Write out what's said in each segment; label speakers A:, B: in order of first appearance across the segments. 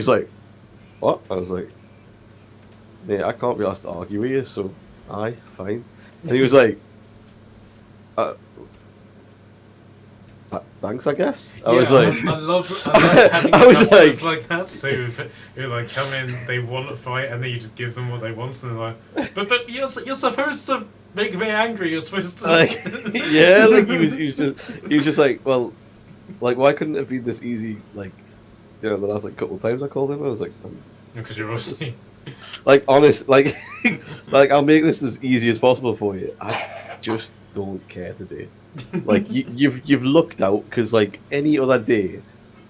A: like, what? I was like, mate, I can't be asked to argue with you, so aye, fine. And he was like, uh, thanks, I guess. I was like,
B: I love having
A: I was
B: customers
A: like,
B: like that who like come in, they want to fight, and then you just give them what they want, and they're like, but you're supposed to make me angry. You're supposed
A: like,
B: to.
A: yeah, like he was just like, well, like, why couldn't it be this easy? Like, the last like couple of times I called him, I was like,
B: Because you're obviously.
A: like honest, like, like I'll make this as easy as possible for you. I just don't care today. Like you've looked out because like any other day,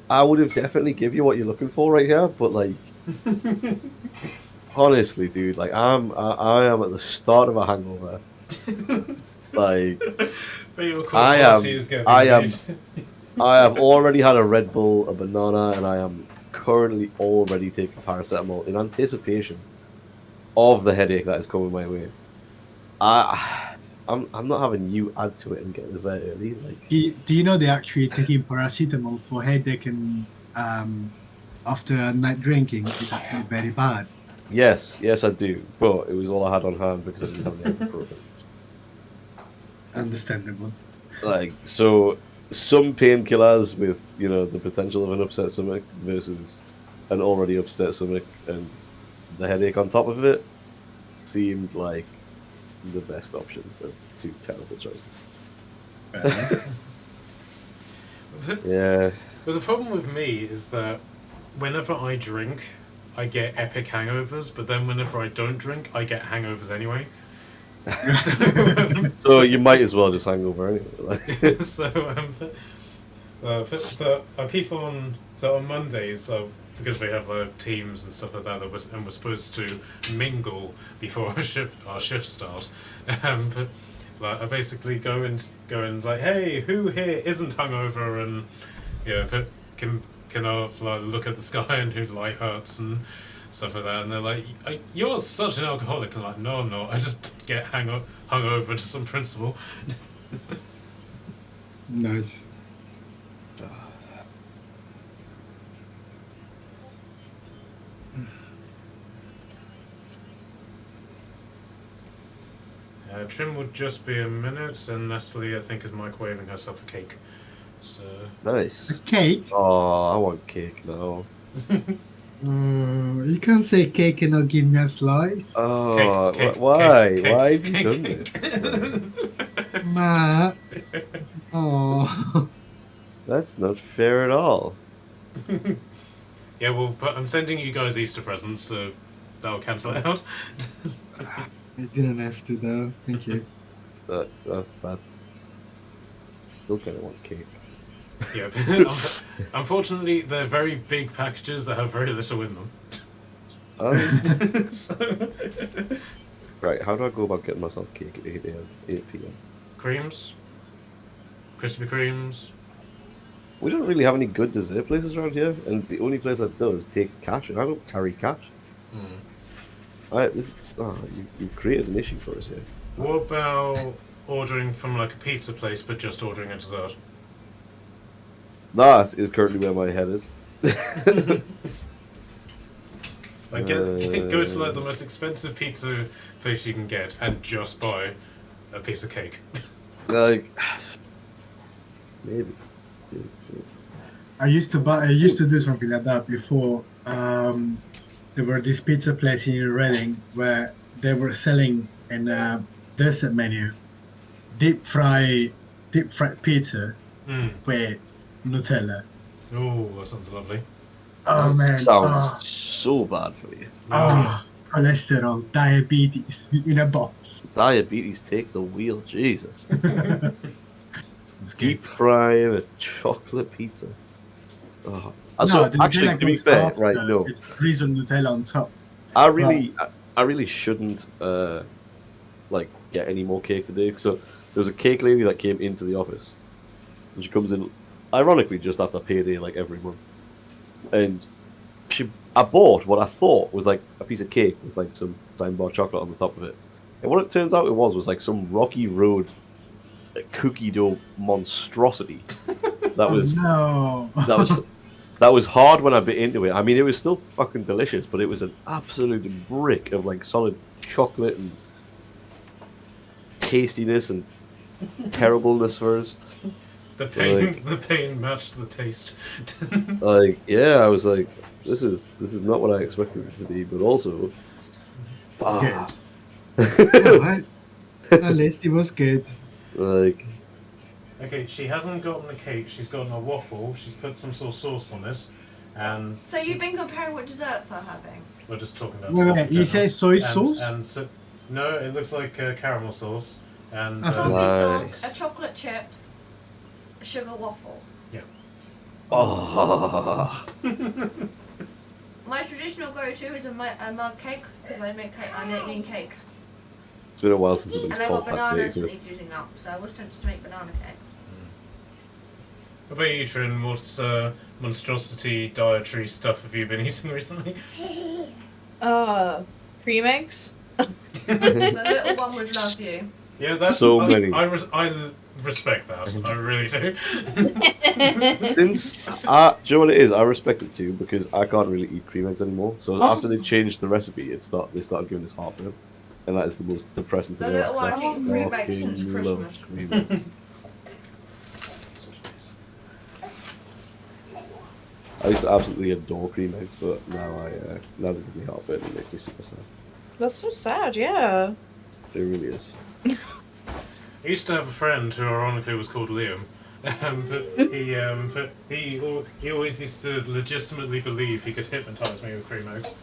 A: I would have definitely give you what you're looking for right here. But like honestly, dude, like I am at the start of a hangover. Like
B: But your core
A: I
B: policy
A: am
B: is getting
A: I
B: made.
A: am I have already had a Red Bull, a banana, and I am currently already taking paracetamol in anticipation of the headache that is coming my way. I'm not having you add to it and get us there early. Like,
C: Do you know they're actually taking paracetamol for headache and after night drinking is actually very bad.
A: yes, I do. But it was all I had on hand because I didn't have any ibuprofen.
C: Understandable.
A: Like, so some painkillers with the potential of an upset stomach versus an already upset stomach and the headache on top of it seemed like the best option of two terrible choices. Yeah.
B: But the problem with me is that whenever I drink, I get epic hangovers, but then whenever I don't drink, I get hangovers anyway.
A: So you might as well just hang over anyway. Like.
B: So I keep on. So on Mondays, because we have teams and stuff like that, and we're supposed to mingle before our shift starts. But like I basically go and like, hey, who here isn't hungover, and can I like look at the sky and who light hurts and stuff like that, and they're like, you're such an alcoholic. I'm like, no, I'm not. I just get hungover just on principle.
C: Nice.
B: Trim would just be a minute, and Natalie, I think, is microwaving herself a cake. So
A: Nice.
C: A cake?
A: Oh, I want cake now.
C: You can't say cake and not give me a slice.
A: Oh,
B: cake,
A: why?
B: cake,
A: Why have you
B: cake,
A: done
B: cake.
A: this?
C: Ma. Oh.
A: That's not fair at all.
B: Yeah, well, but I'm sending you guys Easter presents, so that'll cancel it out.
C: I didn't have to though. Thank you.
A: That's still kind of want cake.
B: Yeah, unfortunately, they're very big packages that have very little in them. So,
A: Right, how do I go about getting myself cake at 8 a.m., 8 p.m.?
B: creams, Krispy Kremes.
A: We don't really have any good dessert places around here, and the only place that does takes cash, and I don't carry cash. You created an issue for us here.
B: What about ordering from like a pizza place, but just ordering a dessert?
A: That is currently where my head is.
B: Like go to like the most expensive pizza place you can get and just buy a piece of cake.
A: Like, maybe.
C: I used to do something like that before. There were this pizza place in Reading where they were selling in a dessert menu deep fried pizza with Nutella.
B: Oh, that sounds lovely.
C: Oh
A: That
C: man!
A: sounds so bad for you.
C: Cholesterol, diabetes in a box.
A: Diabetes takes the wheel, Jesus.
C: It's
A: Deep frying a chocolate pizza. Oh.
C: No,
A: So
C: the
A: actually,
C: Nutella
A: to be
C: goes
A: fair,
C: after.
A: right? No,
C: It's freezing Nutella on top.
A: I really shouldn't like get any more cake today. So there was a cake lady that came into the office, and she comes in, ironically, just after payday, like every month, and I bought what I thought was like a piece of cake with like some Time Bar chocolate on the top of it, and what it turns out it was like some Rocky Road cookie dough monstrosity. That was
C: no.
A: that was That was hard when I bit into it. I mean, it was still fucking delicious, but it was an absolute brick of like solid chocolate and tastiness and terribleness for us.
B: The pain,
A: Like-
B: the pain matched the taste.
A: Like, yeah, I was like, this is not what I expected it to be, but also,
C: Good.
A: fuck.
C: Alright. At least it was good.
A: Like,
B: Okay, she hasn't gotten a cake. She's gotten a waffle. She's put some sort of sauce on it, and
D: So you've been comparing what desserts are having?
B: we're just talking about.
C: Wait,
B: sauce
C: wait,
B: in
C: you
B: general.
C: say soy
B: And-
C: sauce?
B: And so, no, it looks like caramel sauce and
C: Oh.
D: Toffee
A: Nice.
D: sauce, a chocolate chips, a sugar waffle.
A: oh,
D: My traditional go-to is a mug cake because I make cakes,
A: it's been a while since I've
D: and
A: been
D: I
A: told
D: got
A: that
D: bananas
A: day.
D: that need using up, so I was tempted to make banana cake.
B: What about you, Trin? What monstrosity dietary stuff have you been eating recently?
E: Cream eggs.
D: The little one would love you.
B: Yeah, that's
A: So many.
B: I respect that. I really do.
A: Since do you know what it is? I respect it too because I can't really eat cream eggs anymore. So
E: Oh.
A: after they changed the recipe, they started giving us heartburn, and that is the most depressing
D: The
A: thing.
D: little one
A: ever.
D: I've eaten cream eggs since
A: Fucking love
D: Christmas.
A: cream eggs. I used to absolutely adore cream eggs, but now now they give me heartburn and make me super sad.
E: That's so sad. Yeah.
A: It really is.
B: I used to have a friend who ironically was called Liam, but he always used to legitimately believe he could hypnotise me with cream eggs.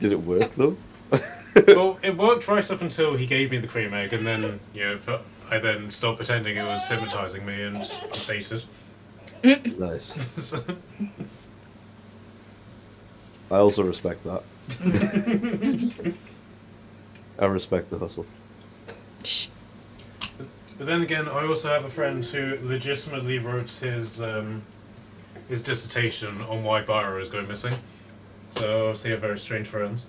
A: Did it work though?
B: Well, it worked right up until he gave me the cream egg, and then but I then stopped pretending it was hypnotising me and just ate it.
A: Nice.
B: So-
A: I also respect that. I respect the hustle.
B: But then again, I also have a friend who legitimately wrote his dissertation on why biraros go missing. So obviously, they're very strange friends.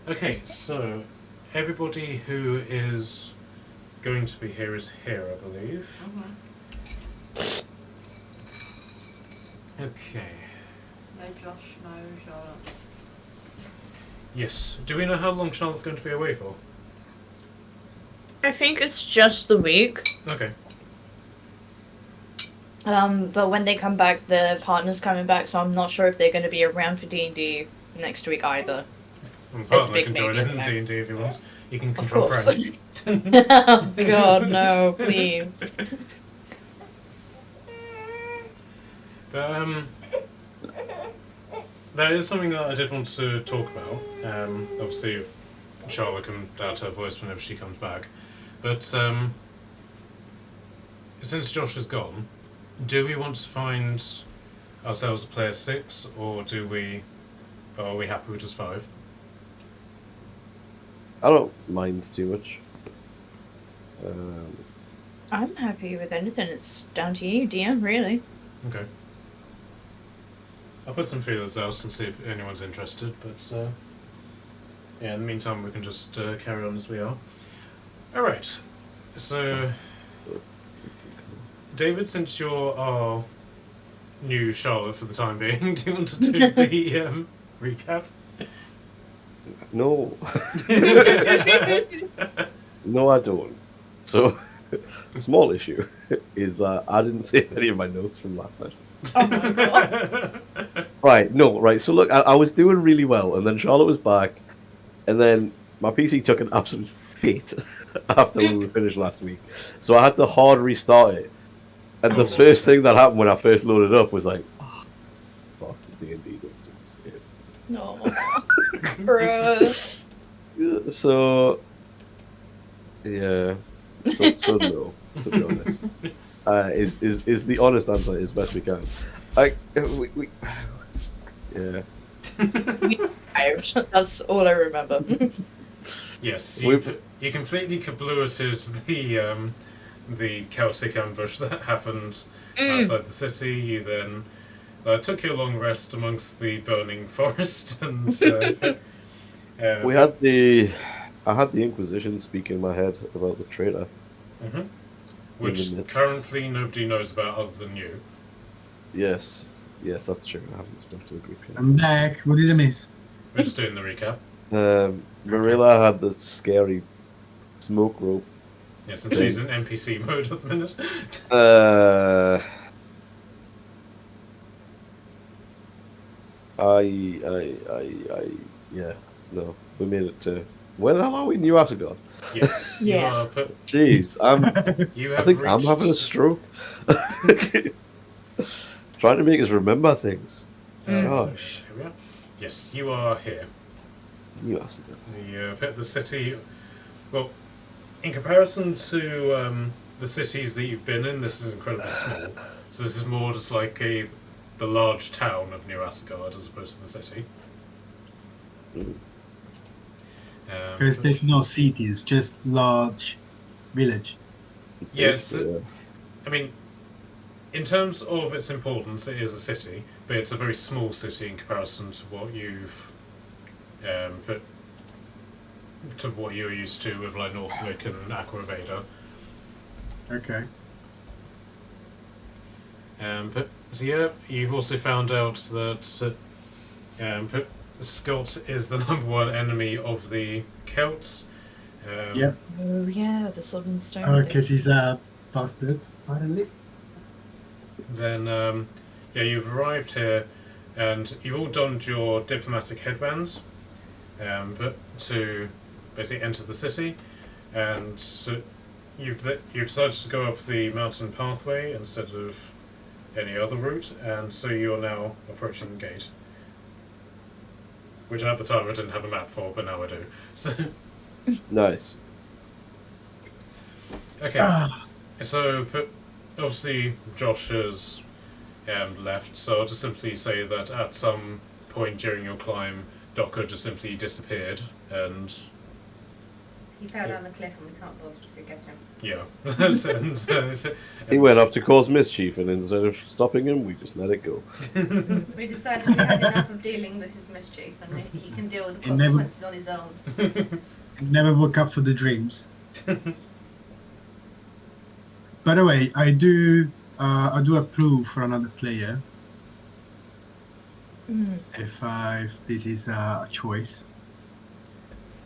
B: Okay, so everybody who is going to be here is here, I believe. Okay.
D: No Josh, no Charlotte.
B: Yes. Do we know how long Charlotte's going to be away for?
E: I think it's just the week.
B: Okay.
E: But when they come back, the partner's coming back, so I'm not sure if they're going to be around for D&D next week either.
B: And
E: a
B: partner
E: big
B: can join
E: maybe,
B: in
E: yeah.
B: D&D if he wants. You can
E: Of
B: control
E: course.
B: Frank.
E: Oh God, no! Please.
B: But, there is something that I did want to talk about. Obviously, Charlotte can add her voice whenever she comes back. But since Josh is gone, do we want to find ourselves a player 6, or are we happy with just 5?
A: I don't mind too much.
E: I'm happy with anything. It's down to you, DM. Really.
B: Okay. I'll put some feelers out and see if anyone's interested, but yeah, in the meantime we can just carry on as we are. Alright, so David, since you're our new Charlotte for the time being, do you want to do the recap?
A: No. No, I don't. So, the small issue is that I didn't save any of my notes from last session.
E: Oh my God.
A: Right, no, right. So look, I was doing really well, and then Charlotte was back, and then my PC took an absolute fit after we finished last week. So I had to hard restart it. And the first thing that happened when I first loaded up was like, oh, fuck, the D&D don't still save.
E: No. Bruh.
A: So, yeah. So no, to be honest. Is the honest answer as best we can. Yeah.
E: Irish. That's all I remember.
B: Yes,
A: We've-
B: you completely kabluated the Celtic ambush that happened outside the city. You then took your long rest amongst the burning forest, and
A: We had the I had the Inquisition speak in my head about the traitor.
B: Mm-hmm. Which
A: Even if-
B: currently nobody knows about other than you.
A: Yes, that's true. I haven't spoken to the group yet.
C: I'm back. What did I miss?
B: We're just doing the recap.
A: Marilla had the scary smoke rope.
B: Yeah, since she's in NPC mode at the minute.
A: Yeah, no, we made it to. Where the hell are we? New Asagarth.
B: Yes.
E: Yeah.
B: You are put.
A: Jeez,
B: You
A: I
B: have
A: think
B: reached.
A: I'm having a stroke. Trying to make us remember things. Gosh,
B: Here we are. Yes, you are here.
A: New Asagarth.
B: The city. Well, in comparison to the cities that you've been in, this is incredibly small. So this is more just like the large town of New Asgard as opposed to the city.
C: Because there's no cities, just large village.
B: Yes,
A: Basically,
B: I mean, in terms of its importance, it is a city, but it's a very small city in comparison to what you've put to what you're used to with like Northwick and Aquavada.
C: Okay.
B: But so yeah, you've also found out that Scott is the #1 enemy of the Celts.
C: Yep.
E: Oh yeah, the sword and stone. thing.
C: Because he's a bastard, apparently.
B: Then you've arrived here, and you've all donned your diplomatic headbands, but to basically enter the city, and you've decided to go up the mountain pathway instead of any other route, and so you're now approaching the gate. Which at the time I didn't have a map for, but now I do. So
A: nice.
B: okay, so obviously Josh has left, so I'll just simply say that at some point during your climb, Docker just simply disappeared, and
D: He fell down the cliff and we can't bother to go get him.
B: yeah.
A: He went up to cause mischief, and instead of stopping him, we just let it go.
D: We decided we had enough of dealing with his mischief and he can deal with the
C: It never-
D: consequences on his own.
C: Never woke up for the dreams. By the way, I do approve for another player if this is a choice.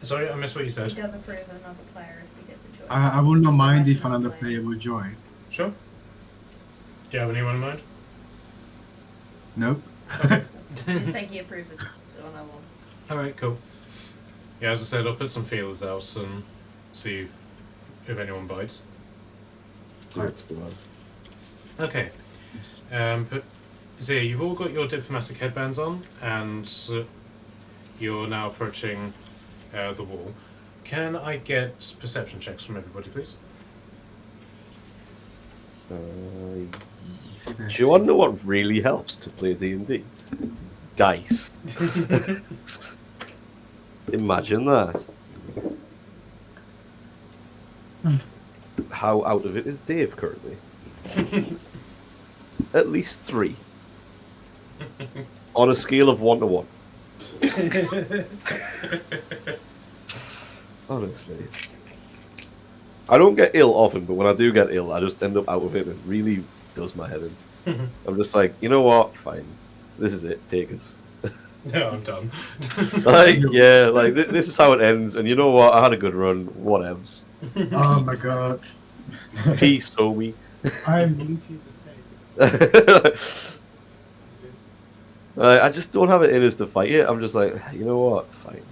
B: Sorry, I missed what you
D: He
B: said.
D: does approve of another player if he gets a choice.
C: I will not mind if another player will join.
B: Sure. Do you have anyone in mind?
C: Nope.
D: Just think he approves of another one.
B: Alright, cool. Yeah, as I said, I'll put some feelers out and see if anyone bites.
A: So it's good.
B: Okay. But so yeah, you've all got your diplomatic headbands on, and you're now approaching the wall. Can I get perception checks from everybody, please?
A: Do you want to know what really helps to play D&D? Dice. Imagine that. How out of it is Dave currently? At least 3. On a scale of 1 to 1. Honestly. I don't get ill often, but when I do get ill, I just end up out of it, and it really does my head in. I'm just like, you know what? Fine. This is it. Take us.
B: No, I'm done.
A: This is how it ends, and you know what? I had a good run. Whatevs.
C: Oh my god.
A: Peace, homie.
C: I'm literally the same.
A: I just don't have it in us to fight it. I'm just like, you know what? Fine.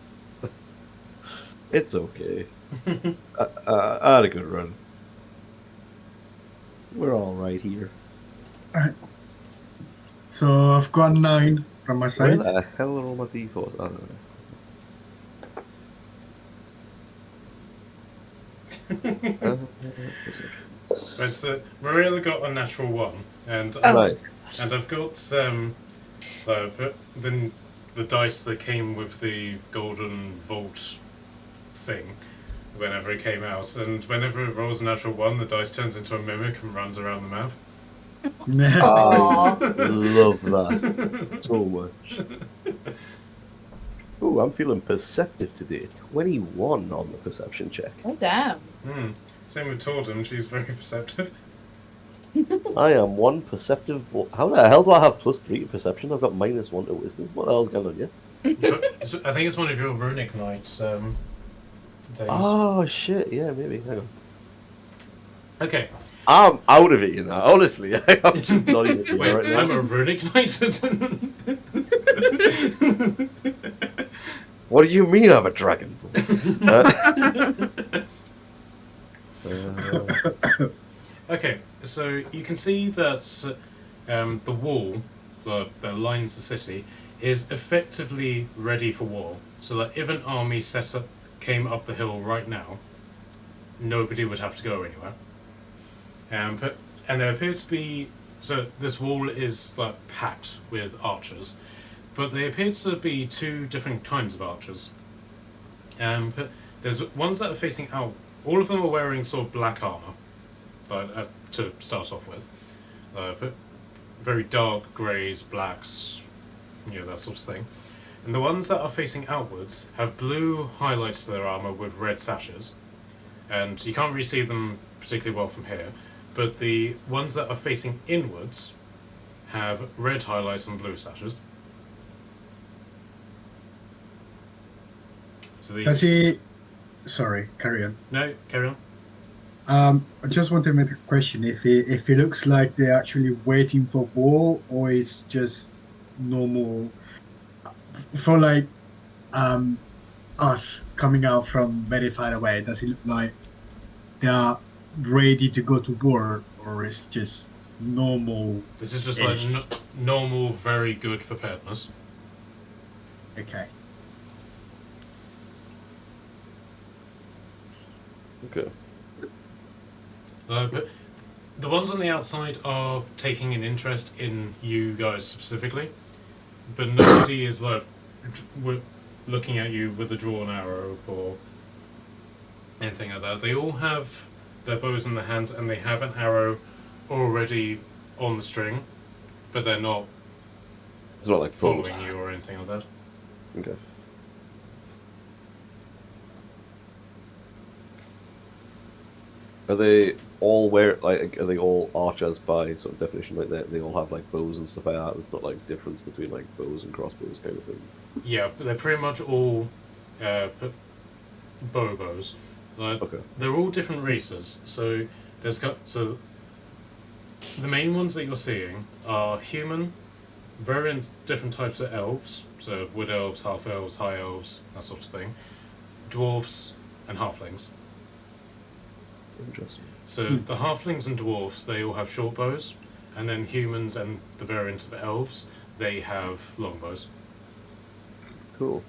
A: It's okay. I had a good run. We're all right here.
C: Alright. So I've got 9 from my
A: Where
C: side.
A: the hell are all my d4s? I don't know.
B: Right, so Marilla got a natural 1, and
A: Nice.
B: and I've got the dice that came with the golden vault thing whenever it came out, and whenever it rolls a natural 1, the dice turns into a mimic and runs around the map.
A: I love that so much. Ooh, I'm feeling perceptive today. 21 on the perception check.
E: Oh damn.
B: Same with Tordum, she's very perceptive.
A: I am one perceptive. How the hell do I have +3 to perception? I've got -1 to wisdom. What the hell's going on here?
B: I think it's one of your runic knights things.
A: Oh shit! Yeah, maybe. Hang on.
B: Okay.
A: I'm out of it, you know. Honestly, I'm just not even.
B: Wait,
A: right now.
B: I'm a runic knight?
A: What do you mean I'm a dragon?
B: Okay, so you can see that the wall that lines the city is effectively ready for war. So that if an army came up the hill right now, nobody would have to go anywhere. And there appear to be this wall is like packed with archers, but they appear to be two different kinds of archers. But there's ones that are facing out. All of them are wearing sort of black armor, to start off with. But very dark greys, blacks, that sort of thing. And the ones that are facing outwards have blue highlights to their armor with red sashes. And you can't really see them particularly well from here. But the ones that are facing inwards have red highlights and blue sashes. So these...
C: Does he? Sorry, carry on.
B: No, carry on.
C: I just want to make a question: if it looks like they're actually waiting for war, or it's just normal for like us coming out from very far away? Does it look like they are ready to go to war, or it's just normal?
B: This is just like normal, very good preparedness.
C: Okay.
A: Okay.
B: But the ones on the outside are taking an interest in you guys specifically, but nobody is like looking at you with a drawn arrow or anything like that. They all have their bows in their hands and they have an arrow already on the string, but they're not.
A: It's not like
B: following you or anything like that.
A: Okay. Are they all are they all archers by sort of definition? Like they all have like bows and stuff like that. There's not like difference between like bows and crossbows kind of thing.
B: Yeah, but they're pretty much all bows.
A: Okay.
B: They're all different races. So the main ones that you're seeing are human, variant different types of elves. So wood elves, half elves, high elves, that sort of thing. Dwarfs and halflings.
A: Interesting.
B: So the halflings and dwarfs, they all have short bows, and then humans and the variant of elves, they have long bows.
A: Cool.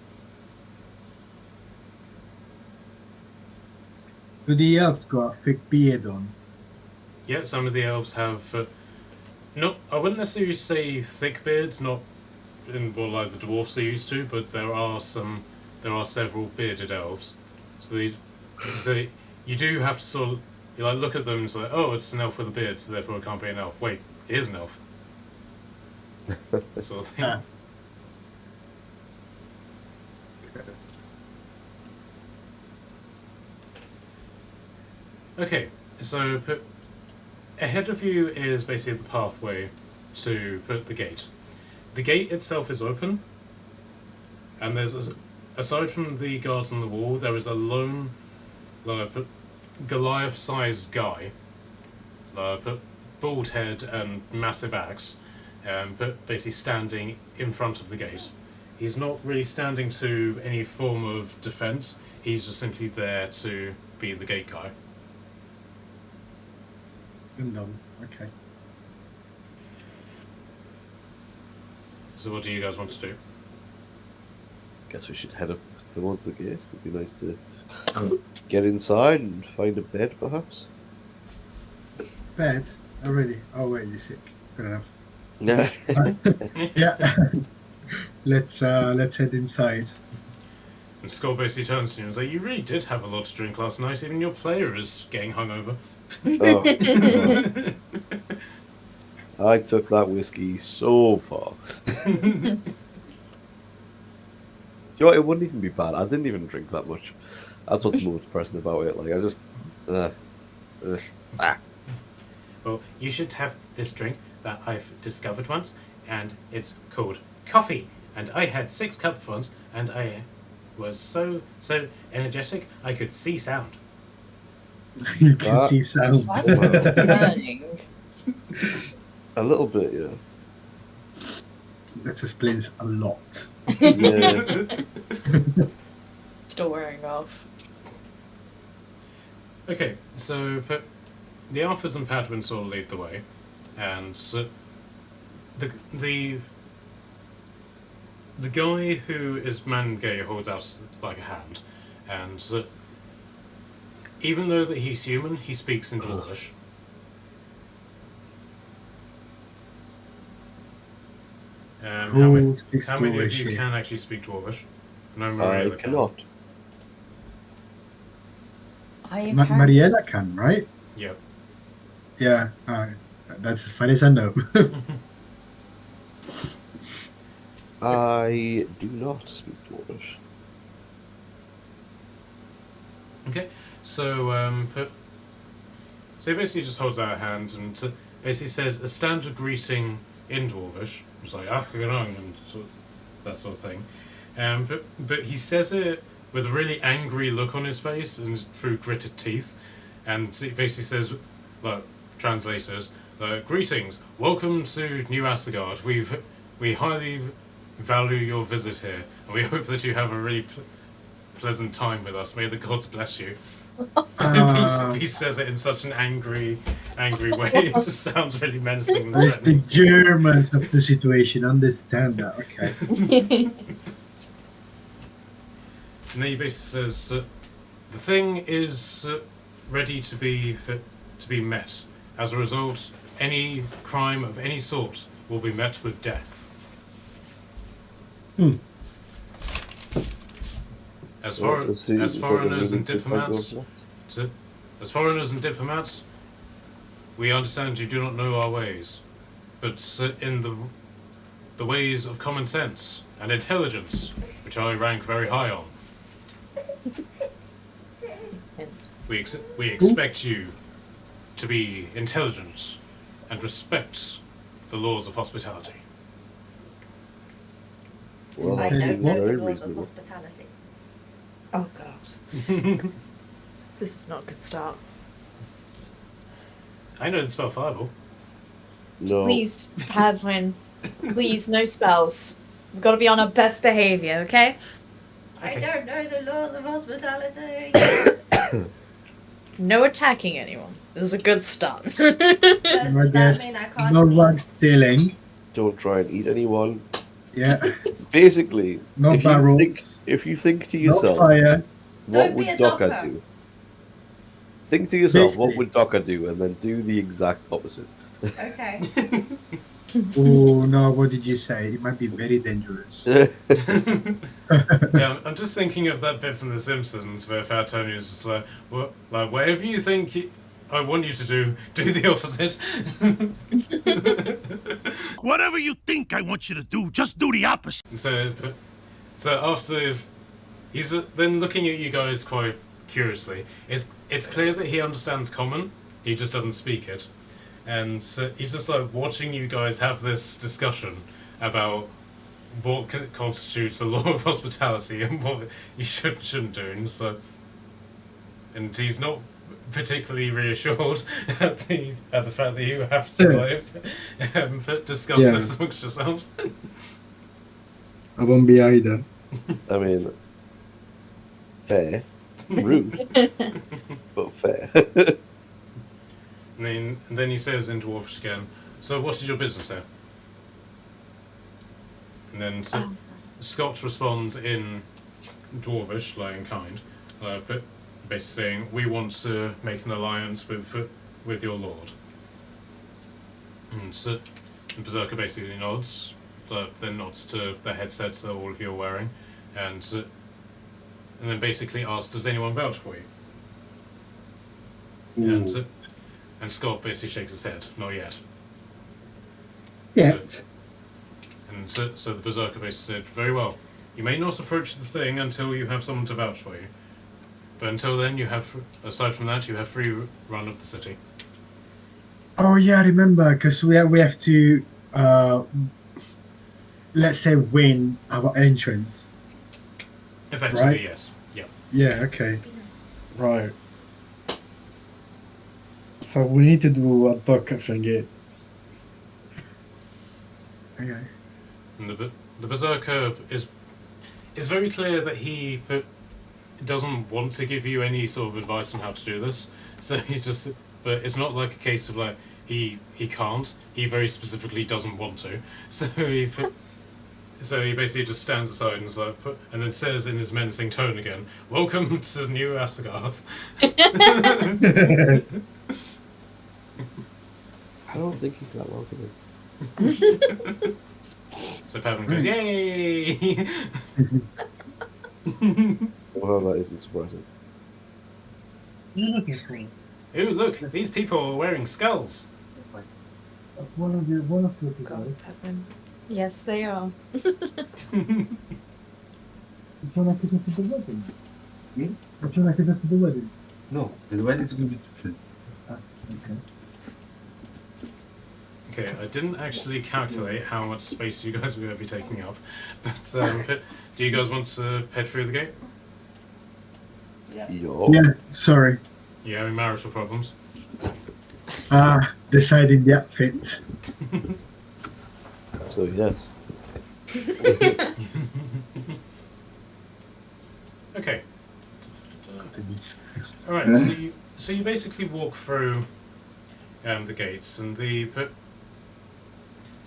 C: Do the elves got a thick beard on?
B: Yeah, some of the elves have. I wouldn't necessarily say thick beards, not in like the dwarfs are used to, but there are several bearded elves. So you do have to sort of look at them and say, oh, it's an elf with a beard, so therefore it can't be an elf. Wait, it is an elf. Sort of thing. Okay, so ahead of you is basically the pathway to the gate. The gate itself is open, and there's aside from the guards on the wall, there is a lone Goliath-sized guy, bald head and massive axe, basically standing in front of the gate. He's not really standing to any form of defense. He's just simply there to be the gate guy.
C: Okay.
B: So what do you guys want to do?
A: Guess we should head up towards the gate. It'd be nice to get inside and find a bed, perhaps.
C: Bed? Already? Oh wait, you're sick. Fair enough.
A: Yeah.
C: Yeah. Let's head inside.
B: And Skull basically turns to you and is like, you really did have a lot to drink last night. Even your player is getting hungover.
A: Oh. I took that whiskey so far. You know what? It wouldn't even be bad. I didn't even drink that much. That's what's more depressing about it. Like I just, ah.
B: Well, you should have this drink that I've discovered once, and it's called coffee. And I had 6 cups once, and I was so energetic I could see sound.
C: You can see sound.
E: That's concerning.
A: A little bit, yeah.
C: That explains a lot.
A: Yeah.
E: Still wearing off.
B: Okay, so the Alphas and Padwins sort of lead the way, and the guy who is Mangay holds out like a hand, and even though that he's human, he speaks in Dwarvish.
C: Who speaks
B: How many of
C: Dwarvish
B: you
C: here?
B: can actually speak Dwarvish? No,
A: I
B: Mariella can.
A: cannot.
C: Mariella can, right?
B: Yep.
C: Yeah, that's as far as I know.
A: I do not speak Dwarvish.
B: Okay, so so he basically just holds out a hand and basically says a standard greeting in Dwarvish. It's like "Achgarang" and that sort of thing. But he says it with a really angry look on his face and through gritted teeth, and he basically says, like translated, "Greetings, welcome to New Asagarth. We highly value your visit here, and we hope that you have a really pleasant time with us. May the gods bless you." He says it in such an angry way. It just sounds really menacing. And
C: That's the
B: threatening.
C: Germans of the situation understand that. Okay.
B: And then he basically says, "The thing is ready to be met. As a result, any crime of any sort will be met with death." As foreigners and diplomats, we understand you do not know our ways, but in the ways of common sense and intelligence, which I rank very high on, we expect you to be intelligent and respect the laws of hospitality.
A: Well,
D: I
A: that
D: don't
A: seems
D: know the
A: very
D: laws of
A: reasonable.
D: hospitality.
E: Oh god. This is not a good start.
B: I know the spell fireball.
A: No.
E: Please, Padwin. Please, no spells. We've got to be on our best behaviour, okay?
D: I
B: Okay.
D: don't know the laws of hospitality.
E: No attacking anyone. This is a good start.
D: Does
C: I
D: that
C: guess
D: mean I can't
C: no
D: eat?
C: rug stealing.
A: Don't try and eat anyone.
C: Yeah.
A: Basically,
C: No
A: if
C: barrel.
A: you think to
C: No
A: yourself,
C: fire.
A: what
D: Don't be
A: would
D: a
A: Docker
D: docker.
A: do? Think to yourself, what
C: Basically.
A: would Docker do, and then do the exact opposite.
D: Okay.
C: Oh no! What did you say? It might be very dangerous.
B: Yeah, I'm just thinking of that bit from The Simpsons where Fat Tony is just like, well, like whatever you think I want you to do the opposite.
F: Whatever you think I want you to do, just do the opposite.
B: So after he's then looking at you guys quite curiously, it's clear that he understands Common. He just doesn't speak it, and he's just like watching you guys have this discussion about what constitutes the law of hospitality and what you shouldn't do, and he's not particularly reassured at the fact that you have to discuss this amongst yourselves.
C: I won't be either.
A: I mean, fair, rude, but fair.
B: And then he says in Dwarfish again, "So what is your business here?" And then Scott responds in Dwarvish, like in kind, but basically saying, "We want to make an alliance with your lord." And Berserker basically nods, then nods to the headsets that all of you are wearing, and then basically asks, "Does anyone vouch for you?" And Scott basically shakes his head, "Not yet."
C: Yeah.
B: And so the Berserker basically said, "Very well. You may not approach the thing until you have someone to vouch for you. But until then, you have, aside from that, you have free run of the city.
C: Oh yeah, I remember, because we have to let's say win our entrance.
B: Effectively,
C: Right.
B: yes. Yeah.
C: Yeah. Okay. Right. So we need to do a bucket thingy. Okay.
B: And the Berserker is very clear that he doesn't want to give you any sort of advice on how to do this. So he just, but it's not like a case of like he can't. He very specifically doesn't want to. So he basically just stands aside and is like, and then says in his menacing tone again, "Welcome to New Asagarth."
A: I don't think he's that welcoming.
B: So Pavin goes, "Yay!"
A: Well, that isn't surprising.
B: Ooh, look! These people are wearing skulls.
C: One of the
E: God, Pepin. Yes, they are.
C: Would you like to go to the wedding? Would you like to go to the wedding?
G: No, the wedding is going to be different.
C: Okay.
B: Okay, I didn't actually calculate how much space you guys were going to be taking up, but do you guys want to head through the gate?
A: Yo.
C: Yeah. Sorry.
B: You having marital problems?
C: Deciding the outfit.
A: So yes.
B: Okay. All right. So you basically walk through the gates, and the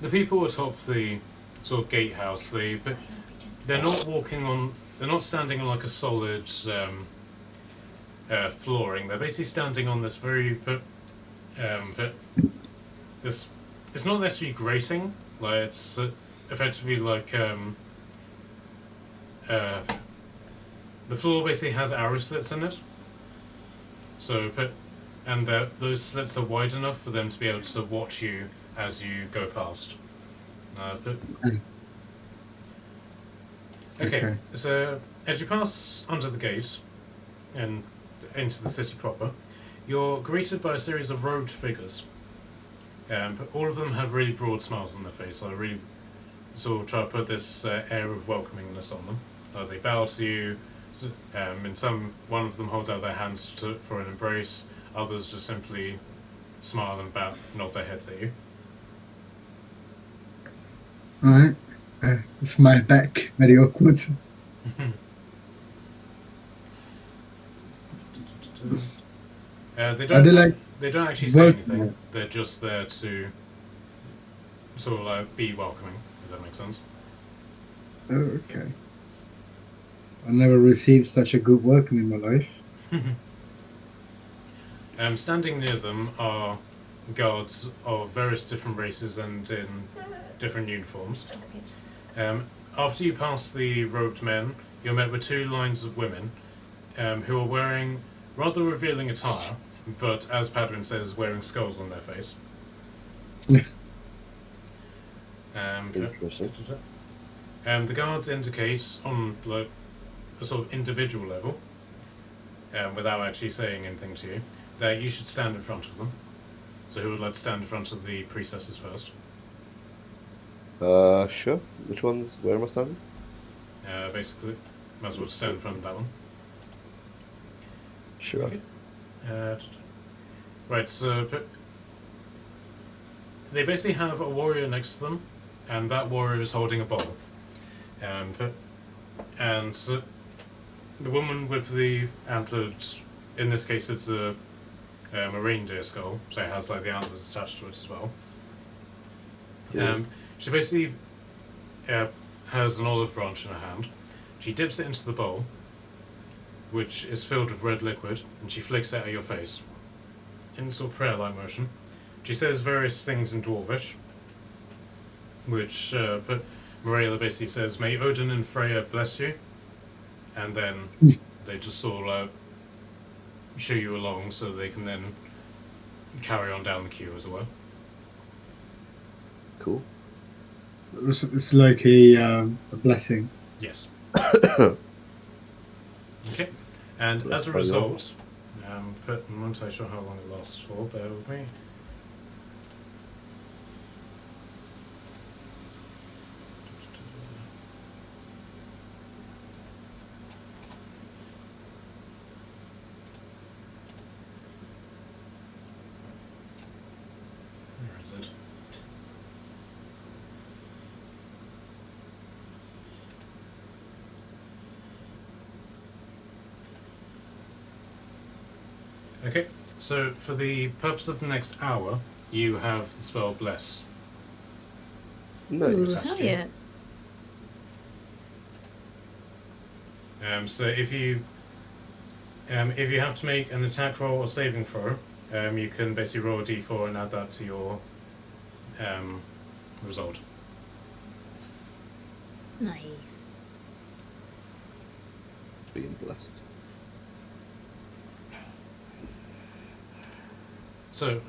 B: people atop the sort of gatehouse. They're not walking on. They're not standing on like a solid flooring. They're basically standing on this very this. It's not necessarily grating. Like it's effectively like the floor basically has arrow slits in it. So and those slits are wide enough for them to be able to watch you as you go past. Okay, so as you pass under the gate and into the city proper, you're greeted by a series of robed figures. But all of them have really broad smiles on their face. I really sort of try to put this air of welcomingness on them. They bow to you. One of them holds out their hands for an embrace. Others just simply smile and nod their heads at you.
C: Alright. Smile back. Very awkward.
B: They
C: Are they like
B: don't actually say
C: work-
B: anything. They're just there to sort of like be welcoming, if that makes sense.
C: Oh, okay. I never received such a good welcome in my life.
B: Standing near them are guards of various different races and in different uniforms. After you pass the robed men, you're met with two lines of women who are wearing rather revealing attire, but as Padwin says, wearing skulls on their face.
A: Interesting.
B: The guards indicate on like a sort of individual level, without actually saying anything to you, that you should stand in front of them. So who would like to stand in front of the priestesses first?
A: Sure. Which ones? Where am I standing?
B: Basically, might as well stand in front of that one.
A: Sure.
B: Okay. Right, so they basically have a warrior next to them, and that warrior is holding a bowl. And the woman with the antlered, in this case it's a reindeer skull, so it has like the antlers attached to it as well.
A: Cool.
B: She basically has an olive branch in her hand. She dips it into the bowl, which is filled with red liquid, and she flicks it at your face in sort of prayer-like motion. She says various things in Dwarvish, which Morella basically says, "May Odin and Freya bless you," and then they just sort of shoo you along so they can then carry on down the queue as well.
A: Cool.
C: It's like a blessing.
B: Yes. Okay. And
A: That's
B: as a
A: quite long.
B: result, I'm not entirely sure how long it lasts for. Bear with me. Where is it? Okay, so for the purpose of the next hour, you have the spell Bless.
E: Ooh,
A: Nice.
E: hell yeah.
B: So if you have to make an attack roll or saving throw, you can basically roll a d4 and add that to your result.
E: Nice.
A: Being blessed.
B: So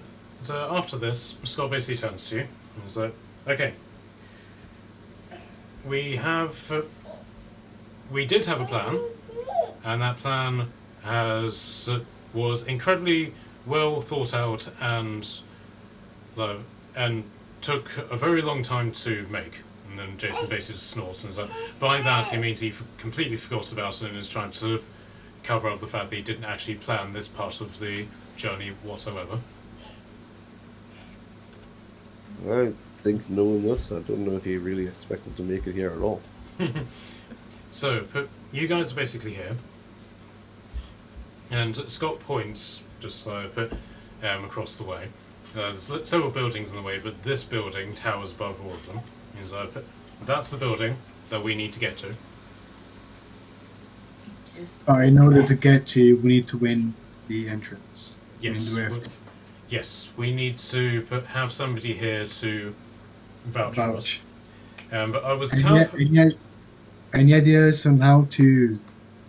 B: after this, Scott basically turns to you and is like, okay, we did have a plan, and that plan was incredibly well thought out and took a very long time to make. And then Jason basically just snorts and is like, by that he means he completely forgot about it and is trying to cover up the fact that he didn't actually plan this part of the journey whatsoever.
A: I think knowing this, I don't know if he really expected to make it here at all.
B: So, you guys are basically here, and Scott points just across the way. There's several buildings in the way, but this building towers above all of them. He's like, that's the building that we need to get to.
D: Just
C: In order to get to, we need to win the entrance.
B: Yes,
C: I mean,
B: yes, we need to have somebody here to vouch for us. But I was kind of...
C: Any ideas on how to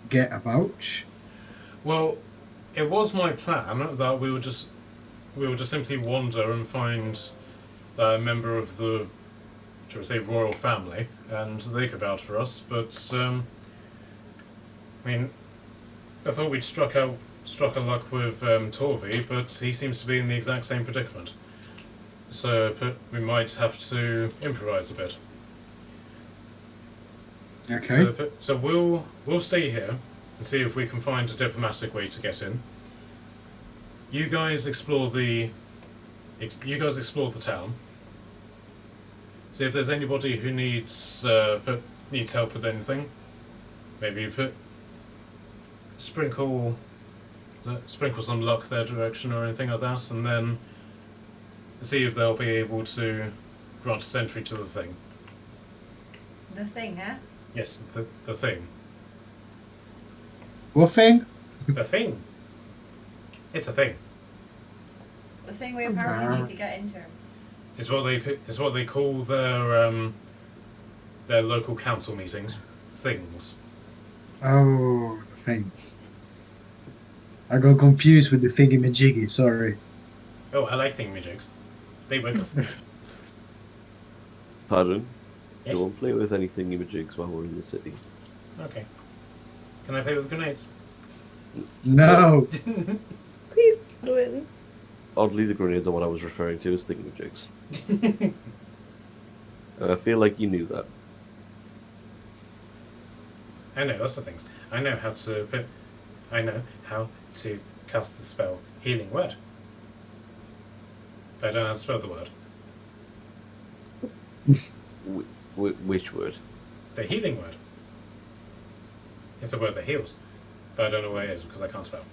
C: get a vouch?
B: Well, it was my plan that we would just simply wander and find a member of the, shall we say, royal family, and they could vouch for us. But I mean, I thought we'd struck a luck with Torvi, but he seems to be in the exact same predicament. So we might have to improvise a bit.
C: Okay.
B: So we'll stay here and see if we can find a diplomatic way to get in. You guys explore the town. See if there's anybody who needs help with anything. Maybe sprinkle some luck their direction or anything like that, and then see if they'll be able to grant us entry to the thing.
D: the thing, huh?
B: Yes, the thing.
C: What thing?
B: The thing. It's a thing.
D: The thing we apparently need to get into.
B: It's what they call their local council meetings. Things.
C: Oh, the thing. I got confused with the thingy-majiggy, sorry.
B: Oh, I like thingamajigs. They work.
A: Pardon?
B: Yes?
A: Don't play with any thingy-majigs while we're in the city.
B: Okay. Can I play with grenades?
C: No!
E: Please, Edwin.
A: Oddly, the grenades are what I was referring to as thingy-majigs. And I feel like you knew that.
B: I know lots of things. I know how to cast the spell Healing Word. But I don't know how to spell the word.
A: Which word?
B: The Healing Word. It's a word that heals. But I don't know where it is because I can't spell.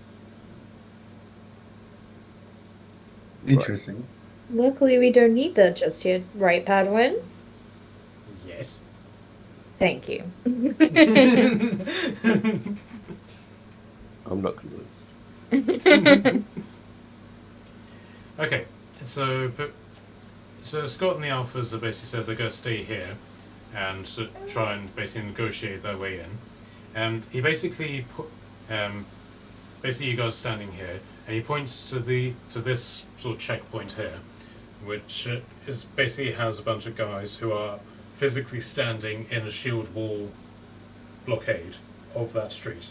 C: Interesting.
E: Luckily, we don't need that just yet, right, Padwin?
B: Yes.
E: Thank you.
A: I'm not convinced.
B: Okay, so Scott and the Alphas have basically said they're going to stay here and try and basically negotiate their way in. And he basically basically you guys are standing here, and he points to this sort of checkpoint here, which is basically has a bunch of guys who are physically standing in a shield wall blockade of that street.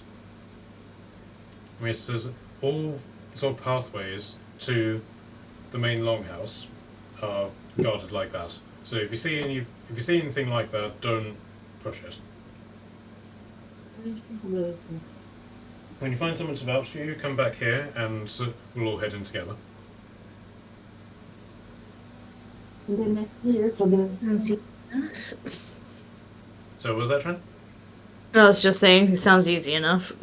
B: I mean, it says all sort of pathways to the main longhouse are guarded like that. So if you see anything like that, don't push it. When you find someone to vouch for you, come back here and we'll all head in together. So what was that, Trent?
E: I was just saying, it sounds easy enough.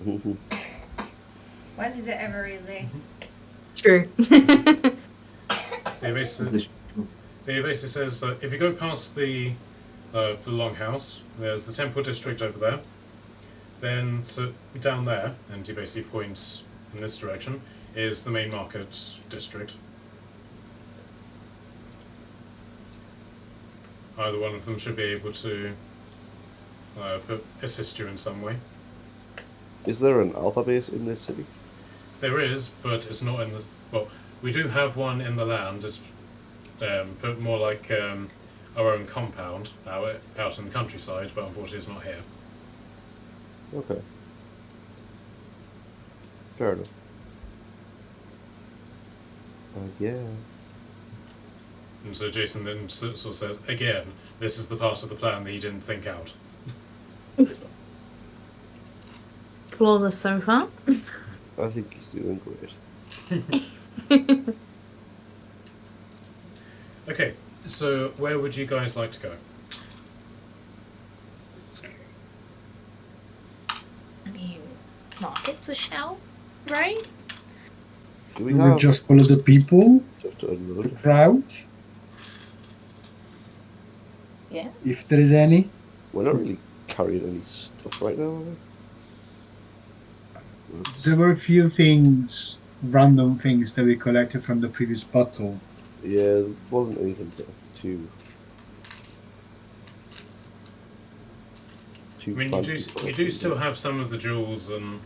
D: When is it ever easy?
E: True.
B: So it basically says that if you go past the longhouse, there's the temple district over there. Then down there, and he basically points in this direction, is the main market district. Either one of them should be able to assist you in some way.
A: Is there an alpha base in this city?
B: There is, but it's not in the... Well, we do have one in the land. It's but more like our own compound out in the countryside, but unfortunately it's not here.
A: Okay. Fair enough. I guess.
B: And so Jason then sort of says, again, this is the part of the plan that he didn't think out.
E: Flawless so far.
A: I think he's doing great.
B: Okay, so where would you guys like to go?
E: I mean, market's a shout, right?
A: Do we
C: We
A: have
C: just follow the people,
A: just to
C: the
A: unload?
C: crowd,
E: Yeah.
C: if there is any.
A: We're not really carrying any stuff right now, are we? Let's-
C: There were a few things, random things that we collected from the previous bottle.
A: Yeah, there wasn't anything too.
B: I mean, you do still have some of the jewels and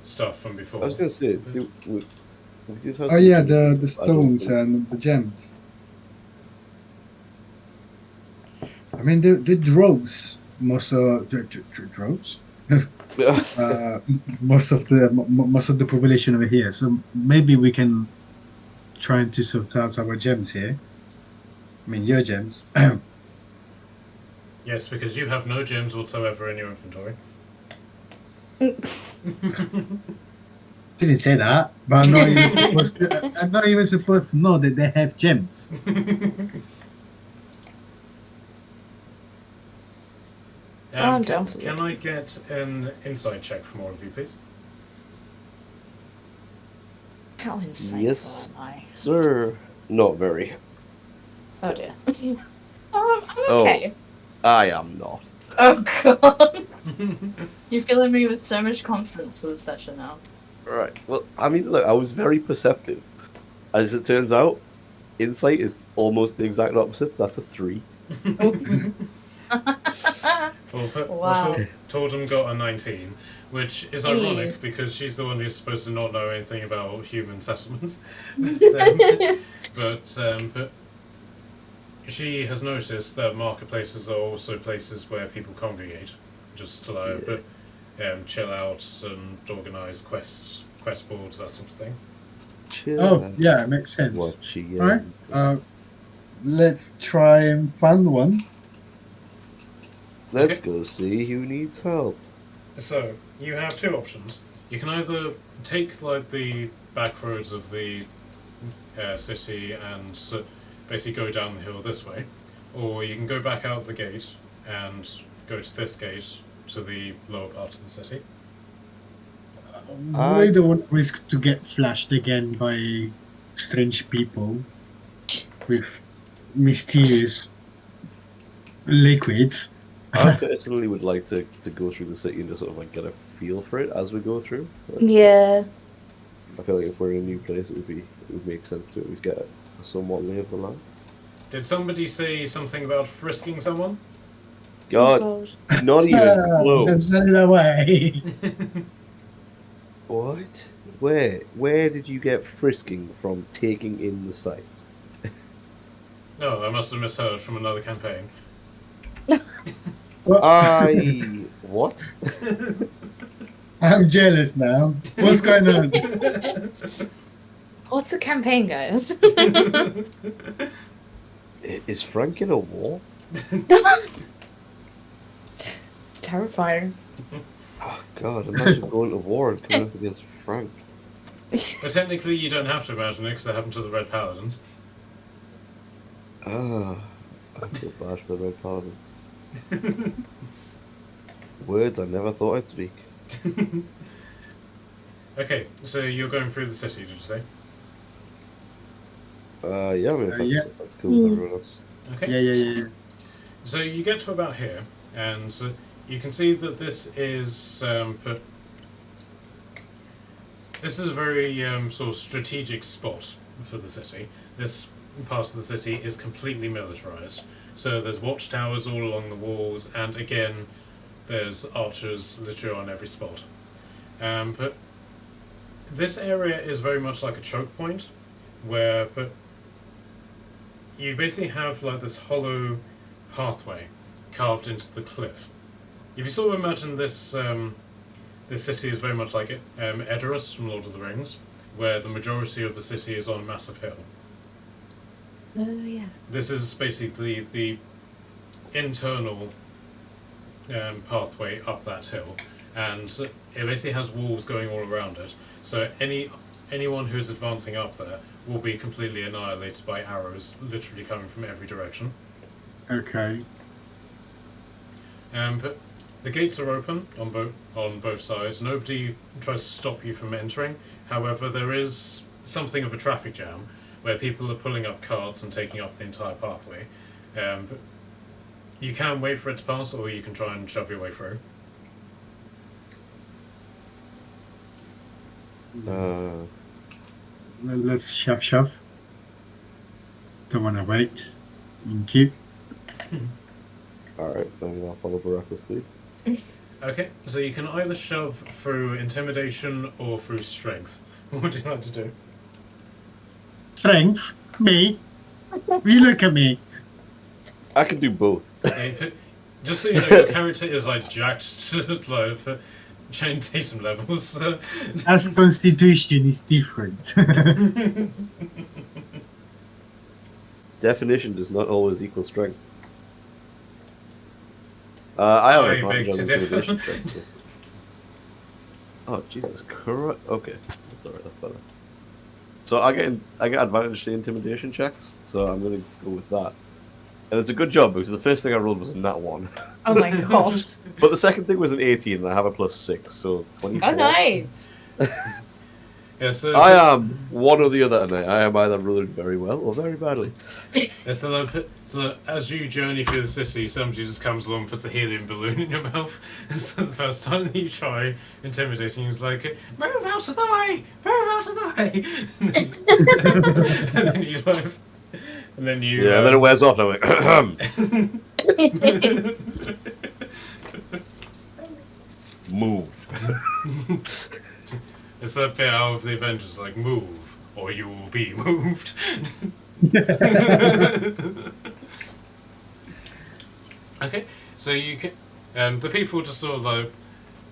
B: stuff from before.
A: I was gonna say, we did have
C: Oh
A: some
C: yeah,
A: jewels,
C: the
A: but I don't
C: stones
A: think-
C: and the gems. I mean, the droves, most droves. Most of the population over here. So maybe we can try to sort out our gems here. I mean, your gems.
B: Yes, because you have no gems whatsoever in your inventory.
C: Didn't say that, but I'm not even supposed to. I'm not even supposed to know that they have gems.
E: I'm down for
B: Can I get an insight check from all of you, please?
E: How insane
A: Yes.
E: am I?
A: Sir, not very.
E: Oh dear. I'm okay.
A: I am not.
E: Oh god. You're filling me with so much confidence for this session now.
A: Right. Well, I mean, look, I was very perceptive. As it turns out, insight is almost the exact opposite. That's a 3.
E: Wow.
B: Totem got a 19, which is ironic because she's the one who's supposed to not know anything about human settlements. But she has noticed that marketplaces are also places where people congregate, just to chill out and organise quest boards, that sort of thing.
A: Chill.
C: Oh yeah, it makes sense.
A: What she
C: Alright. Let's try and find one.
A: Let's
B: Okay.
A: go see who needs help.
B: So you have two options. You can either take like the back roads of the city and basically go down the hill this way, or you can go back out the gate and go to this gate to the lower part of the city.
C: We don't want risk to get flashed again by strange people with mysterious liquids.
A: I personally would like to go through the city and just sort of like get a feel for it as we go through.
E: Yeah.
A: I feel like if we're in a new place, it would make sense to at least get a somewhat lay of the land.
B: Did somebody say something about frisking someone?
A: God, not even close.
C: Not in that way.
A: What? Where did you get frisking from taking in the sights?
B: No, I must have misheard from another campaign.
A: I What?
C: I'm jealous now. What's going on?
E: What's the campaign, guys?
A: Is Frank in a war?
E: It's terrifying.
A: Oh God! Imagine going to war and coming up against Frank.
B: But technically, you don't have to imagine it because that happened to the Red Paladins.
A: Ah, I feel bad for the Red Paladins. Words I never thought I'd speak.
B: Okay, so you're going through the city, did you say?
A: Yeah, I mean,
C: Yeah.
A: if that's cool with everyone else.
B: Okay.
C: Yeah.
B: So you get to about here, and you can see that this is this is a very sort of strategic spot for the city. This part of the city is completely militarized. So there's watchtowers all along the walls, and again, there's archers literally on every spot. But this area is very much like a choke point, where you basically have like this hollow pathway carved into the cliff. If you sort of imagine this, this city is very much like Edoras from Lord of the Rings, where the majority of the city is on a massive hill.
E: Oh, yeah.
B: This is basically the internal pathway up that hill, and it basically has walls going all around it. So anyone who's advancing up there will be completely annihilated by arrows, literally coming from every direction.
C: Okay.
B: But the gates are open on both sides. Nobody tries to stop you from entering. However, there is something of a traffic jam where people are pulling up carts and taking up the entire pathway. But you can wait for it to pass, or you can try and shove your way through.
C: Let's shove. Don't want to wait. Thank you.
A: Alright, then I'll follow Baraka's lead.
B: Okay, so you can either shove through intimidation or through strength. What would you like to do?
C: Strength? Me? You look at me.
A: I can do both.
B: Just so you know, your character is like jacked to like Channing Tatum levels.
C: As constitution is different.
A: Definition does not always equal strength. I have an
B: I
A: advantage
B: beg
A: on
B: to differ.
A: intimidation checks. Just... Oh Jesus Christ! Okay, that's alright. That's better. So I get advantage to intimidation checks. So I'm gonna go with that. And it's a good job because the first thing I rolled was a nat 1.
E: Oh my god.
A: But the second thing was an 18, and I have a +6, so 24.
E: Oh, nice.
B: Yeah, so
A: I am one or the other tonight. I am either rolling very well or very badly.
B: yeah, so as you journey through the city, somebody just comes along and puts a helium balloon in your mouth. And so the first time that you try intimidating, he's like, "Move out of the way! Move out of the way!" And then you like, and then you
A: Yeah, and then it wears off, and I'm like, move.
B: It's that bit out of the Avengers, like, move, or you will be moved. Okay, so you can, the people just sort of like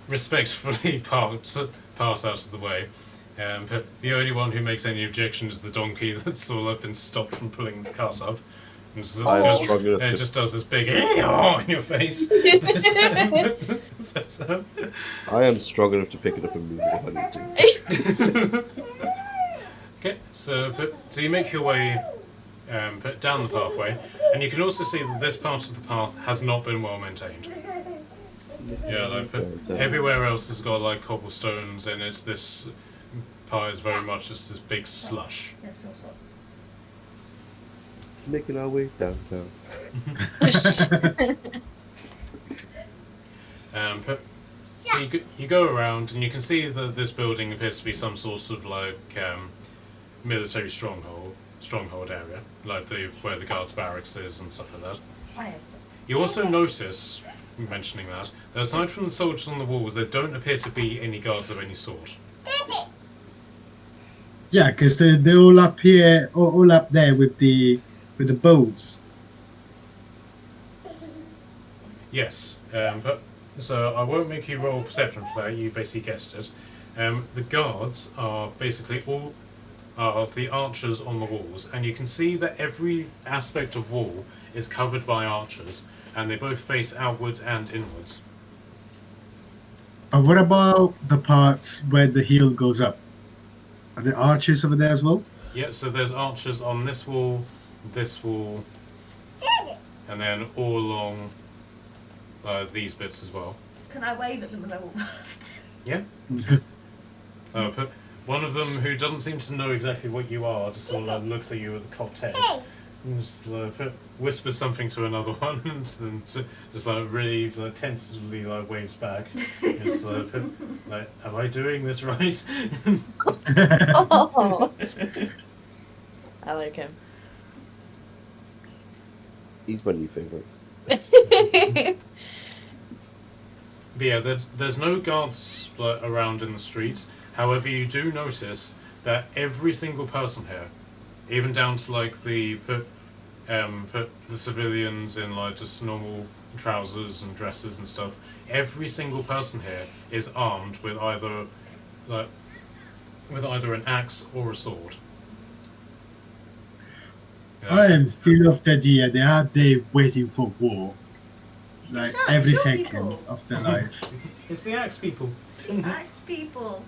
B: respectfully pass out of the way. But the only one who makes any objection is the donkey that's sort of been stopped from pulling the cart up. And so
A: I am
B: goes-
A: strong enough
B: and it
A: to...
B: just does this big "Eeyaw" in your face.
A: I am strong enough to pick it up and move it if I need to.
B: Okay, so you make your way down the pathway, and you can also see that this part of the path has not been well maintained. Yeah, like everywhere else has got like cobblestones, and it's this part is very much just this big slush.
D: Yes, your socks.
A: Making our way downtown.
B: So you go around, and you can see that this building appears to be some sort of like military stronghold area, like where the guards' barracks is and stuff like that.
D: Oh, yes.
B: You also notice, mentioning that aside from the soldiers on the walls, there don't appear to be any guards of any sort.
C: Yeah, because they're all up here, all up there with the bows.
B: Yes, but So I won't make you roll perception for that. You basically guessed it. The guards are basically all of the archers on the walls, and you can see that every aspect of wall is covered by archers, and they both face outwards and inwards.
C: What about the parts where the hill goes up? Are there arches over there as well?
B: Yeah, so there's archers on this wall, and then all along these bits as well.
D: Can I wave at them as I walk past?
B: Yeah. But one of them, who doesn't seem to know exactly what you are, just sort of looks at you with a cocked head, and just whispers something to another one, and then just really tentatively waves back. Just like, am I doing this right?
E: Oh. I like him.
A: He's my new favorite.
B: But yeah, there's no guards around in the streets. However, you do notice that every single person here, even down to the civilians in just normal trousers and dresses and stuff, every single person here is armed with either an axe or a sword.
C: I am still of the idea they are there waiting for war. Like
D: Shut up,
C: every
D: shoot
C: seconds
D: people.
C: of their life.
B: It's the axe people.
D: Axe people.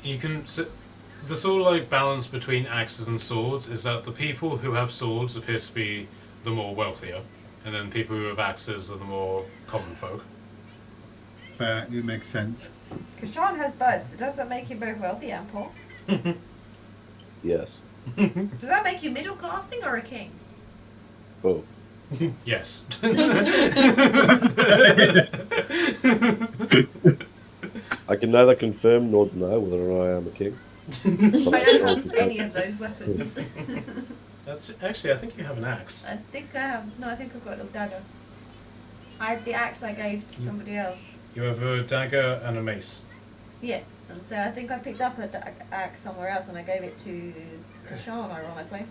B: You can the sort of balance between axes and swords is that the people who have swords appear to be the more wealthier, and then people who have axes are the more common folk.
C: But it makes sense.
D: Kashan has both, so does that make you both wealthy and poor?
A: Yes.
D: Does that make you middle classing or a king?
A: Both.
B: Yes.
A: I can neither confirm nor deny whether I am a king.
D: I don't have any of those weapons.
B: That's actually, I think you have an axe.
D: I think I have. No, I think I've got a little dagger. I had the axe I gave to somebody else.
B: You have a dagger and a mace.
D: Yeah, and so I think I picked up a axe somewhere else and I gave it to Kashan, ironically.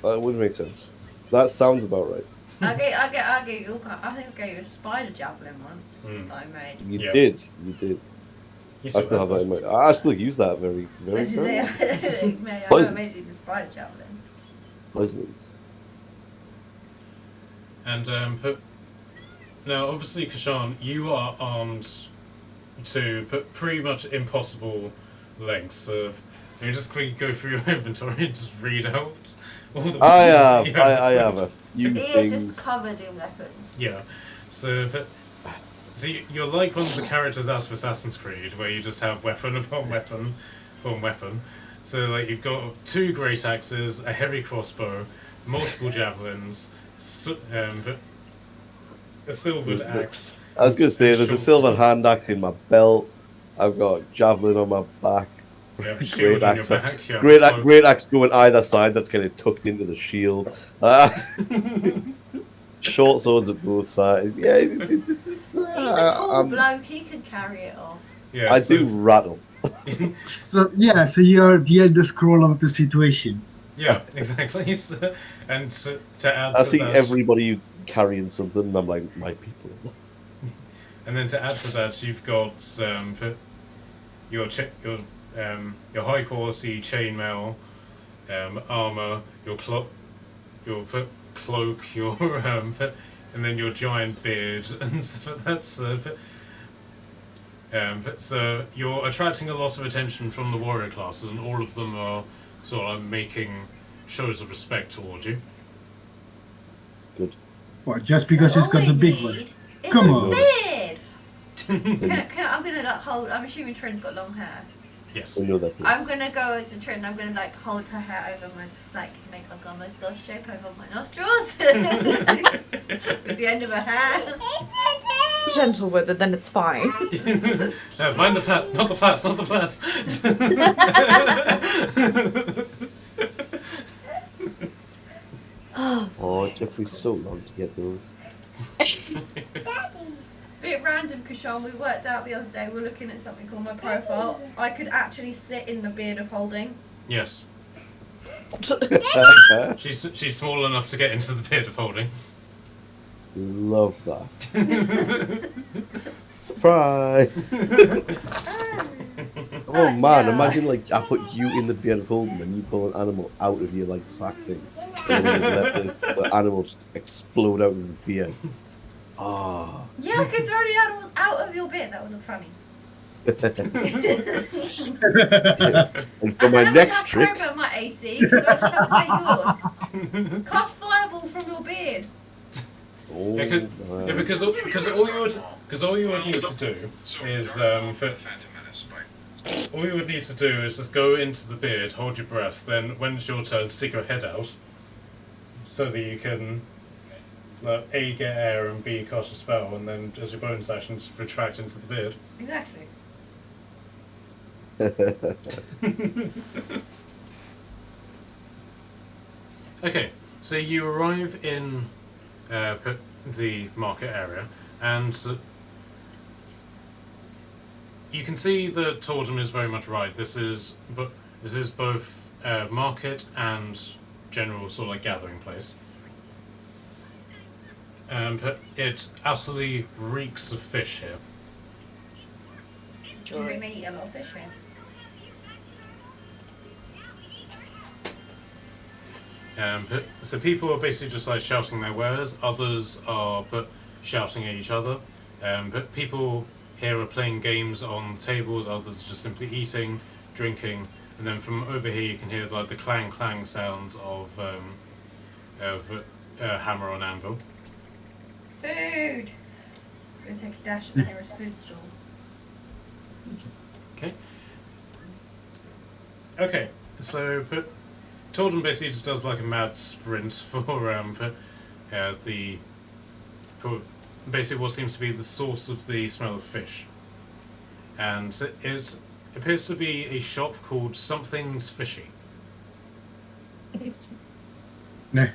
A: That would make sense. That sounds about right.
D: I gave you. I think I gave you a spider javelin once that I made.
A: You
B: Yeah.
A: did. You did.
B: You
A: I still have that in my. I still use that very, very.
D: This is
A: very
D: it. I
A: Poison.
D: made you the spider javelin.
A: Poisons.
B: And now, obviously, Kashan, you are armed to pretty much impossible lengths. You just quickly go through your inventory and just read out all the
A: I
B: weapons
A: have.
B: you
A: I have a few
D: He is
A: things.
D: just covered in weapons.
B: Yeah. So you're like one of the characters out of Assassin's Creed, where you just have weapon upon weapon upon weapon. So you've got 2 great axes, a heavy crossbow, multiple javelins, a silvered axe.
A: I was going to say, there's a silver hand axe in my belt. I've got a javelin on my back.
B: You have a
A: Great
B: shield on your
A: axe.
B: back. You have
A: Great,
B: a cloak.
A: great axe going either side. That's kind of tucked into the shield. Short swords at both sides. Yeah, it's
D: He's a tall bloke, he could carry it off.
B: Yeah,
A: I
B: so-
A: do rattle.
C: So yeah, so you're the Elder Scroll of the situation.
B: Yeah, exactly. So, and to add
A: I
B: to
A: see
B: that,
A: everybody carrying something, and I'm like, my people.
B: and then to add to that, you've got your high quality chainmail, armor, your cloak, your and then your giant beard, and so that's so you're attracting a lot of attention from the warrior classes, and all of them are sort of making shows of respect toward you.
C: What, just because he's
D: All
C: got
D: we
C: the big one?
D: need is
C: Come
D: a
C: on.
D: beard! I'm gonna hold. I'm assuming Trin's got long hair.
B: Yes.
A: We know that.
D: I'm gonna go to Trin. I'm gonna hold her hair over my make a moustache shape over my nostrils with the end of her hair.
E: Gentle with it, then it's fine.
B: No, mind the flat, not the flats, not the flats.
A: Oh, it took me so long to get those.
D: Bit random, Kashan. We worked out the other day. We're looking at something called my profile. I could actually sit in the beard of holding.
B: Yes. She's small enough to get into the beard of holding.
A: Love that. Surprise! Oh man, imagine like I put you in the beard of holding and you pull an animal out of your like sack thing. And then just let the animal just explode out of the beard. Ah.
D: Yeah, because there are already animals out of your beard. That would look funny.
A: And for my next
D: I
A: trick,
D: don't care about my AC because I just have to take yours. Cast fireball from your beard.
A: oh,
B: Yeah, because all you would need to do is all you would need to do is just go into the beard, hold your breath, then when it's your turn, stick your head out, so that you can A, get air, and B, cast a spell, and then as your bonus action, just retract into the beard.
D: Exactly.
B: Okay, so you arrive in the market area, and you can see that Tordum is very much right. This is both market and general sort of like gathering place. But it utterly reeks of fish here.
D: Do you think they eat a lot of fish here?
B: So people are basically just like shouting their wares. Others are shouting at each other. But people here are playing games on tables. Others are just simply eating, drinking, and then from over here you can hear like the clang clang sounds of hammer on anvil.
D: Food! I'm going to take a dash at the nearest food stall.
B: Okay, so Tordum basically just does like a mad sprint for basically what seems to be the source of the smell of fish, and it appears to be a shop called Something's Fishy.
C: No.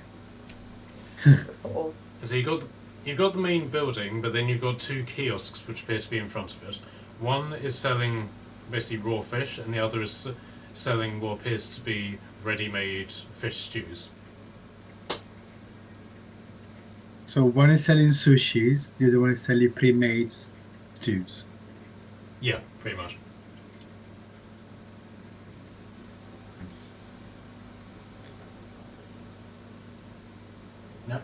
E: Oh.
B: So you've got the main building, but then you've got two kiosks which appear to be in front of it. One is selling basically raw fish, and the other is selling what appears to be ready-made fish stews.
C: So one is selling sushis, the other one is selling pre-made stews.
B: Yeah, pretty much. No.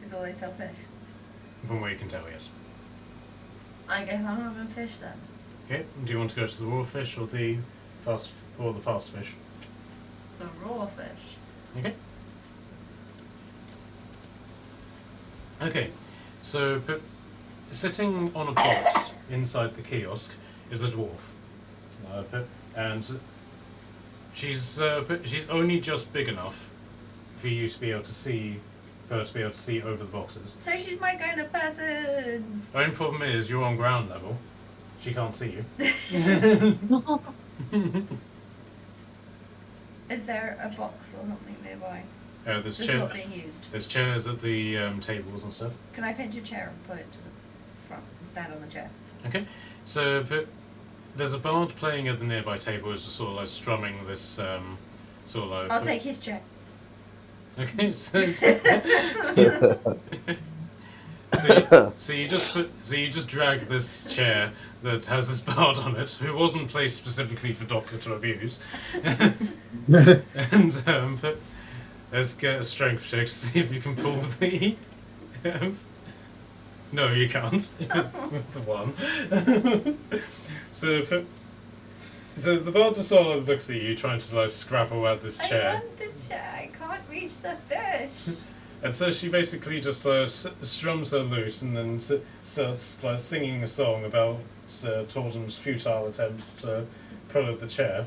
D: Is all they sell fish?
B: From where you can tell, yes.
D: I guess I'm having fish then.
B: Okay. Do you want to go to the raw fish or the fast fish?
D: The raw fish.
B: Okay. Okay. So sitting on a box inside the kiosk is a dwarf, and she's only just big enough for you to be able to see. For her to be able to see over the boxes.
D: So she's my kind of person.
B: The only problem is you're on ground level. She can't see you.
D: Is there a box or something nearby?
B: There's
D: That's not being used.
B: There's chairs at the tables and stuff.
D: Can I pinch a chair and put it to the front and stand on the chair?
B: Okay. So there's a bard playing at the nearby table who's just sort of like strumming this sort of like.
D: I'll take his chair.
B: Okay. So you just drag this chair that has this bard on it, who wasn't placed specifically for Docker to abuse, and let's get a strength check to see if you can pull the. No, you can't. With the one. So the bard just sort of looks at you, trying to like scrabble at this chair.
D: I want the chair. I can't reach the fish.
B: And so she basically just strums her loose and then starts like singing a song about Tordum's futile attempts to pull at the chair.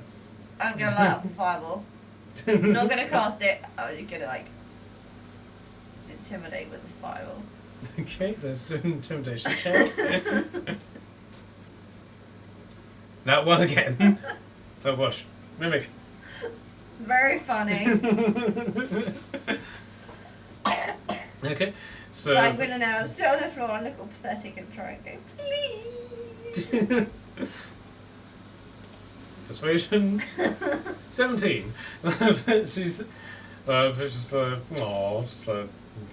D: I'm gonna light up a fireball. I'm not gonna cast it. I'm gonna like intimidate with a fireball.
B: Okay, let's do an intimidation check. That one again. Oh, watch. Mimic.
D: Very funny.
B: Okay, so.
D: I'm gonna now sit on the floor and look all pathetic and try and go, please.
B: Persuasion 17. She's just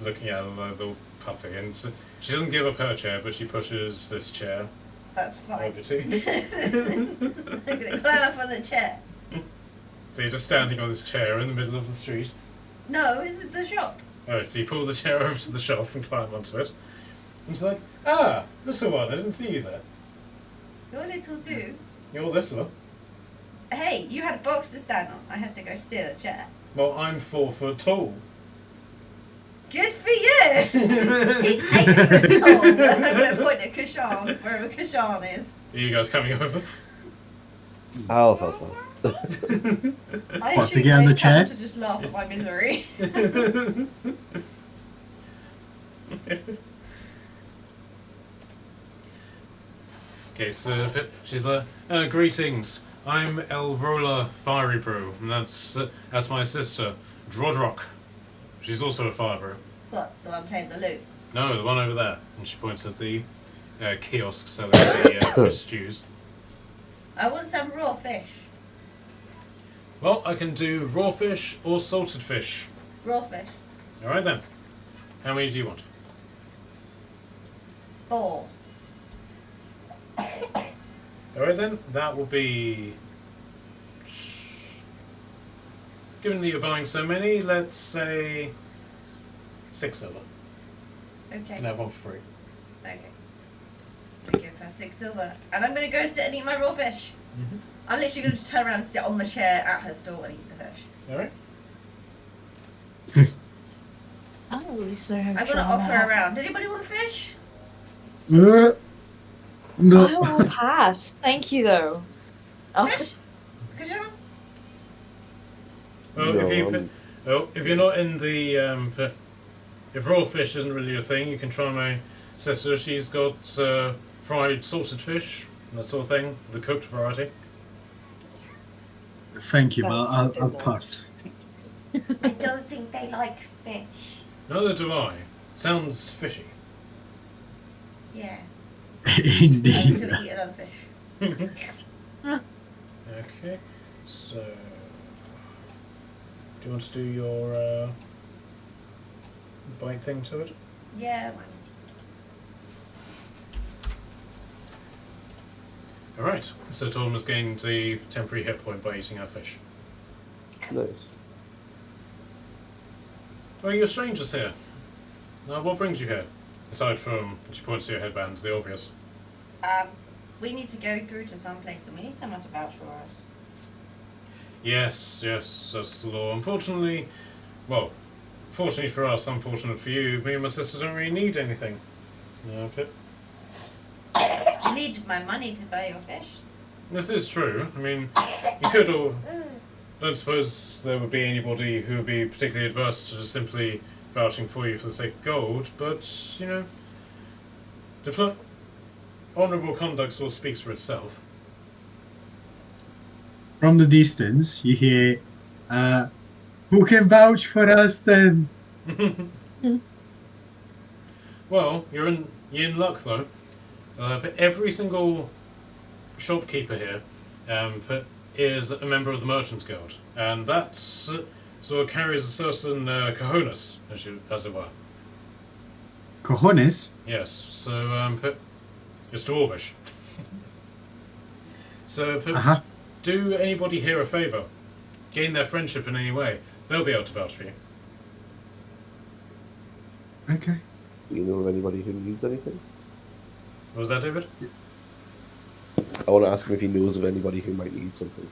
B: looking at her little puffy, and she doesn't give up her chair, but she pushes this chair
D: That's fine.
B: over to you.
D: I'm gonna climb up on the chair.
B: So you're just standing on this chair in the middle of the street.
D: No, is it the shop?
B: Alright, so you pull the chair over to the shelf and climb onto it. And she's like, ah, little one, I didn't see you there.
D: You're little too.
B: You're littler.
D: Hey, you had a box to stand on. I had to go steal a chair.
B: Well, I'm 4 foot tall.
D: Good for you! He's 8 foot tall. I'm going to point at Kushan, wherever Kushan is.
B: Are you guys coming over?
A: I'll help her.
D: I
C: What, to
D: assume
C: get on the
D: they'd
C: chair?
D: come to just laugh at my misery.
B: Okay, so she's like, greetings. I'm Elrola Fiery Brew, and that's my sister, Drodrock. She's also a fire brew.
D: What, the one playing the lute?
B: No, the one over there. And she points at the kiosk selling the fish stews.
D: I want some raw fish.
B: Well, I can do raw fish or salted fish.
D: Raw fish.
B: Alright then. How many do you want?
D: 4.
B: Alright then, that will be... Given that you're buying so many, let's say 6 silver. You
D: Okay.
B: can have one for free.
D: Okay. I give her 6 silver. And I'm going to go sit and eat my raw fish.
B: Mm-hmm.
D: I'm literally going to just turn around and sit on the chair at her stall and eat the fish.
B: Alright.
E: Oh, so have
D: I'm going to offer her around. Anybody want a fish?
C: No.
E: I will pass. Thank you, though. Oh,
D: Fish? Kushan?
B: Well,
A: No,
B: if you're not in the if raw fish isn't really your thing, you can try my sister. She's got fried salted fish, that sort of thing, the cooked variety.
C: Thank you, but
E: That's
C: I'll
E: bizarre.
C: pass.
D: I don't think they like fish.
B: Neither do I. Sounds fishy.
D: Yeah. I'm just
C: Indeed.
D: going to eat another fish.
B: Okay, so do you want to do your bite thing to it?
D: Yeah, why not?
B: Alright, so Torm has gained the temporary hit point by eating her fish.
A: Nice.
B: Well, you're strangers here. Now, what brings you here? Aside from, she points to your headbands, the obvious.
D: We need to go through to some place and we need someone to vouch for us.
B: Yes, that's the law. Unfortunately, well, fortunately for us, unfortunate for you, me and my sister don't really need anything. No, Pip.
D: I need my money to buy your fish.
B: This is true. I mean, you could all... Don't suppose there would be anybody who would be particularly adverse to just simply vouching for you for the sake of gold, but, you know, honourable conduct sort of speaks for itself.
C: From the distance, you hear, who can vouch for us then?
B: Well, you're in luck though. But every single shopkeeper here is a member of the Merchants Guild, and that's sort of carries a certain cojones, as it were.
C: Cojones?
B: Yes, so it's Dwarvish. So
C: Uh-huh.
B: do anybody here a favour, gain their friendship in any way, they'll be able to vouch for you.
C: Okay.
A: Do you know of anybody who needs anything?
B: What was that, David?
A: I want to ask him if he knows of anybody who might need something.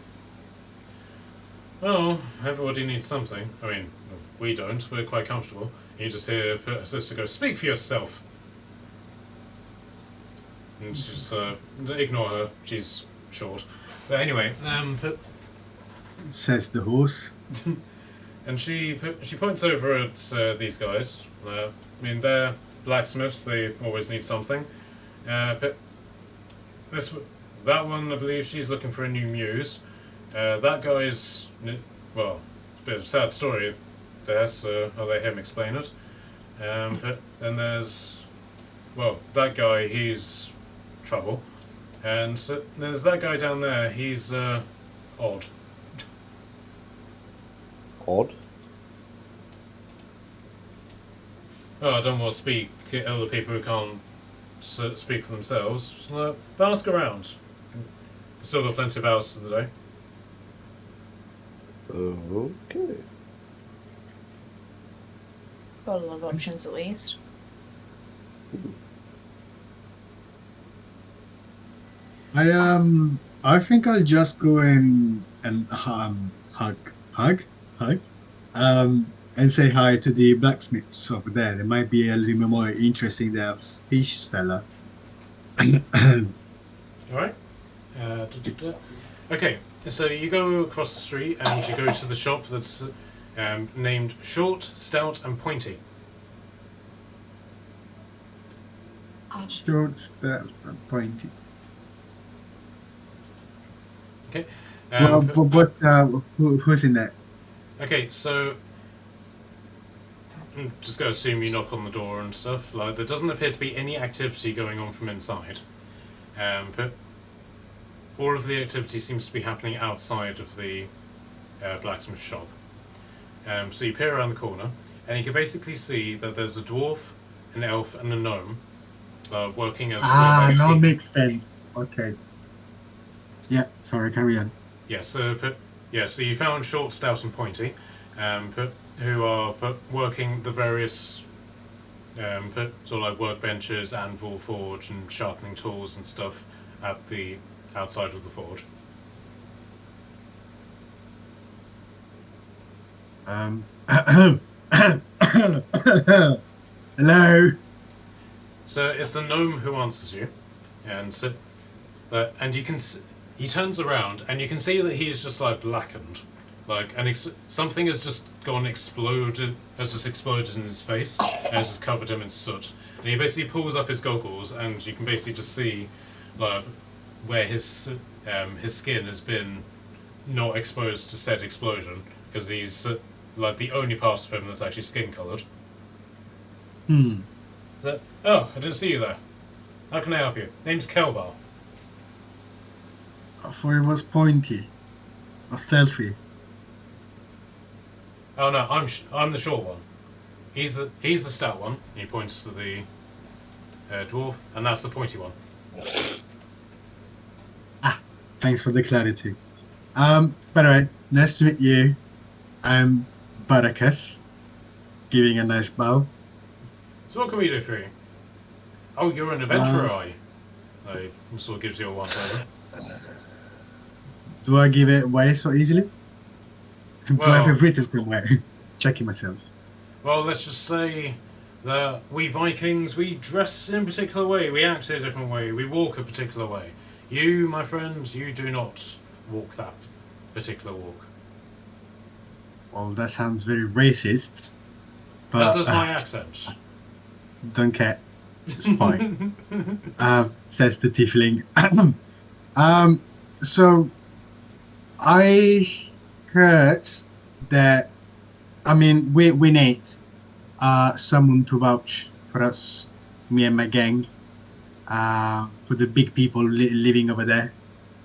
B: Well, everybody needs something. I mean, we don't. We're quite comfortable. You just hear her sister go, "Speak for yourself." And just ignore her. She's short. But anyway,
C: Says the horse.
B: and she points over at these guys. I mean, they're blacksmiths. They always need something. But that one, I believe, she's looking for a new muse. That guy's, well, it's a bit of a sad story there, so I'll let him explain it. But then there's, well, that guy, he's trouble. And there's that guy down there, he's odd.
A: Odd.
B: Oh, I don't want to speak at other people who can't speak for themselves. But ask around. Still got plenty of hours for the day.
A: Okay.
E: Got a lot of options at least.
C: I think I'll just go and hug, and say hi to the blacksmiths over there. They might be a little bit more interesting than a fish seller.
B: Alright. Okay, so you go across the street and you go to the shop that's named Short, Stout, and Pointy.
C: Short, stout, and pointy.
B: Okay.
C: Who's in there?
B: Okay, so I'm just going to assume you knock on the door and stuff. Like, there doesn't appear to be any activity going on from inside. But all of the activity seems to be happening outside of the blacksmith shop. So you peer around the corner, and you can basically see that there's a dwarf, an elf, and a gnome working as
C: Now
B: team.
C: makes sense. Okay. Yeah, sorry, carry on.
B: Yeah, so you found Short, Stout, and Pointy, who are working the various sort of like workbenches, anvil, forge, and sharpening tools and stuff at the outside of the forge.
C: Hello.
B: So it's the gnome who answers you, and and you can he turns around and you can see that he's just like blackened, like something has just exploded in his face and has just covered him in soot. And he basically pulls up his goggles and you can basically just see like where his skin has been not exposed to said explosion because he's like the only part of him that's actually skin coloured. Oh, I didn't see you there. How can I help you? Name's Kelbar.
C: I thought it was pointy or stealthy.
B: Oh no, I'm the short one. He's the stout one. He points to the dwarf, and that's the pointy one.
C: Thanks for the clarity. By the way, nice to meet you. I'm Barakas, giving a nice bow.
B: So what can we do for you? Oh, you're an adventurer, are you? Like, sort of gives you a once-over.
C: Do I give it away so easily? Do I have
B: Well-
C: it written somewhere? Checking myself.
B: Well, let's just say that we Vikings, we dress in a particular way, we act in a different way, we walk a particular way. You, my friends, you do not walk that particular walk.
C: Well, that sounds very racist. But
B: As does my accent.
C: don't care. It's fine. Says the tiefling. So I heard that. I mean, we need someone to vouch for us, me and my gang, for the big people living over there.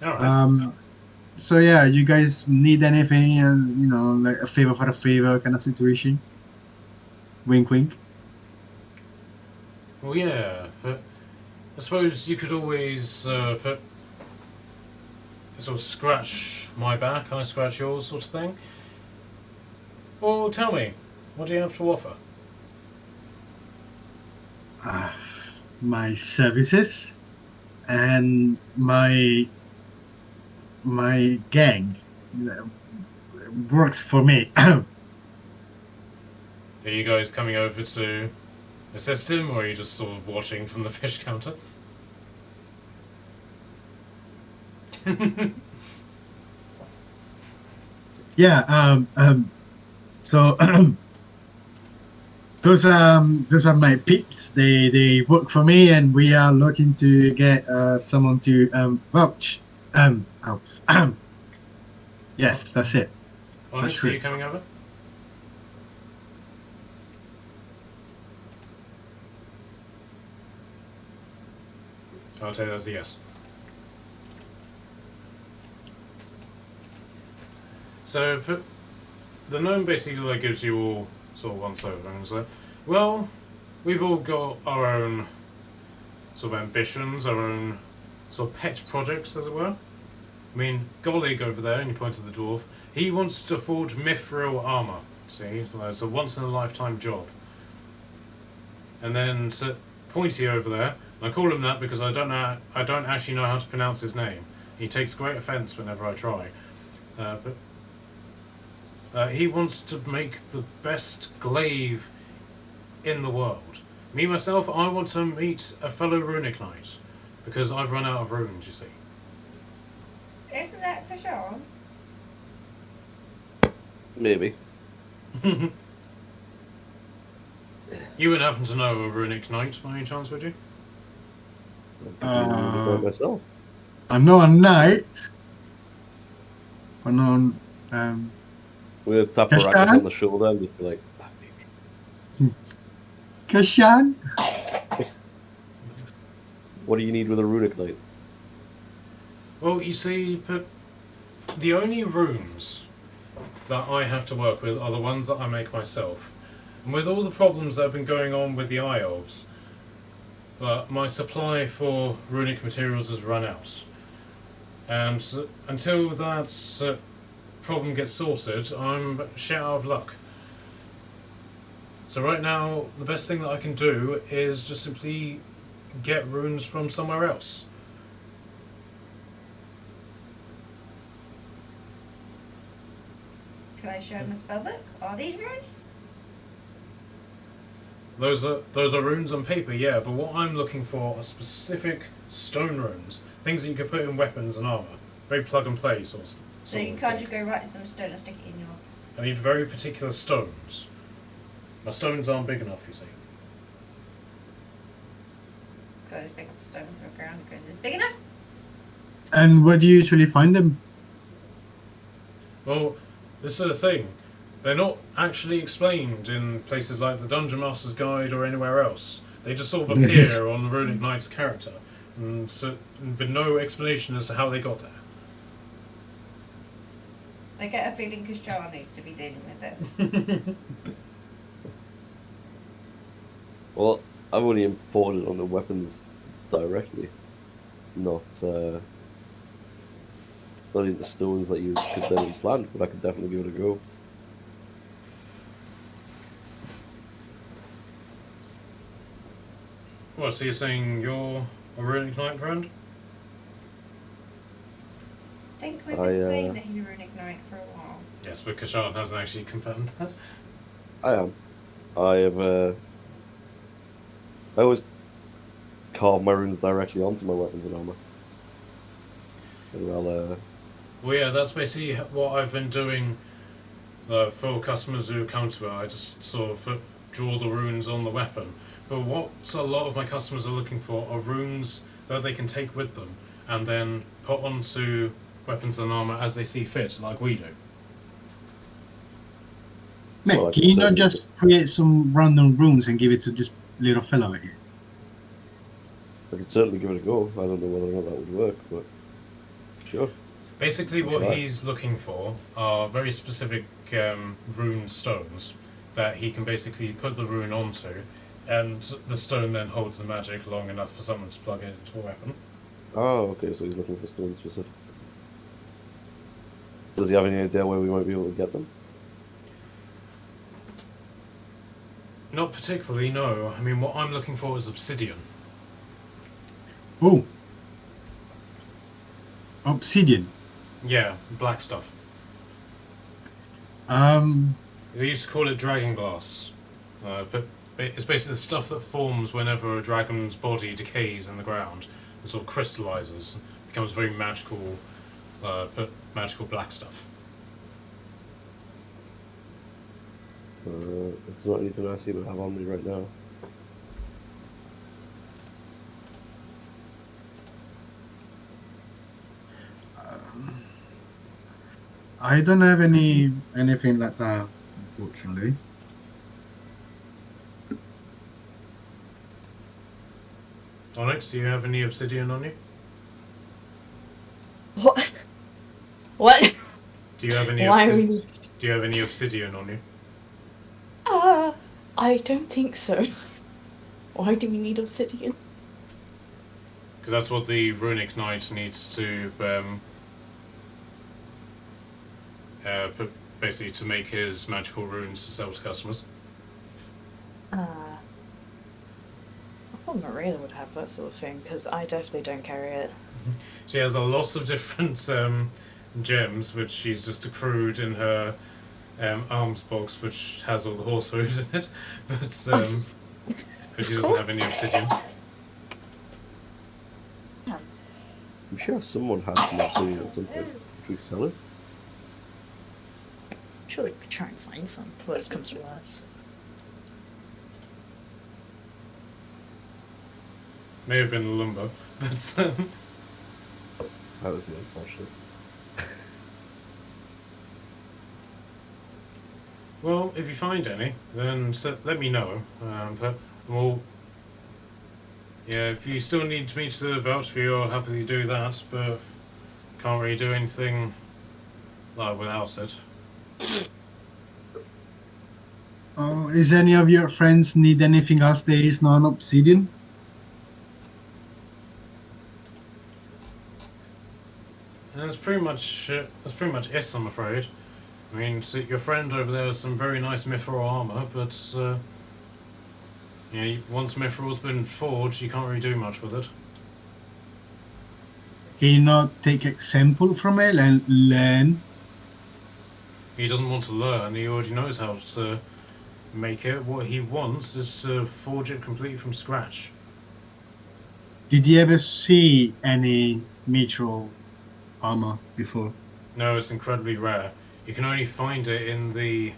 B: Alright.
C: So yeah, you guys need anything, like a favor for a favor kind of situation. Wink, wink.
B: Well, yeah, but I suppose you could always sort of scratch my back, I scratch yours, sort of thing. Or tell me, what do you have to offer?
C: My services and my gang works for me.
B: Are you guys coming over to assist him, or are you just sort of watching from the fish counter?
C: Yeah. So those are my peeps. They work for me, and we are looking to get someone to vouch. Helps. Yes, that's it.
B: Onyx,
C: true.
B: are you coming over? I'll tell you that's a yes. So the gnome basically like gives you all sort of once over and it's like, well, we've all got our own sort of ambitions, our own sort of pet projects, as it were. I mean, Gollig over there, and he points at the dwarf, he wants to forge mithril armor. See, like, it's a once-in-a-lifetime job. And then Pointy over there, and I call him that because I don't actually know how to pronounce his name. He takes great offence whenever I try. But he wants to make the best glaive in the world. Me, myself, I want to meet a fellow runic knight, because I've run out of runes, you see.
D: Isn't that Kashan?
A: Maybe.
B: You wouldn't happen to know a runic knight by any chance, would you?
A: Myself.
C: I know a knight. I know.
A: We'll tap Arrakis
C: Kashan?
A: on the shoulder and just be like, "Ah, baby."
C: Kashan?
A: What do you need with a runic knight?
B: Well, you see, but the only runes that I have to work with are the ones that I make myself. And with all the problems that have been going on with the Eye Elves, my supply for runic materials has run out. And until that problem gets sorted, I'm shit out of luck. So right now, the best thing that I can do is just simply get runes from somewhere else.
D: Can I show him a spellbook? Are these runes?
B: Those are runes on paper, yeah, but what I'm looking for are specific stone runes. Things that you can put in weapons and armour. Very plug and play sort of
D: So you
B: of
D: can't
B: thing.
D: just go write some stone and stick it in your...
B: I need very particular stones. My stones aren't big enough, you see.
D: So I just pick up the stone and throw it around and go, is this big enough?
C: And where do you usually find them?
B: Well, this is the thing. They're not actually explained in places like the Dungeon Master's Guide or anywhere else. They just sort of appear on the Runic Knight's character, and with no explanation as to how they got there.
D: I get a feeling Kashan needs to be dealing with this.
A: Well, I've only imported on the weapons directly, not into stones that you could then implant, but I could definitely give it a go.
B: What, so you're saying you're a Runic Knight, friend?
D: I think we've been
A: I,
D: saying that he's a runic knight for a while.
B: Yes, but Kashan hasn't actually confirmed that.
A: I am. I have. I always carve my runes directly onto my weapons and armor. And I'll.
B: Well, yeah, that's basically what I've been doing for customers who come to it. I just sort of draw the runes on the weapon. But what a lot of my customers are looking for are runes that they can take with them and then put onto weapons and armor as they see fit, like we do.
C: Mate,
A: Well, I
C: can
A: can
C: you not
A: certainly-
C: just create some random runes and give it to this little fellow here?
A: I could certainly give it a go. I don't know whether or not that would work, but sure.
B: Basically, what
A: Right.
B: he's looking for are very specific rune stones that he can basically put the rune onto, and the stone then holds the magic long enough for someone to plug it into a weapon.
A: Oh, okay, so he's looking for stone specific. Does he have any idea where we might be able to get them?
B: Not particularly, no. I mean, what I'm looking for is obsidian.
C: Oh. Obsidian.
B: Yeah, black stuff. They used to call it dragon glass, but it's basically the stuff that forms whenever a dragon's body decays in the ground and sort of crystallizes, becomes very magical, magical black stuff.
A: It's not anything I seem to have on me right now.
C: I don't have anything like that, unfortunately.
B: Onyx, do you have any obsidian on you?
E: What? What?
B: Do you have any?
E: Why we need?
B: Do you have any obsidian on you?
E: I don't think so. Why do we need obsidian?
B: Because that's what the runic knight needs to basically to make his magical runes to sell to customers.
E: I thought Maria would have that sort of thing because I definitely don't carry it.
B: She has a lot of different gems, which she's just accrued in her arms box, which has all the horse food in it, but she doesn't have any obsidian.
A: I'm sure someone has some obsidian or something. Should we sell it?
E: Sure, we could try and find some. Worst comes to worst.
B: May have been lumber, but
A: That would be unfortunate.
B: well, if you find any, then let me know. But well, yeah, if you still need me to vouch for you, I'll happily do that. But can't really do anything like without it.
C: Is any of your friends need anything else that is non-obsidian?
B: And that's pretty much it, I'm afraid. I mean, so your friend over there has some very nice mithril armor, but once mithril's been forged, you can't really do much with it.
C: Can you not take example from it and learn?
B: He doesn't want to learn. He already knows how to make it. What he wants is to forge it completely from scratch.
C: Did you ever see any mithril armor before?
B: No, it's incredibly rare. You can only find it in the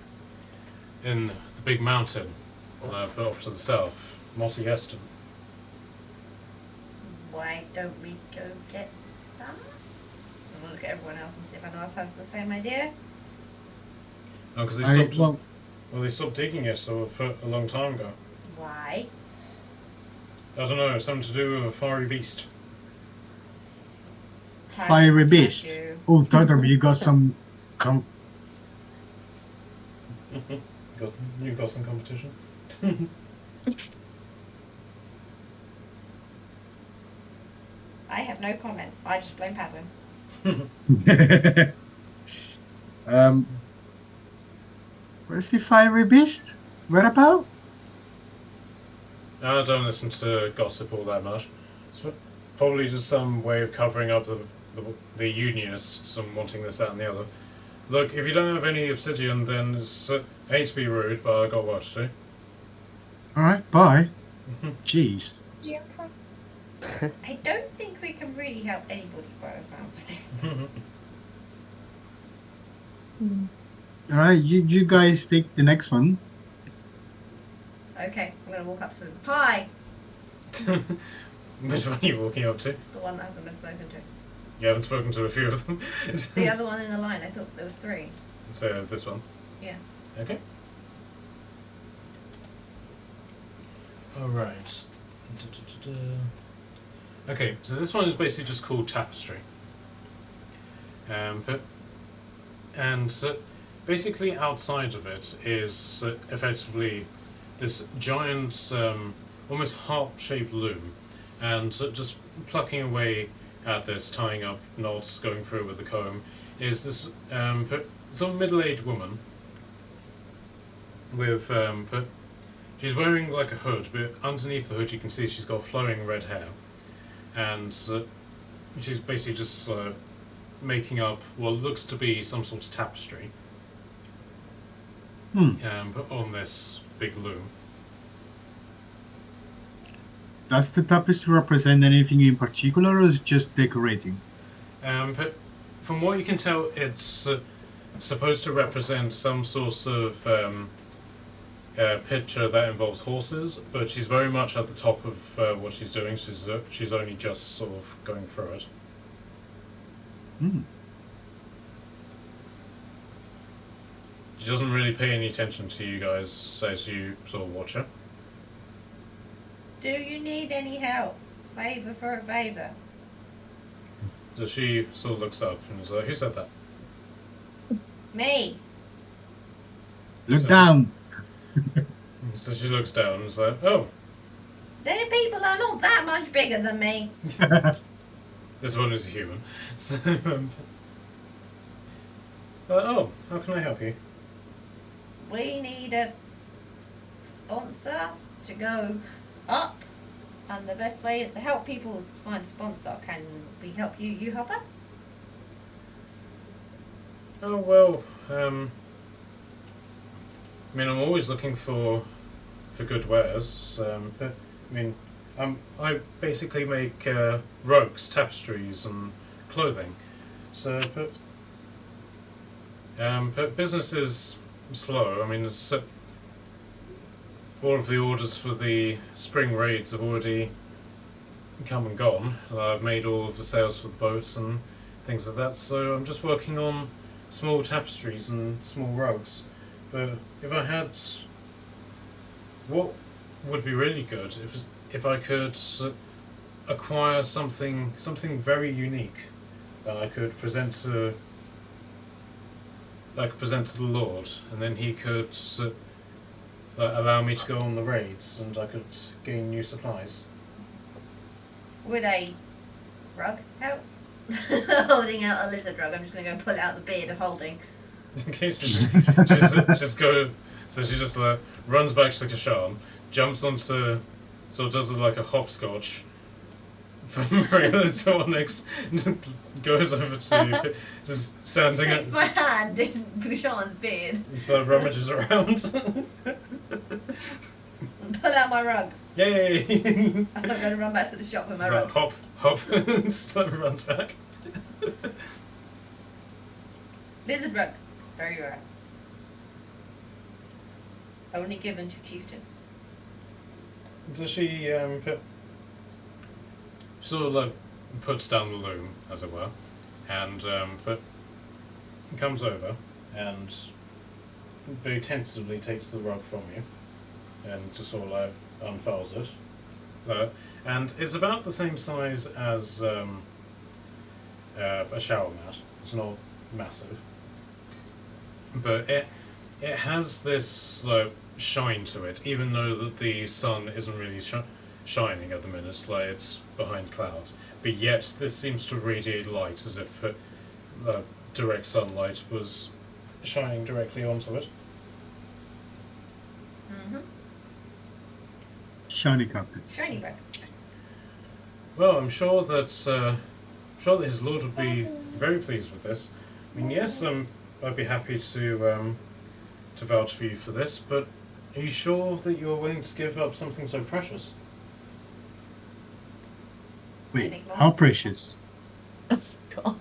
B: big mountain, put off to the south, Mossy Heston.
D: Why don't we go get some? I'm gonna look at everyone else and see if anyone else has the same idea.
B: Oh, because they stopped. Well, they stopped digging it a long time ago.
D: Why?
B: I don't know. Something to do with a fiery beast.
C: Fiery beast. Oh, Tottenham, you got some.
B: You got some competition.
D: I have no comment. I just blame Padwin.
C: Where's the fiery beast? Where about?
B: I don't listen to gossip all that much. It's probably just some way of covering up the unionists and wanting this, that, and the other. Look, if you don't have any obsidian, then I hate to be rude, but I got work to do.
C: Alright, bye. Jeez.
D: I don't think we can really help anybody by the sounds of this.
C: Alright, you guys take the next one.
D: Okay, I'm gonna walk up to him. Hi!
B: Which one are you walking up to?
D: The one that hasn't been spoken to.
B: You haven't spoken to a few of them.
D: The other one in the line, I thought there was 3.
B: So this one?
D: Yeah.
B: Okay. Alright. Okay, so this one is basically just called Tapestry. Basically outside of it is effectively this giant, almost heart-shaped loom, and just plucking away at this, tying up knots, going through with the comb, is this some middle-aged woman with she's wearing like a hood, but underneath the hood you can see she's got flowing red hair, and she's basically just making up what looks to be some sort of tapestry on this big loom.
C: Does the tapestry represent anything in particular, or is it just decorating?
B: But from what you can tell, it's supposed to represent some sort of picture that involves horses, but she's very much at the top of what she's doing. She's only just sort of going through it. She doesn't really pay any attention to you guys as you sort of watch her.
D: Do you need any help? Favour for a favour.
B: So she sort of looks up and is like, "Who said that?"
D: Me.
C: Look
B: So-
C: down.
B: So she looks down and is like, oh,
D: Their people are not that much bigger than me.
B: this one is a human. So, oh, how can I help you?
D: We need a sponsor to go up. And the best way is to help people find a sponsor. Can we help you? You help us?
B: Oh, well, I mean, I'm always looking for good wares. But, I mean, I basically make rugs, tapestries, and clothing. So, but business is slow. I mean, all of the orders for the spring raids have already come and gone. I've made all of the sales for the boats and things like that. So I'm just working on small tapestries and small rugs. But if I had, what would be really good if I could acquire something very unique that I could present to the Lord, and then he could allow me to go on the raids, and I could gain new supplies.
D: Would a rug help? Holding out a lizard rug. I'm just going to go pull out the beard of holding.
B: Okay, so just go. So she just runs back to Kashan, jumps onto, so does like a hopscotch from regular to Onyx, goes over to just standing
D: Sticks
B: at.
D: my hand in Bouchon's beard
B: So rummages around.
D: and pull out my rug.
B: Yay!
D: And I'm going to run back to the shop with my
B: So
D: rug.
B: hop, so runs back.
D: Lizard rug. Very rare. Only given to chieftains.
B: So she sort of like puts down the loom, as it were, and comes over and very tentatively takes the rug from you and just sort of like unfurls it. And it's about the same size as a shower mat. It's not massive, but it has this like shine to it, even though that the sun isn't really shining at the minute. Like it's behind clouds, but yet this seems to radiate light as if direct sunlight was shining directly onto it.
D: Mm-hmm.
C: Shiny carpet.
D: Shiny rug.
B: Well, I'm sure that his lord would be very pleased with this. I mean, yes, I'd be happy to vouch for you for this, but are you sure that you're willing to give up something so precious?
C: Wait, how precious?
E: God.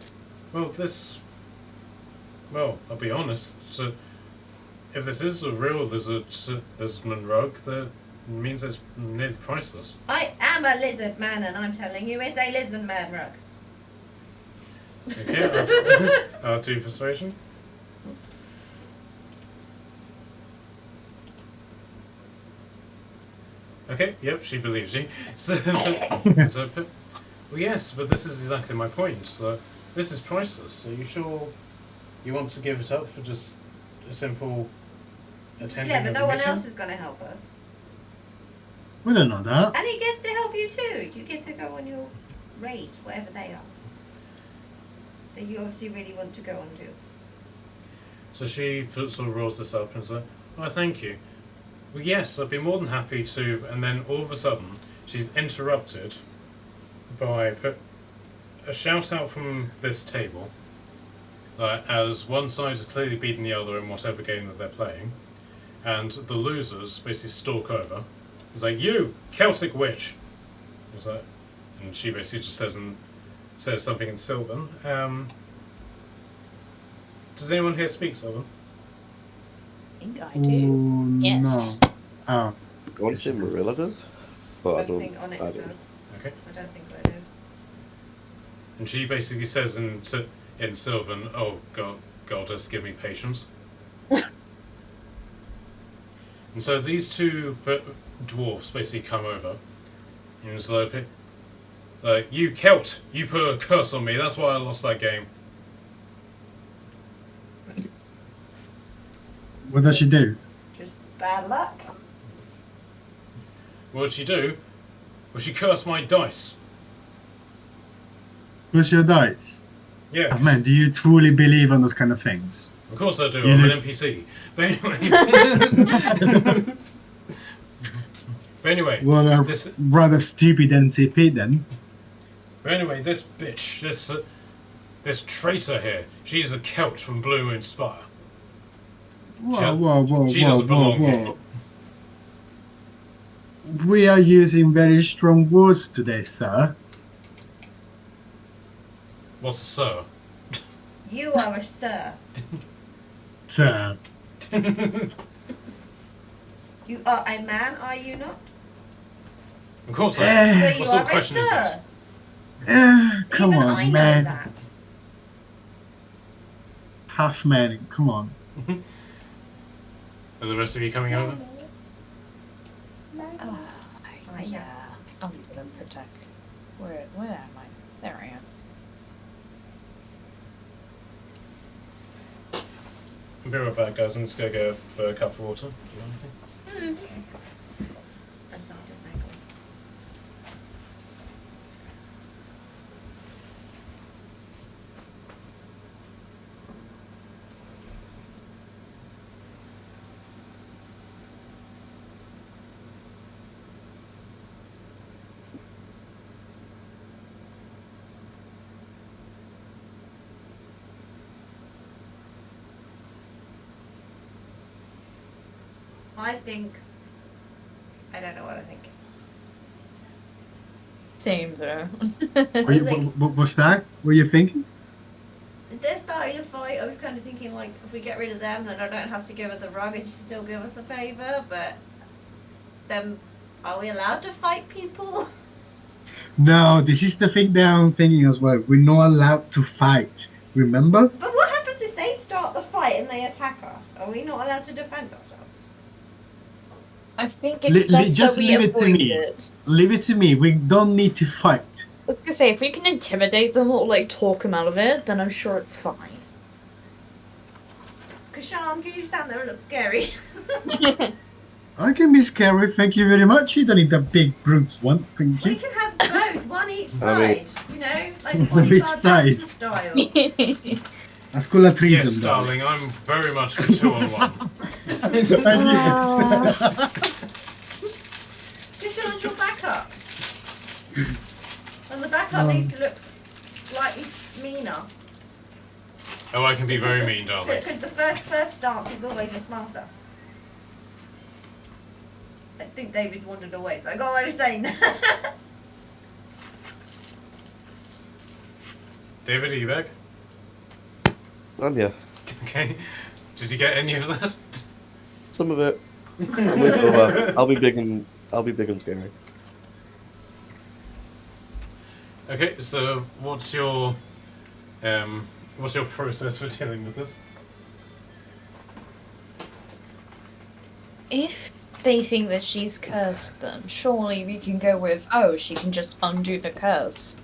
B: Well, I'll be honest. So, if this is a real lizardman rug, that means it's nearly priceless.
D: I am a lizard man, and I'm telling you, it's a lizard man rug.
B: Okay, I'll do persuasion. Okay, yep, she believes you. So, well, yes, but this is exactly my point. This is priceless. Are you sure you want to give it up for just a simple attending
D: Yeah, but
B: of
D: no
B: a
D: one
B: mission?
D: else is going to help us.
C: We don't know that.
D: And he gets to help you too. You get to go on your raids, whatever they are. That you obviously really want to go on to.
B: So she sort of rolls this up and is like, oh, thank you. Well, yes, I'd be more than happy to. And then all of a sudden, she's interrupted by a shout out from this table, as one side is clearly beating the other in whatever game that they're playing, and the losers basically stalk over. It's like, you, Celtic witch! It's like, and she basically just says something in Sylvan. Does anyone here speak Sylvan?
E: I think I do.
C: Ooh,
E: Yes.
C: No. Oh.
A: I want to say Marilla does, but I
D: I
A: don't.
D: think Onyx
A: I
D: does.
A: don't.
B: Okay.
D: I don't think I do.
B: And she basically says in Sylvan, oh, goddess, give me patience. And so these two dwarfs basically come over. And it's like, you Celt, you put a curse on me, that's why I lost that game.
C: What does she do?
D: Just bad luck.
B: What did she do? Well, she cursed my dice.
C: Where's your dice?
B: Yeah.
C: Oh, man, do you truly believe on those kind of things?
B: Of course I do.
C: You
B: I'm
C: look-
B: an NPC. But anyway. But anyway,
C: Well, a
B: this.
C: rather stupid NCP then.
B: But anyway, this bitch, this tracer here, she's a Celt from Blue Moon Spire. She doesn't belong here.
C: We are using very strong words today, sir.
B: What's sir?
D: You are a sir.
C: Sir.
D: You are a man, are you not?
B: Of course I
C: Eh.
B: am.
D: So
B: What
D: you
B: sort
D: are
B: of
D: a
B: question is this?
D: sir.
C: Come
D: Even
C: on,
D: I know
C: man.
D: that.
C: Half man, come on.
B: Are the rest of you coming over?
E: Oh,
D: I
E: yeah. I'm gonna protect. Where am I? There I am.
B: I'll be right back, guys. I'm just gonna go for a cup of water. Do you want anything?
D: That's not just Michael. I think. I don't know what I think.
E: Same though.
C: What's that? What are you thinking?
D: They're starting to fight. I was kind of thinking, like, if we get rid of them, then I don't have to give her the rug and she still give us a favour. But then, are we allowed to fight people?
C: No, this is the thing that I'm thinking as well. We're not allowed to fight. Remember?
D: But what happens if they start the fight and they attack us? Are we not allowed to defend ourselves?
E: I think it's best
C: just
E: that we
C: leave it to
E: avoid
C: me.
E: it.
C: Leave it to me. We don't need to fight.
E: I was gonna say, if we can intimidate them or like talk them out of it, then I'm sure it's fine.
D: Kashan, can you stand there and look scary?
C: I can be scary, thank you very much. You don't need the big brutes one, thank
D: We
C: you.
D: can have both, one each
A: I mean-
D: side. You know, like bodyguard
C: Which
D: dancer
C: side?
D: style.
C: That's called a
B: Yes,
C: treason, darling.
B: darling. I'm very much for 2-on-1.
C: I knew it.
D: Kashan's your backup. And the backup needs to look slightly meaner.
B: Oh, I can be very mean, darling.
D: Because the first stance is always the smarter. I think David's wandered away, so I got what I was saying.
B: David, are you back?
A: I'm here.
B: Okay. Did you get any of that?
A: Some of it. I'm with over. I'll be big and scary.
B: Okay, so what's your process for dealing with this?
E: If they think that she's cursed them, surely we can go with, oh, she can just undo the curse.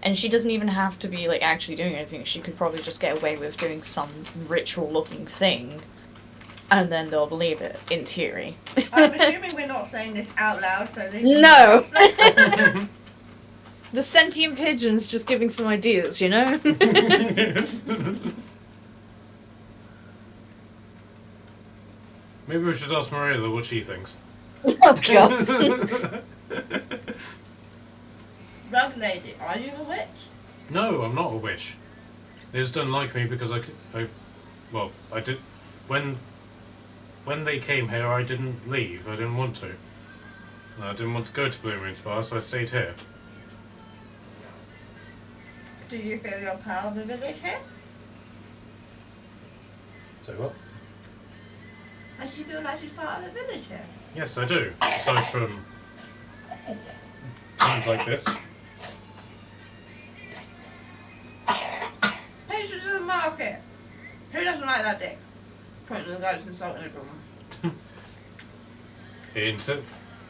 E: And she doesn't even have to be like actually doing anything. She could probably just get away with doing some ritual looking thing. And then they'll believe it, in theory.
D: I'm assuming we're not saying this out loud, so they
E: No! The sentient pigeon's just giving some ideas, you know?
B: Maybe we should ask Maria what she thinks.
E: Oh, God.
D: Rug lady, are you a witch?
B: No, I'm not a witch. They just don't like me because I did. When they came here, I didn't leave. I didn't want to. I didn't want to go to Blue Moon Spa, so I stayed here.
D: Do you feel you're part of the village here?
B: So what?
D: Does she feel like she's part of the village here?
B: Yes, I do. Aside from things like this.
D: Patience of the market. Who doesn't like that dick? Point to the guy who's insulting everyone.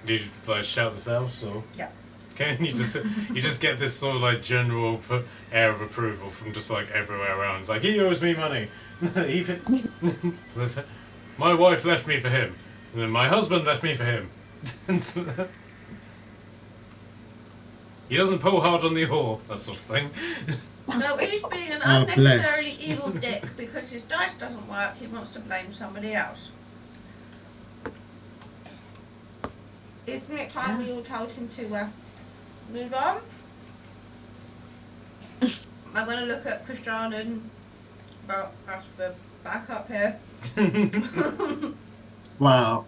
B: Did you like shout this out or?
D: Yeah.
B: Okay, you just get this sort of like general air of approval from just like everywhere around. It's like he owes me money. Even my wife left me for him, and then my husband left me for him. He doesn't pull hard on the whore, that sort of thing.
D: No, he's being an
C: Oh,
D: unnecessarily
C: bless.
D: evil dick because his dice doesn't work. He wants to blame somebody else. Isn't it time we all told him to move on? I'm going to look at Christian and ask for backup here.
C: Wow.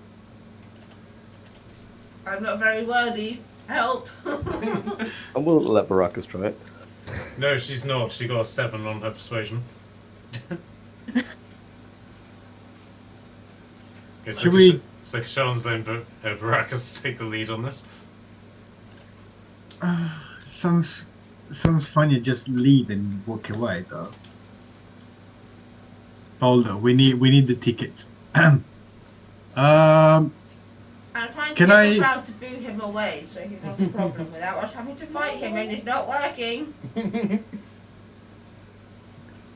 D: I'm not very worthy. Help.
A: I'm willing to let Baracus try it.
B: No, she's not. She got a 7 on her persuasion. Okay,
C: Should we-
B: So Kashan's then Baracus take the lead on this.
C: Sounds funny. Just leave and walk away, though. Hold on, we need the ticket.
D: I'm trying to
C: Can
D: get
C: I-
D: the crowd to boo him away so he's not a problem without us having to fight him, and it's not working.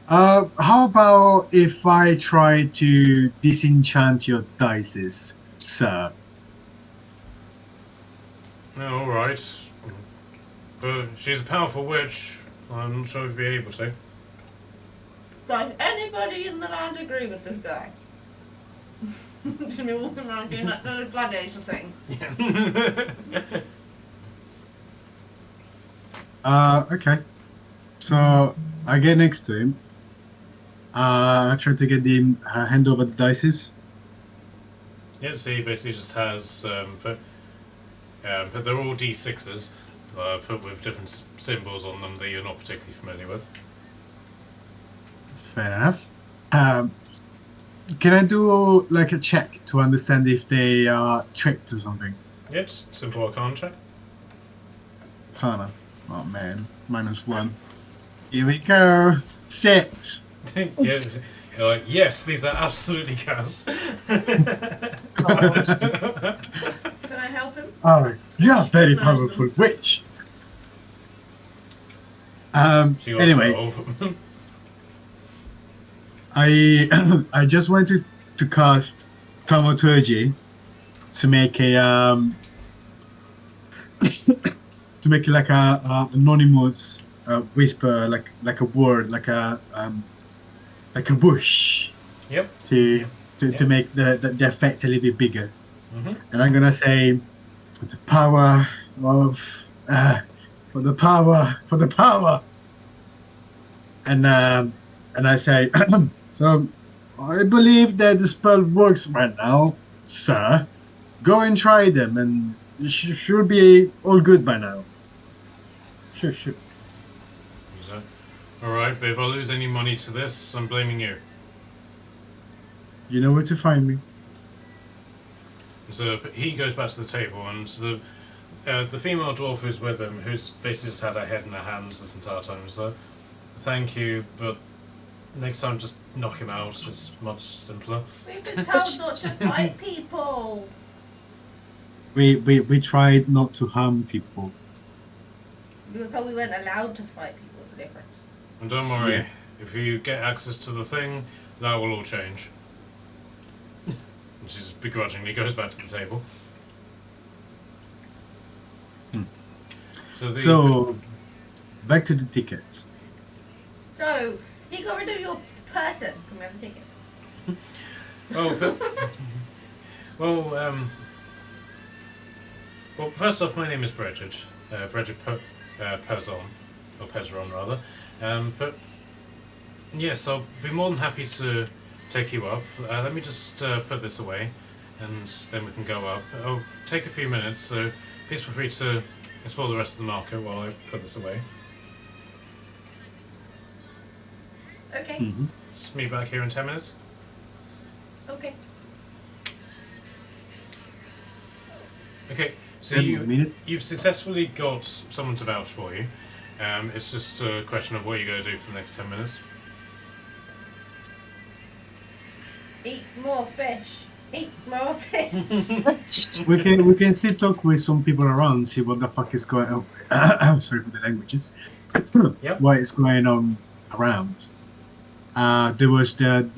C: How about if I try to disenchant your dices, sir?
B: No, alright. But she's a powerful witch. I'm not sure if you'll be able to.
D: Does anybody in the land agree with this guy? To me walking around doing that little gladiator thing.
C: Okay. So I get next to him. I try to get him hand over the dices.
B: Yeah, so he basically just has, but they're all D6s, put with different symbols on them that you're not particularly familiar with.
C: Fair enough. Can I do like a check to understand if they are tricked or something?
B: Yeah, just simple arcana check.
C: Kana. Oh man, -1. Here we go. 6.
B: Yeah, you're like, yes, these are absolutely cows.
D: Can I help him?
C: Oh, you're a very powerful witch.
B: She got
C: Anyway,
B: 12.
C: I just went to cast thaumaturgy to make a to make like a anonymous whisper, like a word, like a whoosh.
B: Yep.
C: To
B: Yep.
C: make the effect a little bit bigger.
B: Mm-hmm.
C: And I'm gonna say, for the power of, for the power. And I say, so I believe that the spell works right now, sir. Go and try them, and you should be all good by now. Sure.
B: So, alright, but if I lose any money to this, I'm blaming you.
C: You know where to find me.
B: So but he goes back to the table, and the female dwarf who's with him, who's basically just had her head in her hands this entire time, so thank you, but next time just knock him out. It's much simpler.
D: We've been told not to fight people.
C: We tried not to harm people.
D: We were told we weren't allowed to fight people. It's a difference.
B: And don't worry,
C: Yeah.
B: if you get access to the thing, that will all change. And she just begrudgingly goes back to the table.
C: So, back to the tickets.
D: So, he got rid of your person. Can we have a ticket?
B: Oh, but, well, first off, my name is Bridget. Bridget Pezron, or Pezron rather. But yes, I'll be more than happy to take you up. Let me just put this away, and then we can go up. It'll take a few minutes, so please feel free to explore the rest of the market while I put this away.
D: Okay.
C: Mm-hmm.
B: Just meet back here in 10 minutes.
D: Okay.
B: Okay, so
C: 10 minutes.
B: you've successfully got someone to vouch for you. It's just a question of what you're going to do for the next 10 minutes.
D: Eat more fish. Eat more fish.
C: We can still talk with some people around, see what the fuck is going on. I'm sorry for the languages.
B: Yep.
C: What is going on around? There was the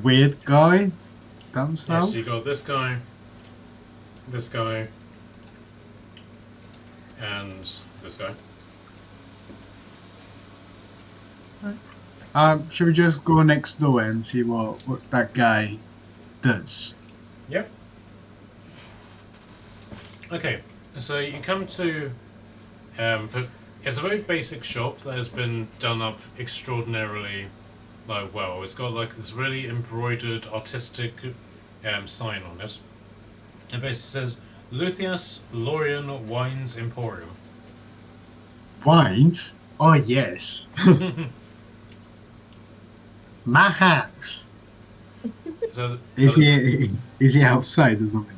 C: weird guy down
B: Yes,
C: south.
B: you got this guy, and this guy.
C: Should we just go next door and see what that guy does?
B: Yep. Okay, so you come to. It's a very basic shop that has been done up extraordinarily, like well. It's got like this really embroidered, artistic sign on it. It basically says Luthias Lorien Wines Emporium.
C: Wines? Oh yes, my house.
B: So
C: Is he outside or something?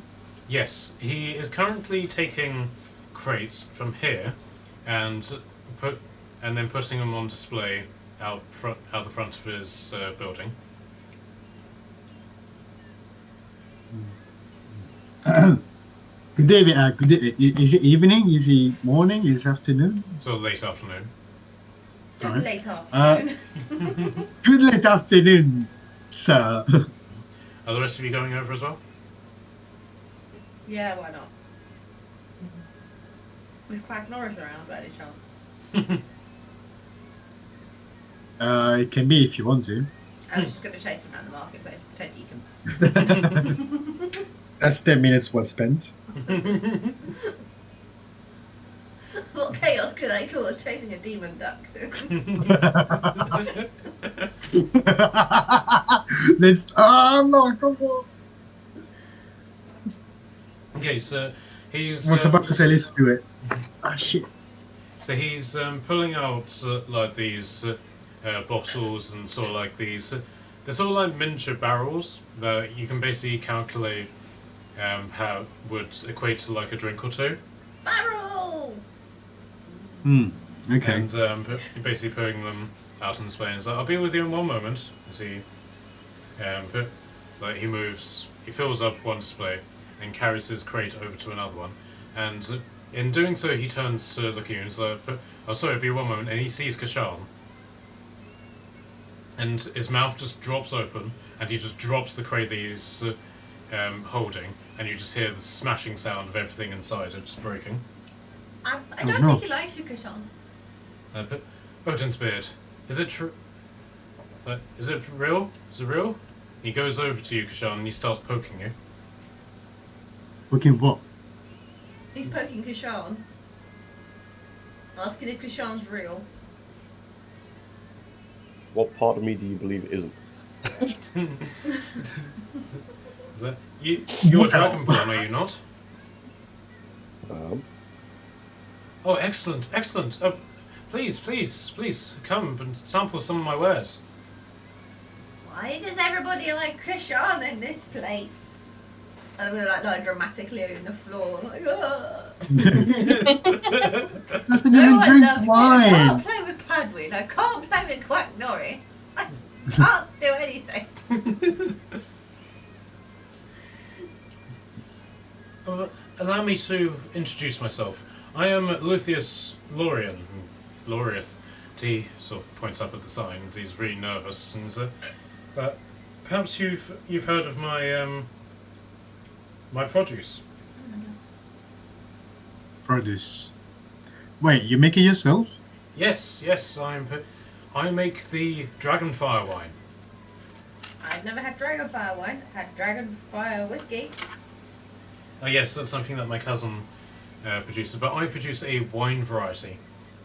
B: yes, he is currently taking crates from here, and then putting them on display out the front of his building.
C: Good day, good day. Is it evening? Is it morning? Is it afternoon?
B: So late afternoon.
D: Good
C: Alright.
D: late afternoon.
C: Good late afternoon, sir.
B: Are the rest of you going over as well?
D: Yeah, why not? Is Quack Norris around by any chance?
C: It can be if you want to.
D: I was just going to chase him around the marketplace, pretend to eat him.
C: That's 10 minutes well spent.
D: What chaos could I cause chasing a demon duck?
C: Let's. Oh no! Come on.
B: Okay, so he's.
C: I was about to say, let's do it. Ah shit.
B: So he's pulling out like these bottles and sort of like these. They're sort of like miniature barrels that you can basically calculate how would equate to like a drink or two.
D: Barrel!
C: Okay.
B: And you're basically putting them out on display. And it's like, I'll be with you in one moment. As he, like he moves, he fills up one display and carries his crate over to another one. And in doing so, he turns to look at you and he's like, "Oh, sorry, be one moment." And he sees Kashan. And his mouth just drops open, and he just drops the crate that he's holding, and you just hear the smashing sound of everything inside it just breaking.
D: I don't
C: no.
D: think he likes you, Kashan.
B: Odin's beard. Is it true? Is it real? Is it real? He goes over to you, Kashan, and he starts poking you.
C: Looking what?
D: He's poking Kashan. Asking if Kashan's real.
A: What part of me do you believe isn't?
B: Is that you're Dragonborn, are you not? Oh, excellent, excellent. Please, come and sample some of my wares.
D: Why does everybody like Kashan in this place? And I'm gonna like dramatically on the floor, like,
C: Doesn't
D: no
C: even
D: one
C: drink
D: loves me. I
C: wine.
D: can't play with Padwin. I can't play with Quack Norris. I can't do anything.
B: Allow me to introduce myself. I am Luthias Lorien. Lorius. He sort of points up at the sign. He's really nervous. And perhaps you've heard of my my produce.
C: Produce. Wait, you make it yourself?
B: Yes, I make the Dragonfire wine.
D: I've never had Dragonfire wine. I've had Dragonfire whiskey.
B: Oh yes, that's something that my cousin produces. But I produce a wine variety,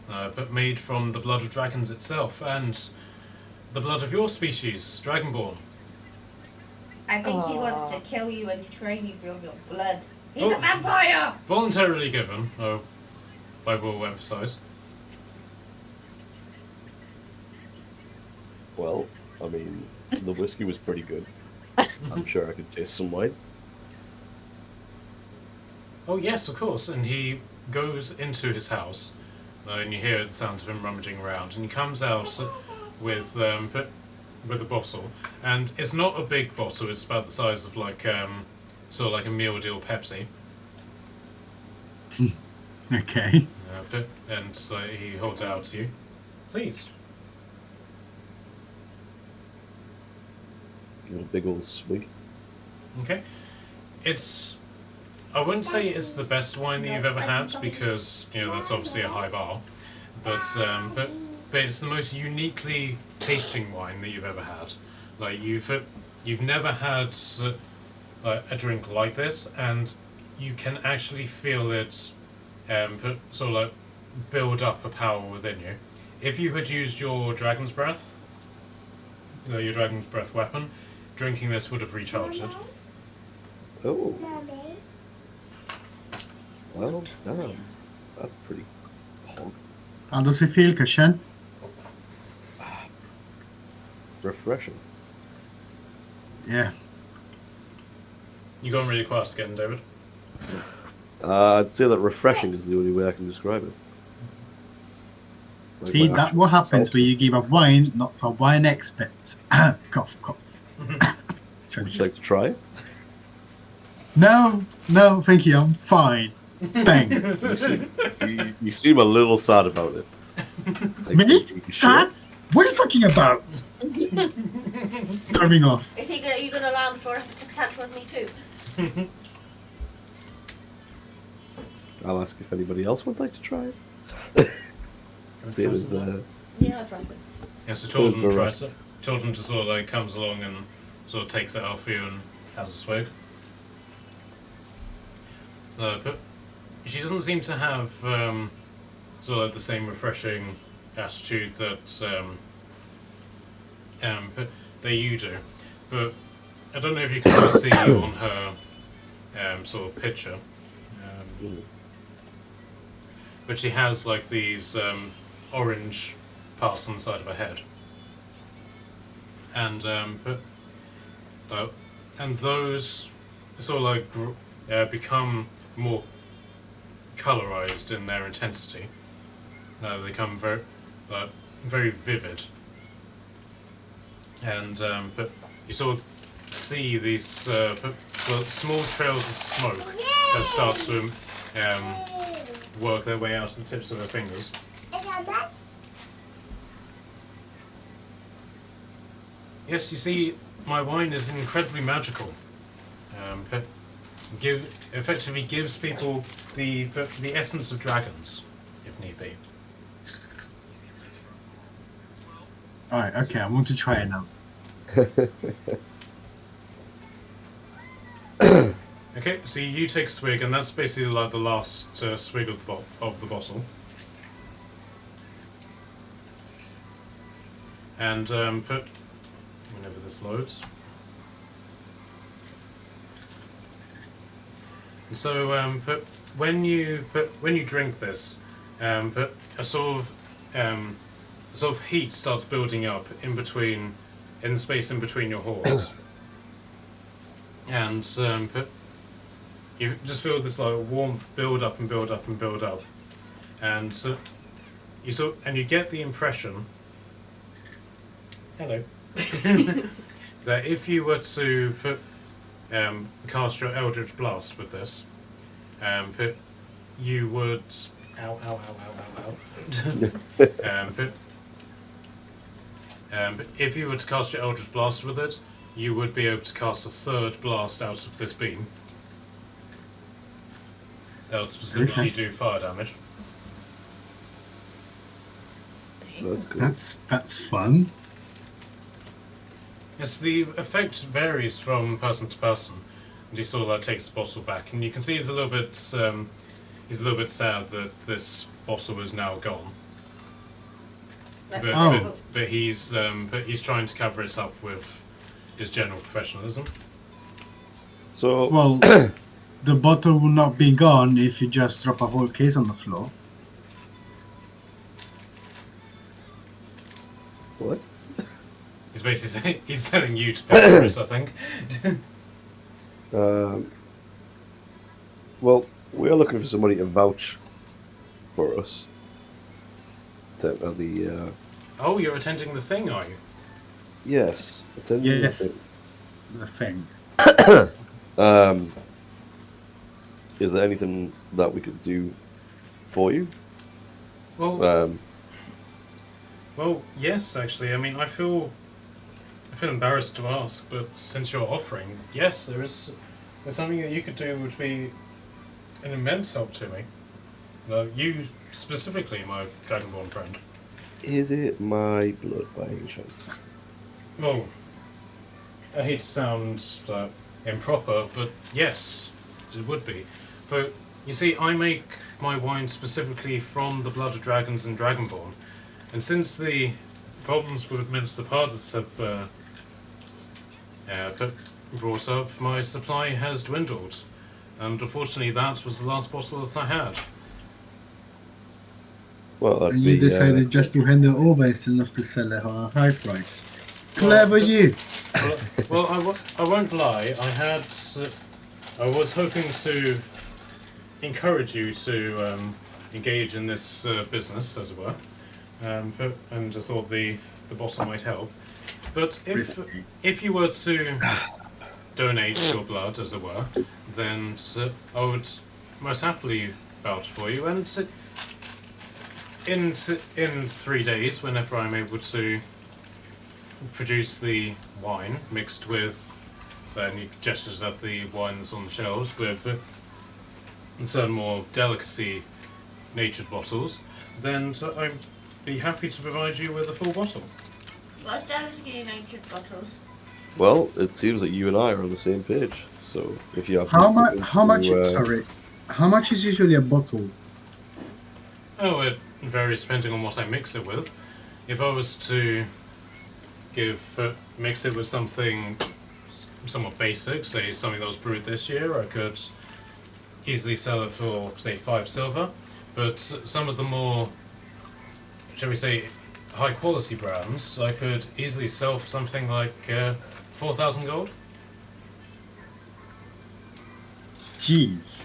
B: but made from the blood of dragons itself and the blood of your species, Dragonborn.
D: I think he wants to kill you and train you for your blood. He's a vampire!
B: Voluntarily given, I will emphasise.
A: Well, I mean, the whiskey was pretty good. I'm sure I could taste some wine.
B: Oh yes, of course. And he goes into his house, and you hear the sound of him rummaging around. And he comes out with a bottle, and it's not a big bottle. It's about the size of like sort of like a meal deal Pepsi.
C: Okay.
B: And so he holds it out to you. Please.
A: a big old swig.
B: Okay. I wouldn't say it's the best wine that you've ever had because that's obviously a high bar, but it's the most uniquely tasting wine that you've ever had. Like you've never had a drink like this, and you can actually feel it sort of like build up a power within you. If you had used your dragon's breath, your dragon's breath weapon, drinking this would have recharged it.
A: Oh. Well, damn. That's pretty pog.
C: How does it feel, Kashan?
A: Refreshing.
C: Yeah.
B: You going really fast again, David?
A: I'd say that refreshing is the only way I can describe it. Like
C: See,
A: my
C: that's
A: actual
C: what happens
A: self.
C: when you give a wine, not a wine expert. Cough, cough.
A: Would you like to try it?
C: No, thank you. I'm fine. Thanks.
A: You seem a little sad about it. Like,
C: Me?
A: you sure?
C: Sad? What are you talking about? Turning off.
D: Is he gonna? Are you gonna allow him for a tantrum with me too?
A: I'll ask if anybody else would like to try it. See it as
D: Yeah, I'll try it.
B: Yeah, so Torben
A: Those
B: tries
A: barracks.
B: it. Torben just sort of like comes along and sort of takes it off you and has a swig. But she doesn't seem to have sort of like the same refreshing attitude that you do. But I don't know if you can see on her sort of picture. But she has like these orange parts on the side of her head, and and those sort of like become more colorized in their intensity. They become very vivid, and but you sort of see these small trails of smoke that start to work their way out to the tips of her fingers. Yes, you see, my wine is incredibly magical. Effectively gives people the essence of dragons, if need be.
C: Alright, okay, I want to try it now.
B: Okay, so you take a swig, and that's basically like the last swig of the bottle. And whenever this loads. And so when you drink this, a sort of heat starts building up in the space in between your horns, and you just feel this like warmth build up and build up and build up, and so you get the impression. Hello. That if you were to cast your Eldritch Blast with this, you would. Ow, ow, ow, ow, ow, ow. But if you were to cast your Eldritch Blast with it, you would be able to cast a third blast out of this beam. That would specifically do fire damage.
A: That's cool.
C: That's fun.
B: Yes, the effect varies from person to person. And he sort of like takes the bottle back, and you can see he's a little bit sad that this bottle is now gone. But he's trying to cover it up with his general professionalism.
A: So
C: Well, the bottle will not be gone if you just drop a whole case on the floor.
A: what?
B: He's basically saying, he's telling you to pay for it, I think.
A: Well, we are looking for somebody to vouch for us.
B: Oh, you're attending the thing, are you?
A: Yes, attending
C: Yes.
A: the thing.
C: The thing.
A: Is there anything that we could do for you?
B: Well,
A: Um,
B: well, yes, actually. I mean, I feel I feel embarrassed to ask, but since you're offering, yes, there's something that you could do would be an immense help to me. You specifically, my Dragonborn friend.
A: Is it my blood by any chance?
B: Well, I hate to sound improper, but yes, it would be. For you see, I make my wine specifically from the blood of dragons and Dragonborn, and since the problems with Minster Pardus have brought up, my supply has dwindled, and unfortunately, that was the last bottle that I had.
A: Well, that'd
C: And you
A: be,
C: decided just to hand it over instead of to sell it on a high price. Clever you!
B: Well, I won't lie. I was hoping to encourage you to engage in this business, as it were, and I thought the bottle might help. But if you were to donate your blood, as it were, then I would most happily vouch for you. And in 3 days, whenever I'm able to produce the wine mixed with, then he gestures at the wines on the shelves with certain more delicacy natured bottles, then I'd be happy to provide you with a full bottle.
D: What's delicacy natured bottles?
A: well, it seems that you and I are on the same page. So if you have
C: How much?
A: to,
C: Sorry, how much is usually a bottle?
B: Oh, it varies depending on what I mix it with. If I was to mix it with something somewhat basic, say something that was brewed this year, I could easily sell it for, say, 5 silver. But some of the more, shall we say, high quality brands, I could easily sell for something like 4,000 gold.
C: Jeez.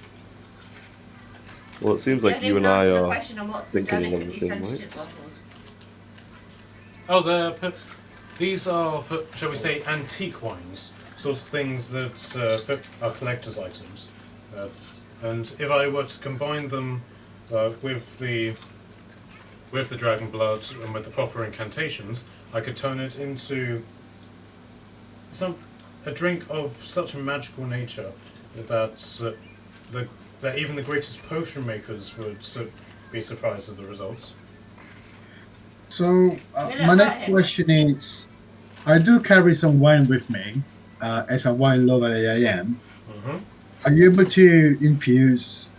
A: well, it seems like
D: Don't
A: you
D: even
A: and I
D: answer the
A: are
D: question on what's
A: thinking along the
D: delicately
A: same
D: sensitive
A: lines.
D: bottles.
B: Oh, these are, shall we say, antique wines, sorts of things that are collector's items. And if I were to combine them with the dragon blood and with the proper incantations, I could turn it into a drink of such a magical nature that that even the greatest potion makers would be surprised at the results.
C: So my next question is, I do carry some wine with me, as a wine lover that I am.
B: Mm-hmm.
C: Are you able to infuse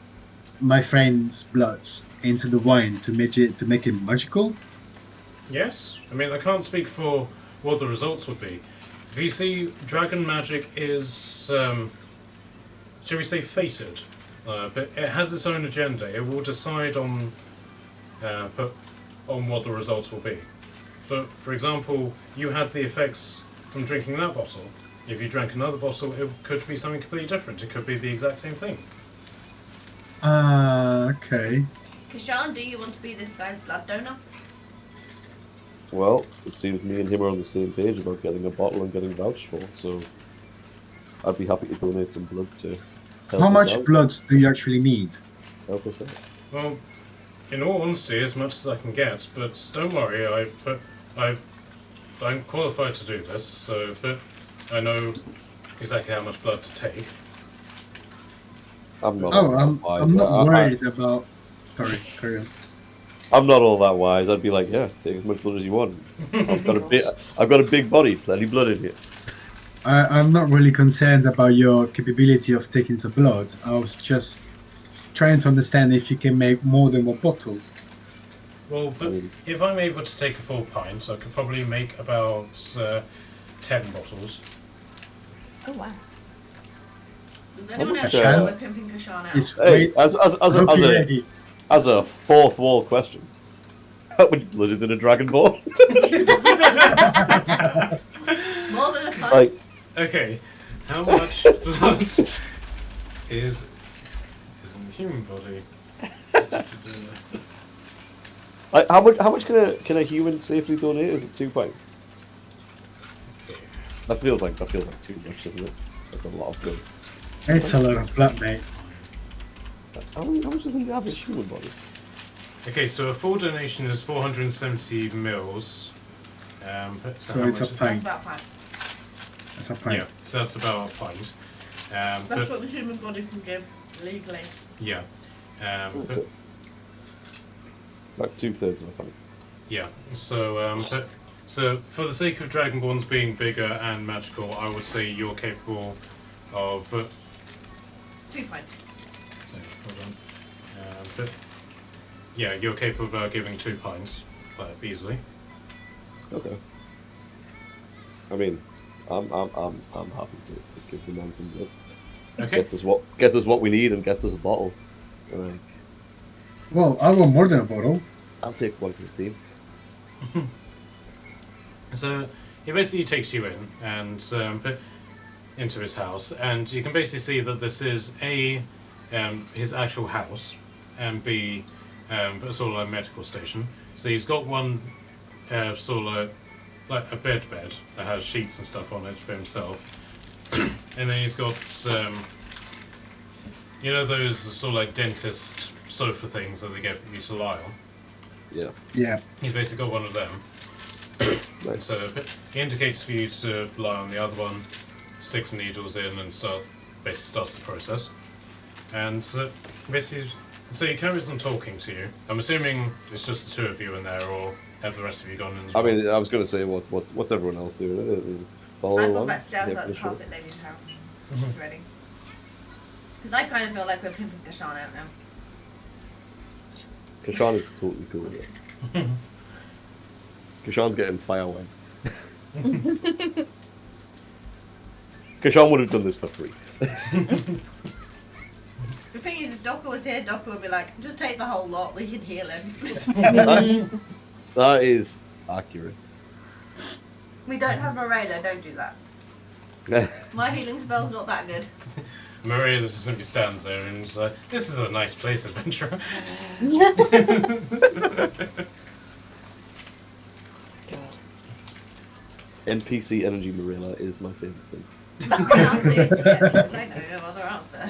C: my friend's blood into the wine to make it magical?
B: Yes, I mean I can't speak for what the results would be. If you see, dragon magic is, shall we say, fated, but it has its own agenda. It will decide on what the results will be. So, for example, you had the effects from drinking that bottle. If you drank another bottle, it could be something completely different. It could be the exact same thing.
C: Okay.
D: Kashan, do you want to be this guy's blood donor?
A: Well, it seems me and him are on the same page about getting a bottle and getting vouched for, so I'd be happy to donate some blood to help
C: How
A: us
C: much
A: out.
C: blood do you actually need?
A: Help us out.
B: Well, in all honesty, as much as I can get, but don't worry, I'm qualified to do this, so but I know exactly how much blood to take.
A: I'm not.
C: Oh,
A: all
C: I'm
A: that wise.
C: I'm not worried about. Sorry, carry on.
A: I'm not all that wise. I'd be like, yeah, take as much blood as you want. I've got a big body, plenty blood in here.
C: I'm not really concerned about your capability of taking some blood. I was just trying to understand if you can make more than one bottle.
B: Well, but if I'm able to take a full pint, I could probably make about 10 bottles.
E: Oh wow.
D: Does anyone else
A: much,
D: know we're pimping Kashan out?
C: It's
A: Hey,
C: great.
A: as a fourth wall question, how much blood is in a dragonborn?
D: More than a pint.
A: Like,
B: Okay, how much blood is in the human body?
A: like how much can a human safely donate? Is it 2 pints?
B: Okay.
A: That feels like too much, doesn't it? That's a lot of blood.
C: It's a lot of blood, mate.
A: How much is in the average human body?
B: Okay, so a full donation is 470 mils,
C: So
B: how
C: it's a
B: much is-
D: That's
C: pint.
D: about fine.
C: That's a pint.
B: Yeah, so that's about a pint.
D: That's
B: But,
D: what the human body can give legally.
B: yeah. But,
A: Like 2/3 of a pint.
B: yeah, so so for the sake of Dragonborns being bigger and magical, I would say you're capable of.
D: 2 pints.
B: So, hold on. But yeah, you're capable of giving 2 pints, easily.
A: Okay. I mean, I'm happy to give the man some blood.
B: Okay.
A: Gets us what we need and gets us a bottle. Like,
C: Well, I want more than a bottle.
A: I'll take one for the team.
B: So he basically takes you in and into his house, and you can basically see that this is his actual house, and B, sort of like a medical station. So he's got one sort of like a bed that has sheets and stuff on it for himself, and then he's got you know those sort of like dentist sofa things that they get you to lie on.
A: Yeah.
C: Yeah.
B: He's basically got one of them.
A: Nice.
B: So he indicates for you to lie on the other one, sticks needles in, and basically starts the process. And basically, so he carries on talking to you. I'm assuming it's just the two of you in there, or have the rest of you gone in? As
A: I
B: well?
A: mean, I was going to say, what's everyone else doing? Follow
D: I've
A: along?
D: gone backstairs
A: Yeah,
D: at the
A: for sure.
D: carpet lady's house. She's ready. Because I kind of feel like we're pimping Kashan out now.
A: Kashan is totally cool with it. Kashan's getting fire wet. Kashan would have done this for free.
D: The thing is, if Docker was here, Docker would be like, just take the whole lot, we can heal him.
A: That is accurate.
D: We don't have Morella, don't do that. My healing spell's not that good.
B: Maria just simply stands there and is like, "This is a nice place, adventurer."
A: NPC Energy Marilla is my favourite thing.
D: My answer is yes, I know no other answer.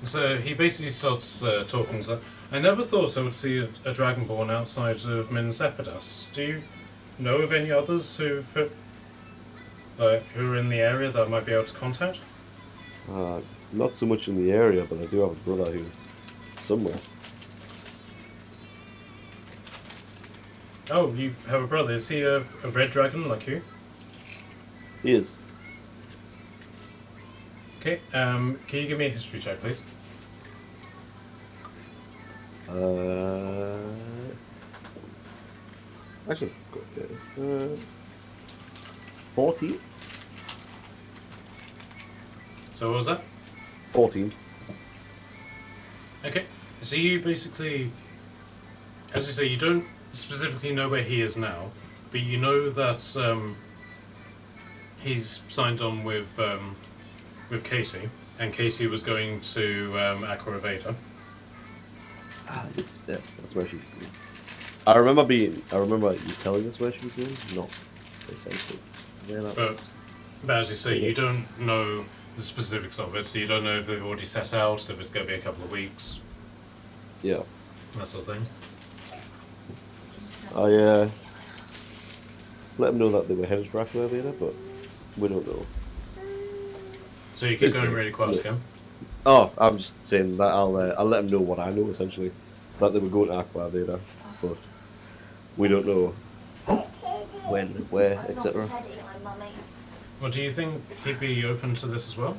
B: So he basically starts talking. He's like, "I never thought I would see a dragonborn outside of Minas Epidas. Do you know of any others who are in the area that I might be able to contact?"
A: Not so much in the area, but I do have a brother who's somewhere.
B: Oh, you have a brother. Is he a red dragon like you?
A: He is.
B: Okay. Can you give me a history check, please?
A: Actually, it's good. 14?
B: So what was that?
A: 14.
B: Okay. So you basically, as you say, you don't specifically know where he is now, but you know that he's signed on with Katie, and Katie was going to Aqua Aveda.
A: Yes, that's where she's going. I remember you telling us where she was going, not essentially. Yeah,
B: But as you say, you don't know the specifics of it, so you don't know if they've already set out, if it's going to be a couple of weeks,
A: yeah.
B: that sort of thing.
A: I let them know that they were headed for Aqua Aveda, but we don't know.
B: So you keep
A: It's
B: going
A: good.
B: really quiet
A: Yeah.
B: again.
A: Oh, I'm just saying that I'll let them know what I know essentially, that they were going to Aqua Aveda, but we don't know when, where, etc.
B: Well, do you think he'd be open to this as well?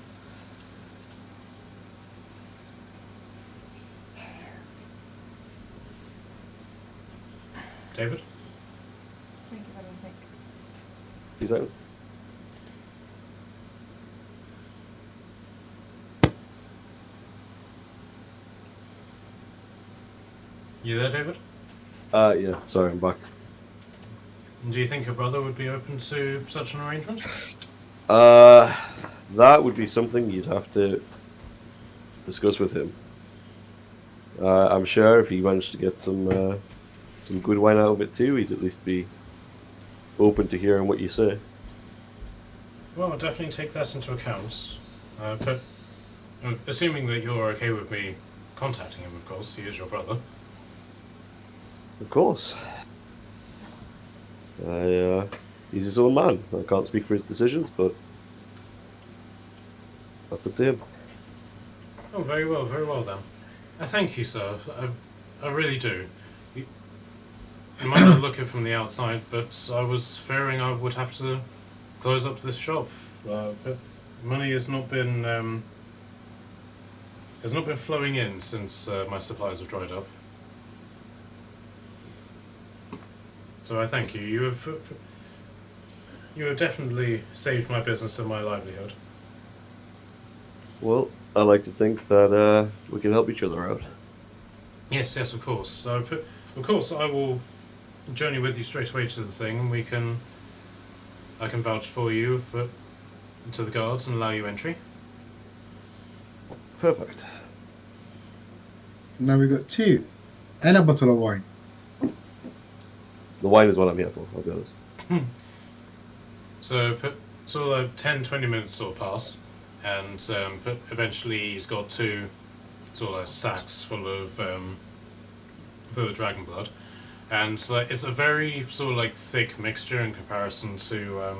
B: David?
D: I think he's having a think.
A: 2 seconds.
B: You there, David?
A: Yeah, sorry, I'm back.
B: And do you think your brother would be open to such an arrangement?
A: That would be something you'd have to discuss with him. I'm sure if he managed to get some good wine out of it too, he'd at least be open to hearing what you say.
B: Well, I'll definitely take that into account. But assuming that you're okay with me contacting him, of course, he is your brother.
A: Of course. He's his own man. I can't speak for his decisions, but that's up to him.
B: Oh, very well then. I thank you, sir. I really do. You might not look it from the outside, but I was fearing I would have to close up this shop. But money has not been flowing in since my supplies have dried up. So I thank you. You have definitely saved my business and my livelihood.
A: Well, I like to think that we can help each other out.
B: Yes, of course. So, of course, I will journey with you straight away to the thing, and I can vouch for you to the guards and allow you entry.
A: Perfect.
C: Now we got 2. And a bottle of wine.
A: The wine is what I'm here for, I'll be honest.
B: So, like 10, 20 minutes sort of pass, and eventually he's got 2 sort of sacks full of dragon blood, and it's a very sort of like thick mixture in comparison to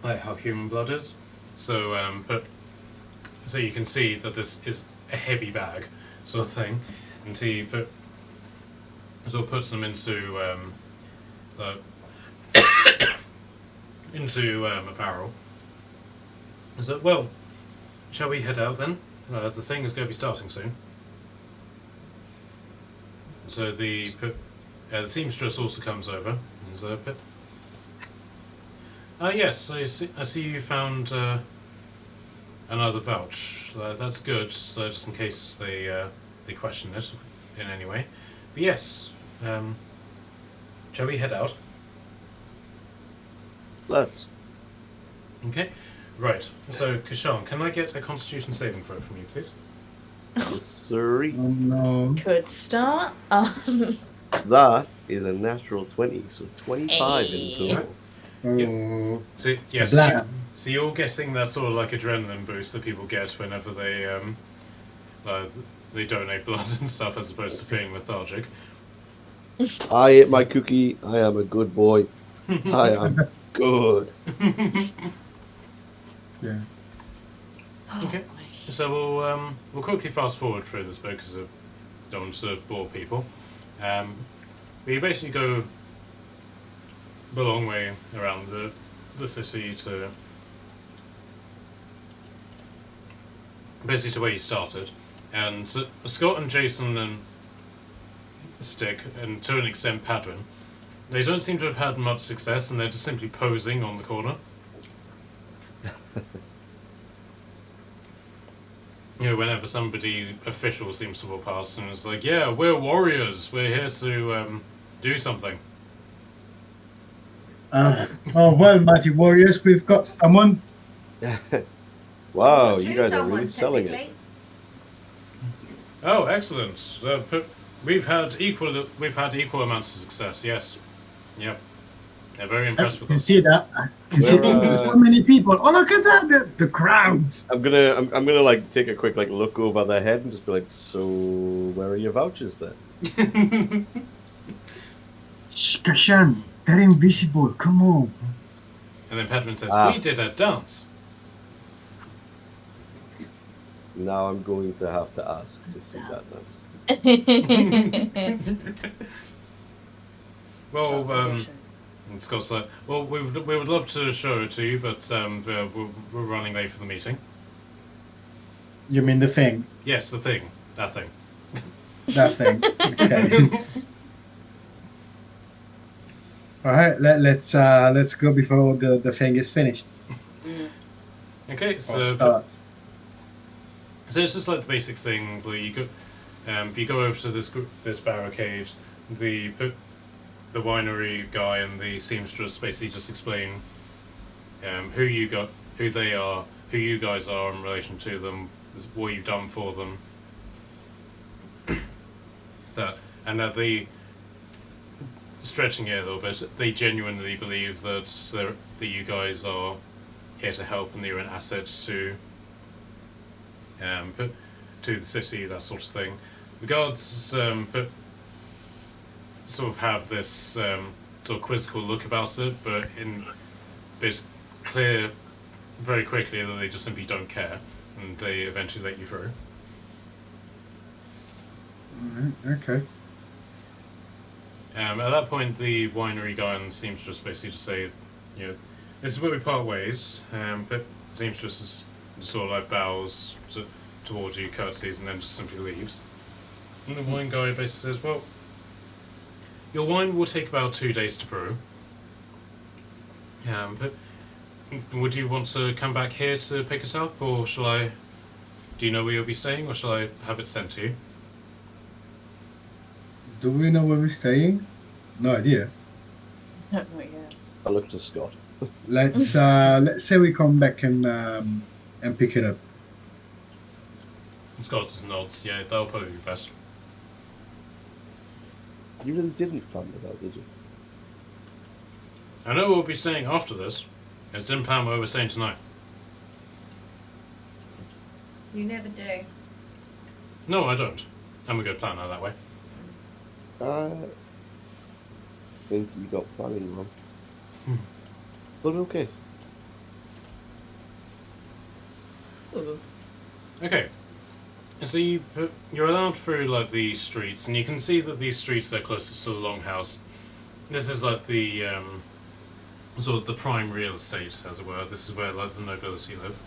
B: like how human blood is. So, so you can see that this is a heavy bag sort of thing, and he puts them into a barrel. So, well, shall we head out then? The thing is going to be starting soon. So the seamstress also comes over. And so, yes, I see you found another vouch. That's good. So just in case they question it in any way. But yes, shall we head out?
A: Let's.
B: Okay. Right. So, Kashan, can I get a Constitution saving throw from you, please?
A: Sorry.
C: Oh no.
E: Could start.
A: That is a natural 20, so 25
E: Hey.
A: in total.
C: Oh.
B: So yes,
C: Blah.
B: so you're getting that sort of like adrenaline boost that people get whenever they donate blood and stuff, as opposed to feeling lethargic.
A: I ate my cookie. I am a good boy. I am good.
C: Yeah.
B: Okay. So we'll quickly fast forward through this book because I don't want to bore people. But you basically go a long way around the city to basically to where you started, and Scott and Jason and Stick, and to an extent Padwin, they don't seem to have had much success, and they're just simply posing on the corner. You know, whenever somebody official seems to walk past and it's like, yeah, we're warriors, we're here to do something.
C: Oh, well, mighty warriors, we've got someone.
A: Wow,
D: Or
A: you
D: two
A: guys are really
D: someones,
A: selling it.
D: technically.
B: Oh, excellent. We've had equal amounts of success. Yes. Yep. They're very impressed with
C: You
B: us.
C: see that? You see
A: Where,
C: so many people. Oh, look at that! The crowd.
A: I'm gonna like take a quick like look over their head and just be like, so where are your vouchers then?
C: Shh, Kashan, they're invisible. Come on.
B: And then Pedman says,
A: Ah.
B: "We did a dance."
A: Now I'm going to have to ask to see that now.
B: Well, and Scott's like, well, we would love to show it to you, but we're running late for the meeting.
C: You mean the thing?
B: Yes, that thing.
C: That thing. Okay. All right. Let's go before the thing is finished.
B: Okay,
C: Or
B: so
C: starts.
B: it's just like the basic thing where you go over to this barricade. The winery guy and the seamstress basically just explain who they are, who you guys are in relation to them, what you've done for them. That they, stretching it a little bit, they genuinely believe that you guys are here to help and you're an asset to the city, that sort of thing. The guards sort of have this sort of quizzical look about it, but it's clear very quickly that they just simply don't care, and they eventually let you through.
C: Okay.
B: At that point, the winery guy and the seamstress basically just say, this is where we part ways, but the seamstress is sort of like bows towards you, curtsies, and then just simply leaves. And the wine guy basically says, well, your wine will take about 2 days to brew. But would you want to come back here to pick it up, or shall I... Do you know where you'll be staying, or shall I have it sent to you?
C: Do we know where we're staying? No idea.
E: Oh my god.
A: I look to Scott.
C: Let's say we come back and pick it up.
B: Scott just nods. Yeah, that'll probably be best.
A: You really didn't plan this out, did you?
B: I know we'll be staying after this. I just didn't plan where we're staying tonight.
D: You never do.
B: No, I don't. I'm a good planner that way.
A: I think you got planning wrong. But okay.
B: Okay. So you're allowed through like the streets, and you can see that these streets are closest to the Longhouse. This is like the sort of the prime real estate, as it were. This is where like the nobility live.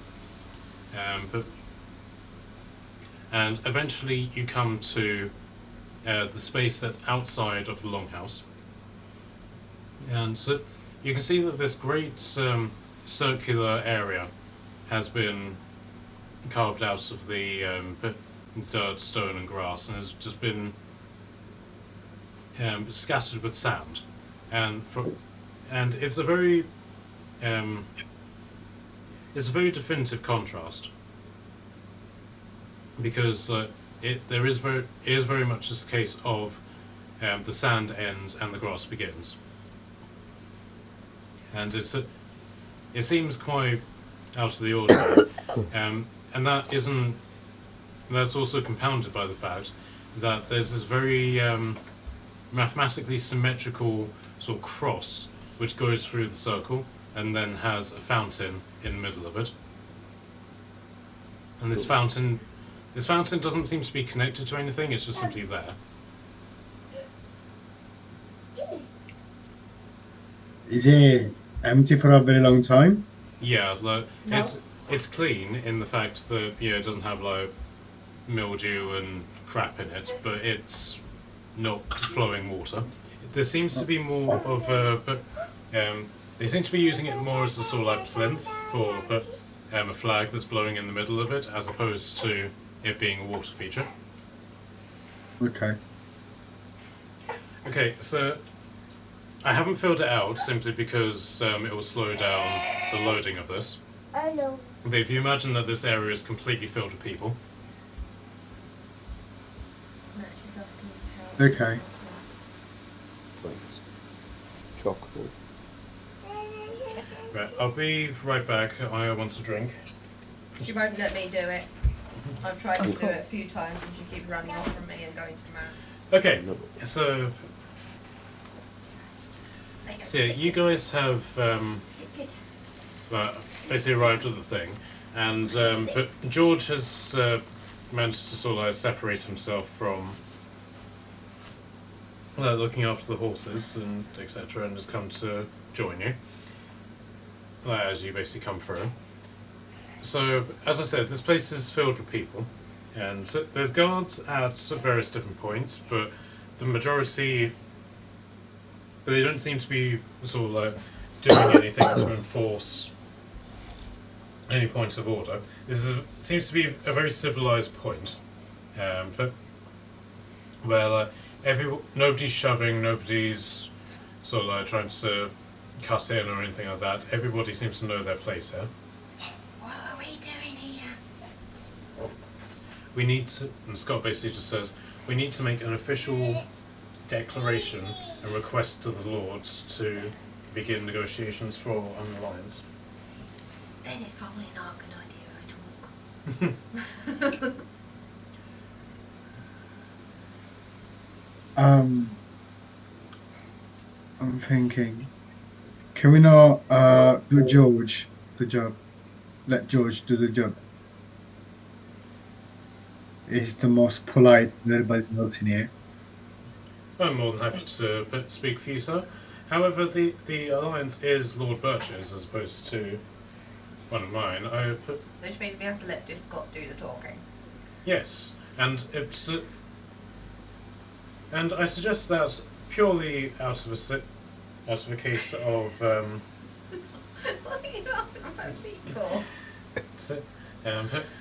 B: And eventually you come to the space that's outside of the Longhouse, and so you can see that this great circular area has been carved out of the dirt, stone, and grass, and has just been scattered with sand, and it's a very definitive contrast, because it is very much this case of the sand ends and the grass begins, and it seems quite out of the ordinary, and that's also compounded by the fact that there's this very mathematically symmetrical sort of cross which goes through the circle and then has a fountain in the middle of it, and this fountain doesn't seem to be connected to anything. It's just simply there.
C: Is it empty for a very long time?
B: Yeah, like
D: No.
B: it's clean in the fact that it doesn't have like mildew and crap in it, but it's not flowing water. There seems to be more of they seem to be using it more as a sort of like plinth for a flag that's blowing in the middle of it, as opposed to it being a water feature.
C: Okay.
B: Okay, so I haven't filled it out simply because it will slow down the loading of this.
H: I know.
B: But if you imagine that this area is completely filled with people,
D: She's asking how.
C: Okay.
A: Thanks. Chocolate.
B: right, I'll be right back. I want a drink.
D: She won't let me do it. I've tried to
E: Of
D: do it a
E: course.
D: few times and she keeps running off from me and going to Matt.
B: Okay,
A: No.
B: so yeah, you guys have
D: Sit.
B: basically arrived at the thing, and but George has managed to sort of like separate himself from looking after the horses and etc., and has come to join you as you basically come through. So, as I said, this place is filled with people, and there's guards at various different points, but the majority, but they don't seem to be sort of like doing anything to enforce any points of order. Seems to be a very civilized point, but where nobody's shoving, nobody's sort of like trying to cut in or anything like that. Everybody seems to know their place here.
D: What are we doing here?
B: We need to, and Scott basically just says, we need to make an official declaration and request to the Lords to begin negotiations for an alliance.
D: Then it's probably not a good idea I talk.
C: I'm thinking. Can we not do George the job? Let George do the job. He's the most polite and everybody else in here.
B: I'm more than happy to speak for you, sir. However, the alliance is Lord Birch's as opposed to one of mine.
D: Which means we have to let Scott do the talking.
B: Yes, and it's and I suggest that purely out of a case of
D: What are you laughing at my feet for?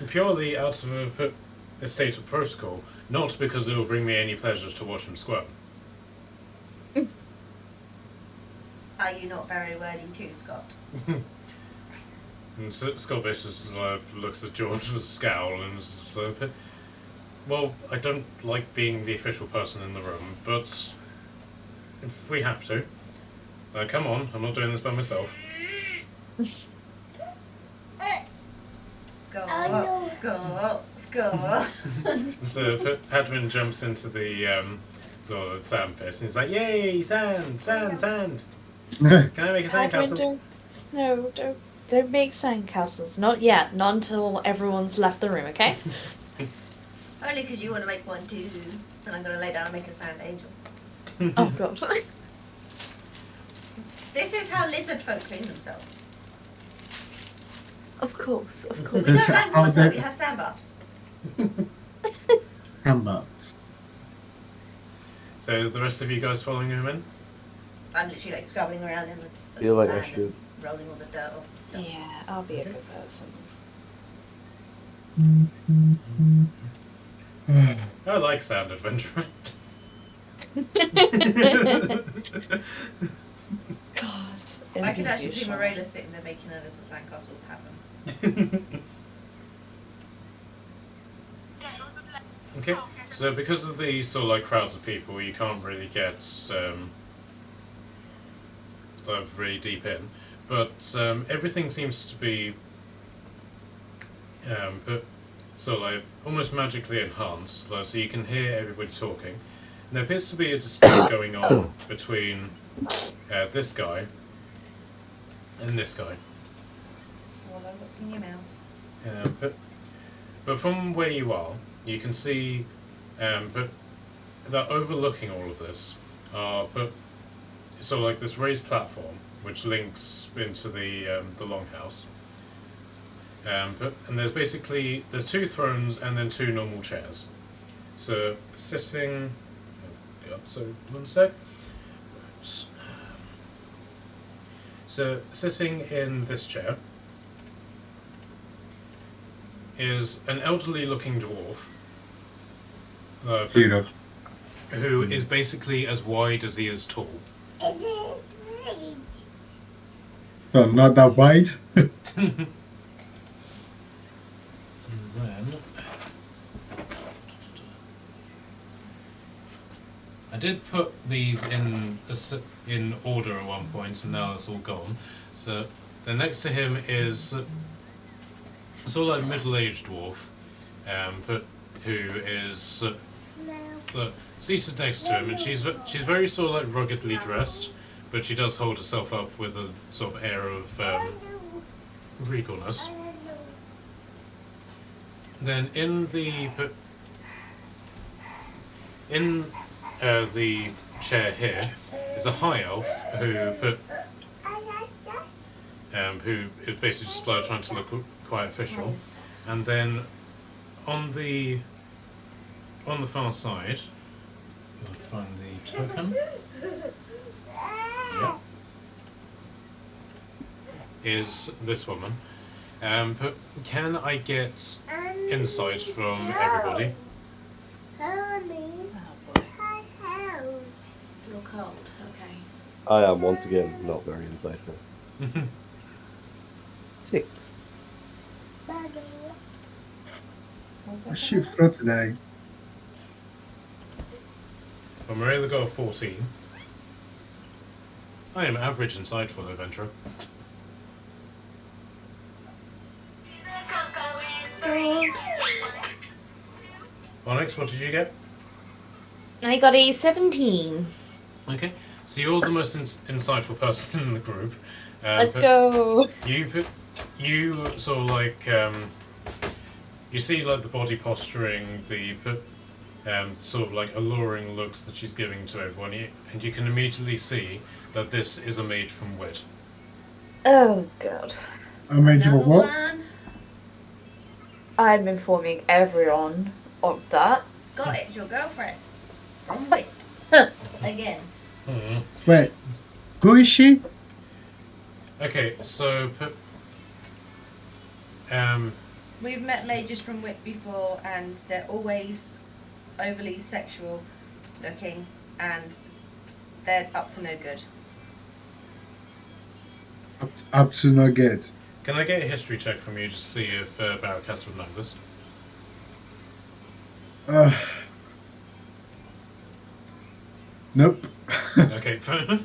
B: purely out of a state of protocol, not because it will bring me any pleasure to watch him squirm.
D: Are you not very wordy too, Scott?
B: And Scott just looks at George with a scowl and is just like, well, I don't like being the official person in the room, but if we have to, come on, I'm not doing this by myself.
D: Scott.
B: So Padman jumps into the sort of sand pit and he's like, yay, sand, sand, sand. Can I make a sandcastle?
E: No, don't make sandcastles. Not yet. Not until everyone's left the room, okay?
D: Only because you want to make one too. And I'm going to lay down and make a sand angel.
E: Oh god.
D: This is how lizard folk clean themselves.
E: Of course.
D: We
C: That's
D: don't like
C: how
D: water,
C: they-
D: we have sand baths.
C: Hamburgs.
B: So the rest of you guys following him in?
D: I'm literally like scrubbing around in the
A: Feel like I
D: sand
A: should.
D: and rolling all the dirt off and stuff.
E: Yeah, I'll be a good person.
B: I like sand adventure.
E: God.
D: I could actually see
E: Imposition.
D: Morella sitting there making a little sandcastle happen.
B: Okay, so because of the sort of like crowds of people, you can't really get really deep in, but everything seems to be sort of like almost magically enhanced, like, so you can hear everybody talking. And there appears to be a dispute going on between this guy and this guy.
D: Swallow what's in your mouth.
B: But from where you are, you can see but that overlooking all of this are sort of like this raised platform which links into the longhouse. And there's two thrones and then two normal chairs. So sitting, oh God, so one sec. So sitting in this chair is an elderly-looking dwarf
C: Beautiful.
B: who is basically as wide as he is tall.
C: No, not that wide.
B: And then I did put these in order at one point, and now it's all gone. So then next to him is sort of like middle-aged dwarf, but who is seated next to him, and she's very sort of like ruggedly dressed, but she does hold herself up with a sort of air of regalness. Then in the chair here is a high elf who is basically just like trying to look quite official, and then on the far side, I'll find the token. Yeah. Is this woman? But can I get insight from everybody?
E: Oh boy.
D: You're cold, okay.
A: I am once again not very insightful. 6.
C: What's she throw today?
B: Well, Marilla got a 14. I am average insightful, adventurer. Onyx, what did you get?
E: I got a 17.
B: Okay, So you're the most insightful person in the group.
E: Let's
B: but
E: go.
B: You sort of like you see like the body posturing, the sort of like alluring looks that she's giving to everyone, and you can immediately see that this is a mage from Wit.
E: Oh god.
C: I made you a
D: Another
C: what?
D: one.
E: I'm informing everyone of that.
D: Scott, it's your girlfriend. From Wit. Again.
B: Hmm.
C: Wait, who is she?
B: Okay, so
D: We've met mages from Wit before, and they're always overly sexual looking, and they're up to no good.
C: Up to no good.
B: can I get a history check from you to see if Barracas would know this?
C: Nope.
B: Okay, fair enough.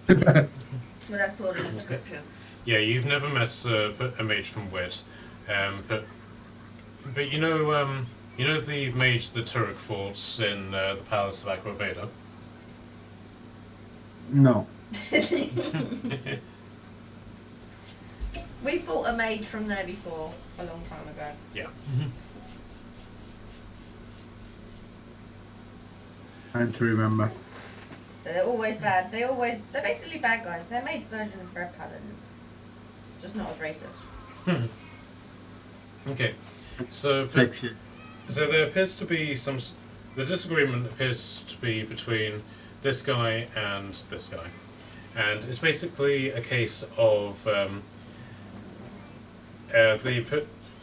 D: Well, that's all the description.
B: Yeah, you've never met a mage from Wit, but you know the mage the Turek fought in the Palace of Aquaveda.
C: No.
D: We fought a mage from there before, a long time ago.
B: Yeah.
C: Trying to remember.
D: So they're always bad. They're basically bad guys. They're made versions of Red Paladins. Just not as racist.
B: Okay, so
C: Sexy.
B: so there appears to be the disagreement appears to be between this guy and this guy, and it's basically a case of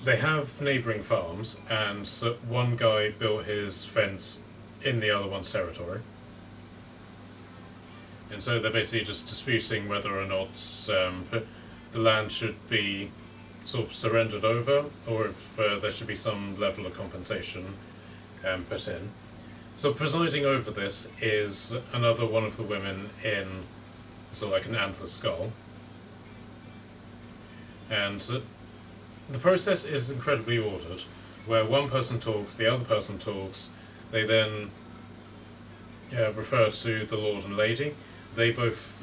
B: they have neighbouring farms, and so one guy built his fence in the other one's territory. And so they're basically just disputing whether or not the land should be sort of surrendered over, or if there should be some level of compensation put in. So presiding over this is another one of the women in sort of like an antler skull. And the process is incredibly ordered, where one person talks, the other person talks, they then refer to the Lord and Lady. They both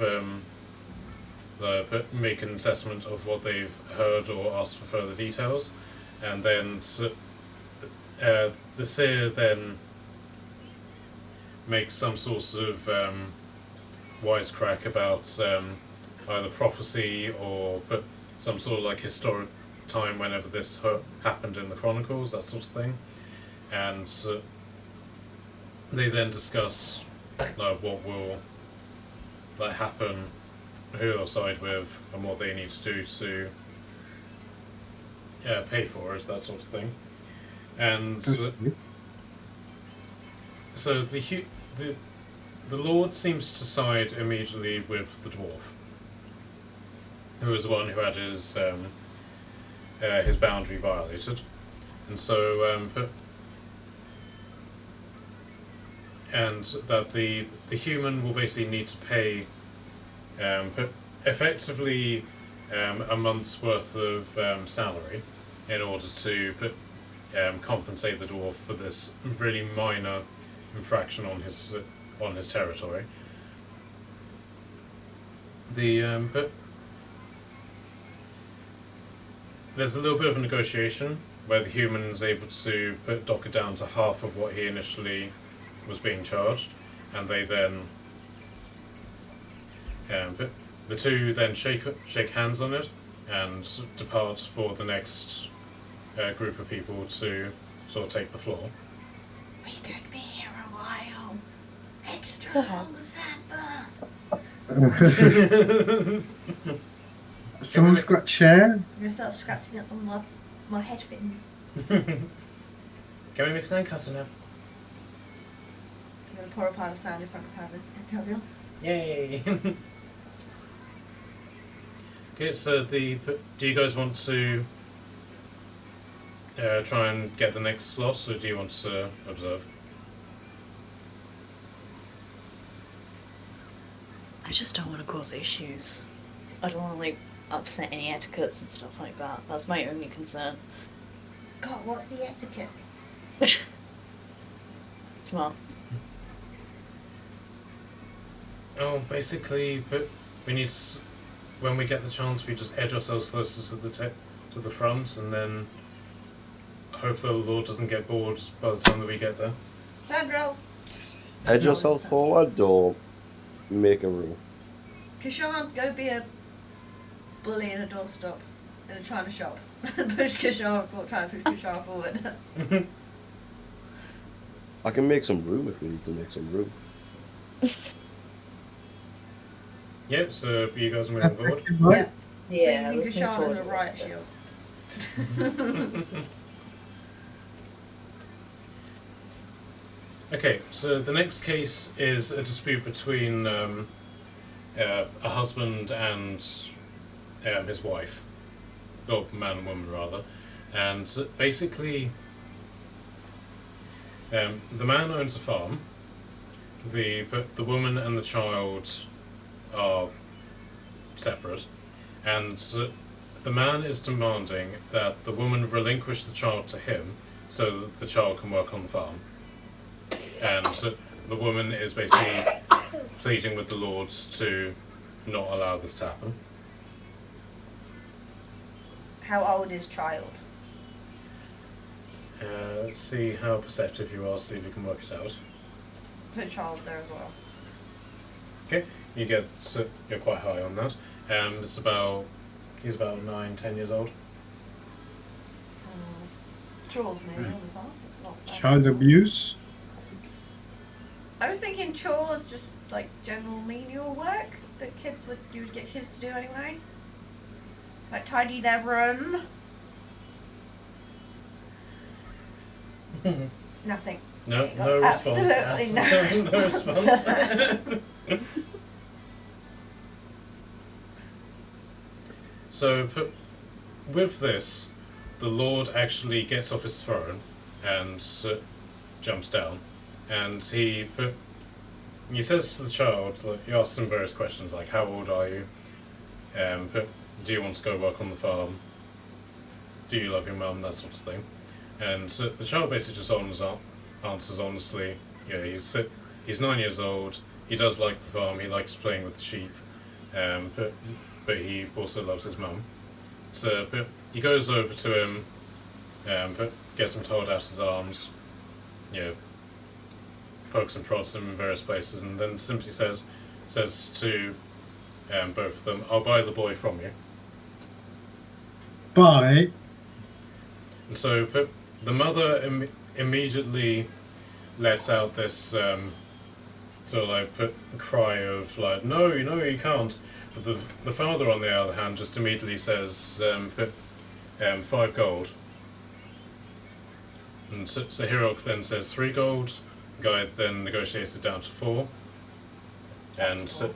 B: make an assessment of what they've heard or ask for further details, and then the seer then makes some sort of wisecrack about either prophecy or some sort of like historic time whenever this happened in the Chronicles, that sort of thing, and they then discuss what will happen, who they'll side with, and what they need to do to pay for it, that sort of thing. And so the Lord seems to side immediately with the dwarf, who was the one who had his boundary violated, and so and that the human will basically need to pay effectively a month's worth of salary in order to compensate the dwarf for this really minor infraction on his territory. There's a little bit of a negotiation where the human is able to dock it down to half of what he initially was being charged, and they then the two then shake hands on it and depart for the next group of people to sort of take the floor.
D: We could be here a while. Extra long sandbath.
C: Someone's got chair?
D: I'm gonna start scratching up on my head fin.
B: Can we make sandcastle now?
D: I'm gonna pour a pile of sand in front of Pavan and carry on.
B: Yay! Okay, so do you guys want to try and get the next slot, or do you want to observe?
E: I just don't want to cause issues. I don't want to upset any etiquettes and stuff like that. That's my only concern.
D: Scott, what's the etiquette?
E: Smart.
B: Oh, basically, but we need when we get the chance, we just edge ourselves closer to to the front, and then hope the Lord doesn't get bored by the time that we get there.
D: Sandro,
A: Edge yourself forward or make a room.
D: Kashan, go be a bully in a doorstop in a china shop. Push Kashan forward, try and push Kashan forward.
A: I can make some room if we need to make some room.
B: Yeah, so you guys are moving forward.
C: Right?
E: Yeah,
D: Using
E: let's move
D: Kashan as
E: forward
D: a
E: a
D: riot
E: little
D: shield.
B: Okay, so the next case is a dispute between a husband and his wife, or man and woman rather, and basically the man owns a farm. The woman and the child are separate, and the man is demanding that the woman relinquish the child to him so that the child can work on the farm. And the woman is basically pleading with the lords to not allow this to happen.
D: How old is child?
B: Let's see how perceptive you are, see if you can work it out.
D: Put child there as well.
B: Okay, you're quite high on that. He's about 9-10 years old.
D: Chores maybe on the farm. Not bad.
C: Child abuse.
D: I was thinking chores, just like general menial work that you would get kids to do anyway. Like tidy their room. Nothing.
B: No,
D: Okay,
B: no response.
D: absolutely no
B: No
D: response.
B: response. So, with this, the Lord actually gets off his throne and jumps down, and he says to the child, like, he asks him various questions like, "How old are you? Do you want to go work on the farm? Do you love your mum?" That sort of thing. And the child basically just answers honestly. Yeah, he's 9 years old. He does like the farm. He likes playing with the sheep, but he also loves his mum. So he goes over to him, gets him to hold out his arms. Pokes and prods him in various places, and then simply says to both of them, "I'll buy the boy from you."
C: Bye.
B: And so the mother immediately lets out this sort of like cry of like, "No, you can't." But the father, on the other hand, just immediately says, 5 gold. And so Hirok then says 3 gold. The guy then negotiates it down to 4. And
D: Sorry?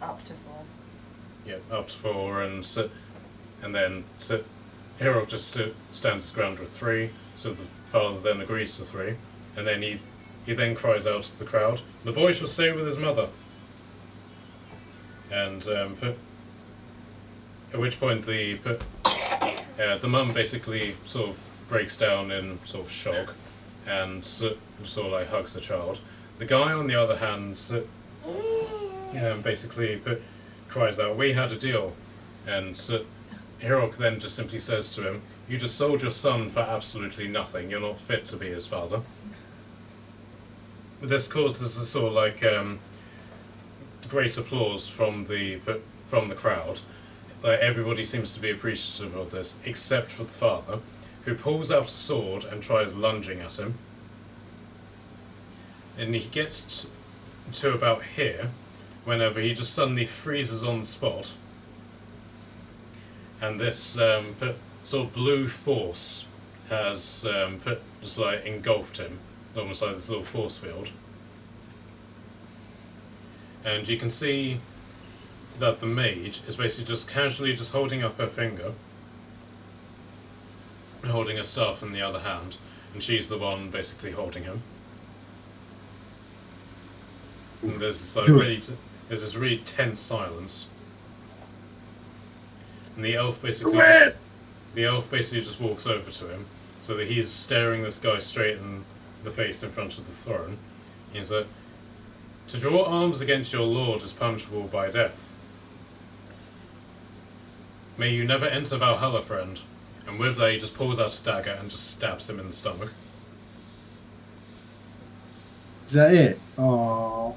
D: Up to 4.
B: Yeah, up to 4, and then Hirok just stands his ground with 3. So the father then agrees to 3, and then he then cries out to the crowd, "The boy shall stay with his mother." And at which point the mum basically sort of breaks down in sort of shock, and sort of like hugs the child. The guy, on the other hand, basically cries out, "We had a deal," and Hirok then just simply says to him, "You just sold your son for absolutely nothing. You're not fit to be his father." This causes a sort of like great applause from the crowd. Like, everybody seems to be appreciative of this, except for the father, who pulls out a sword and tries lunging at him. And he gets to about here, whenever he just suddenly freezes on the spot. And this sort of blue force has just like engulfed him, almost like this little force field. And you can see that the mage is basically just casually just holding up her finger, holding a staff in the other hand, and she's the one basically holding him. And there's this like really tense silence. And the elf basically just walks over to him, so that he's staring this guy straight in the face in front of the throne. He's like, To draw arms against your lord is punishable by death. May you never enter Valhalla, friend. And with that, he just pulls out a dagger and just stabs him in the stomach.
C: Is that it? Oh,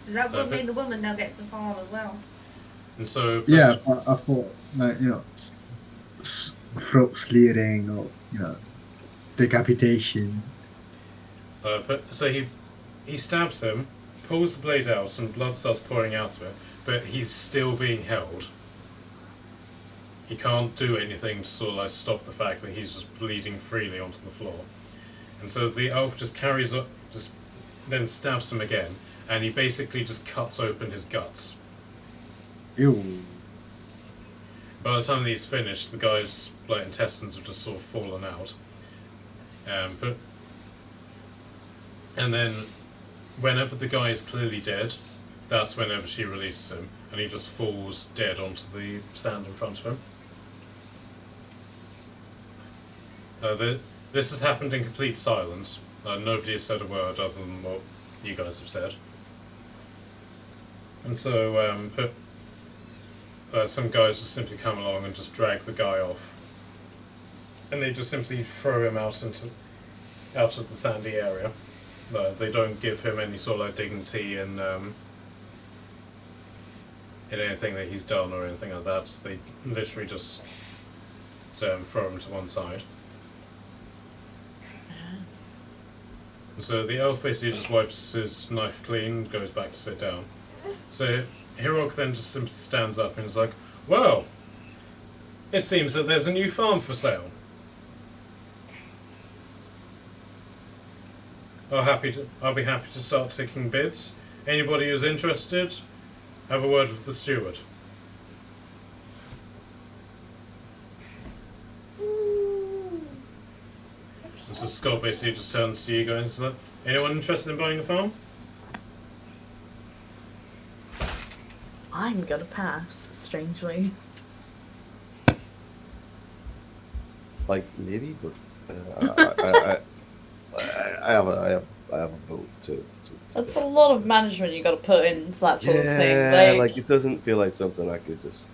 D: Does that
B: but-
D: mean the woman now gets the farm as well?
B: And so,
C: yeah. But I thought, like, throat slitting or decapitation.
B: so he stabs him, pulls the blade out, and blood starts pouring out of it. But he's still being held. He can't do anything to sort of like stop the fact that he's just bleeding freely onto the floor. And so the elf just carries up, just then stabs him again, and he basically just cuts open his guts.
C: Ew.
B: By the time he's finished, the guy's like intestines have just sort of fallen out. And then, whenever the guy is clearly dead, that's whenever she releases him, and he just falls dead onto the sand in front of him. This has happened in complete silence. Nobody has said a word other than what you guys have said. And so, some guys just simply come along and just drag the guy off. And they just simply throw him out of the sandy area. They don't give him any sort of like dignity in anything that he's done or anything like that. They literally just throw him to one side. And so the elf basically just wipes his knife clean, goes back to sit down. So Hirok then just simply stands up and is like, "Well, it seems that there's a new farm for sale. I'll be happy to start taking bids. Anybody who's interested, have a word with the steward." And so Scott basically just turns to you guys and says, "Anyone interested in buying the farm?"
E: I'm gonna pass, strangely.
A: Like maybe, but I have a vote to
E: That's a lot of management you gotta put into that sort of thing.
A: Yeah, like it doesn't feel like something I could just,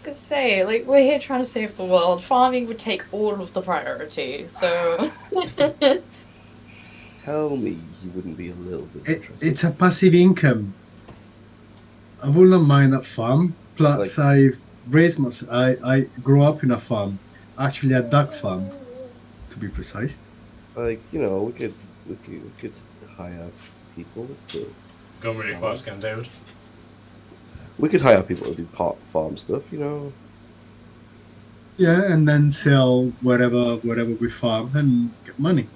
E: Could say, like, we're here trying to save the world. Farming would take all of the priority, so.
A: Tell me you wouldn't be a little bit interested.
C: It's a passive income. I wouldn't mind a farm. Plus, I've raised I grew up in a farm, actually a duck farm, to be precise.
A: Like we could hire people to.
B: Gone really fast, can David?
A: We could hire people to do part farm stuff,
C: Yeah, and then sell whatever we farm and get money.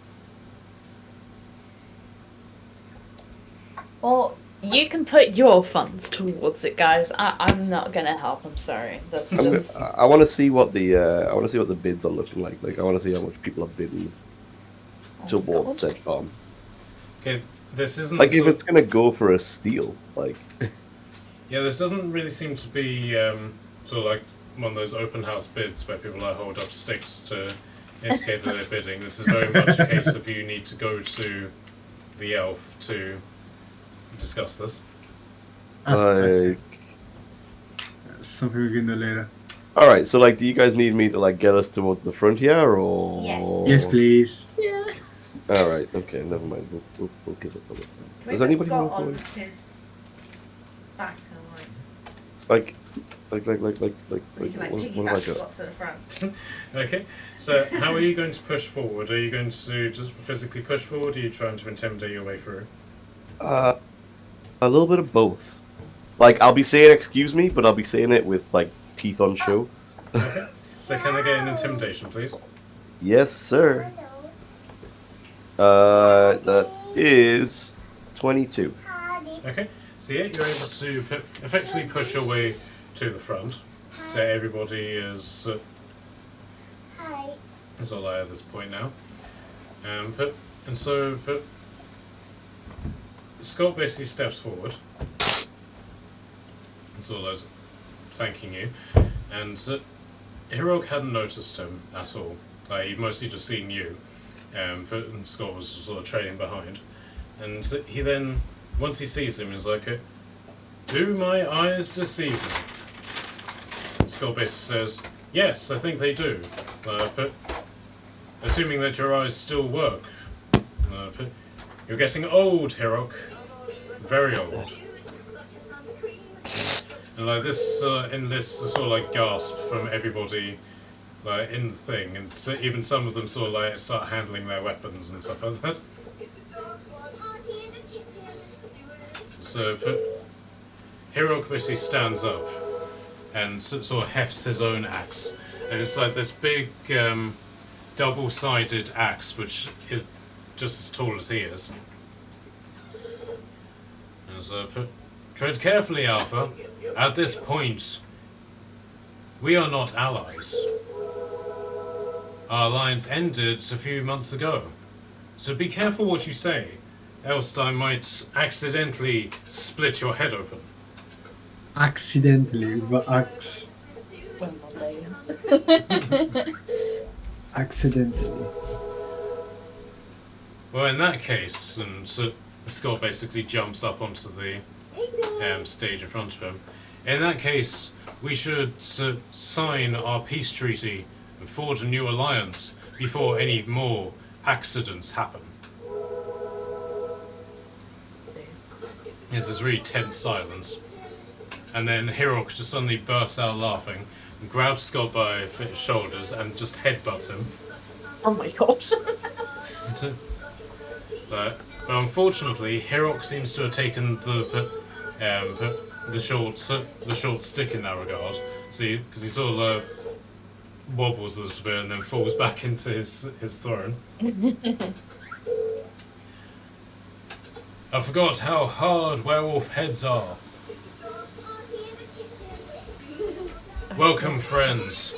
E: Well, you can put your funds towards it, guys. I'm not gonna help. I'm sorry. That's just.
A: I want to see what the bids are looking like. Like I want to see how much people are bidding towards said farm.
B: Okay, this isn't
A: Like if it's gonna go for a steal, like.
B: Yeah, this doesn't really seem to be sort of like one of those open house bids where people like hold up sticks to indicate that they're bidding. This is very much a case of you need to go to the elf to discuss this.
A: Like.
C: Something we can do later.
A: All right, so like, do you guys need me to like get us towards the front here, or?
D: Yes.
C: Yes, please.
E: Yeah.
A: All right. Okay. Never mind. We'll give it a look.
D: Can we
A: Does
D: put
A: anybody
D: Scott
A: want to
D: on
A: join?
D: his back and
A: Like,
D: we can like
A: what have I
D: piggyback
A: got?
D: Scott to the front.
B: Okay, so how are you going to push forward? Are you going to just physically push forward, or are you trying to intimidate your way through?
A: A little bit of both. Like, I'll be saying "excuse me," but I'll be saying it with like teeth on show.
B: Okay, so can I get an intimidation, please?
A: Yes, sir. That is 22.
B: Okay, so yeah, you're able to effectively push your way to the front. So everybody is all at this point now. Scott basically steps forward and sort of thanking you, and Hirok hadn't noticed him at all. He'd mostly just seen you, but Scott was sort of trailing behind. And he then, once he sees him, is like, "Do my eyes deceive me?" And Scott basically says, "Yes, I think they do. But assuming that your eyes still work, but you're getting old, Hirok. Very old." And like this, in this sort of like gasp from everybody, like in the thing, and so even some of them sort of like start handling their weapons and stuff like that. So Hirok basically stands up and sort of hefts his own axe, and it's like this big double-sided axe, which is just as tall as he is. And so tread carefully, Alpha. At this point, we are not allies. Our alliance ended a few months ago. So be careful what you say, else I might accidentally split your head open.
C: Accidentally, but accidentally.
B: Well, in that case, and so Scott basically jumps up onto the stage in front of him. In that case, we should sign our peace treaty and forge a new alliance before any more accidents happen. There's this really tense silence. And then Hirok just suddenly bursts out laughing, and grabs Scott by his shoulders and just headbutts him.
E: Oh my god.
B: But unfortunately, Hirok seems to have taken the short stick in that regard. See, because he sort of wobbles a little bit and then falls back into his throne. I forgot how hard werewolf heads are. Welcome, friends.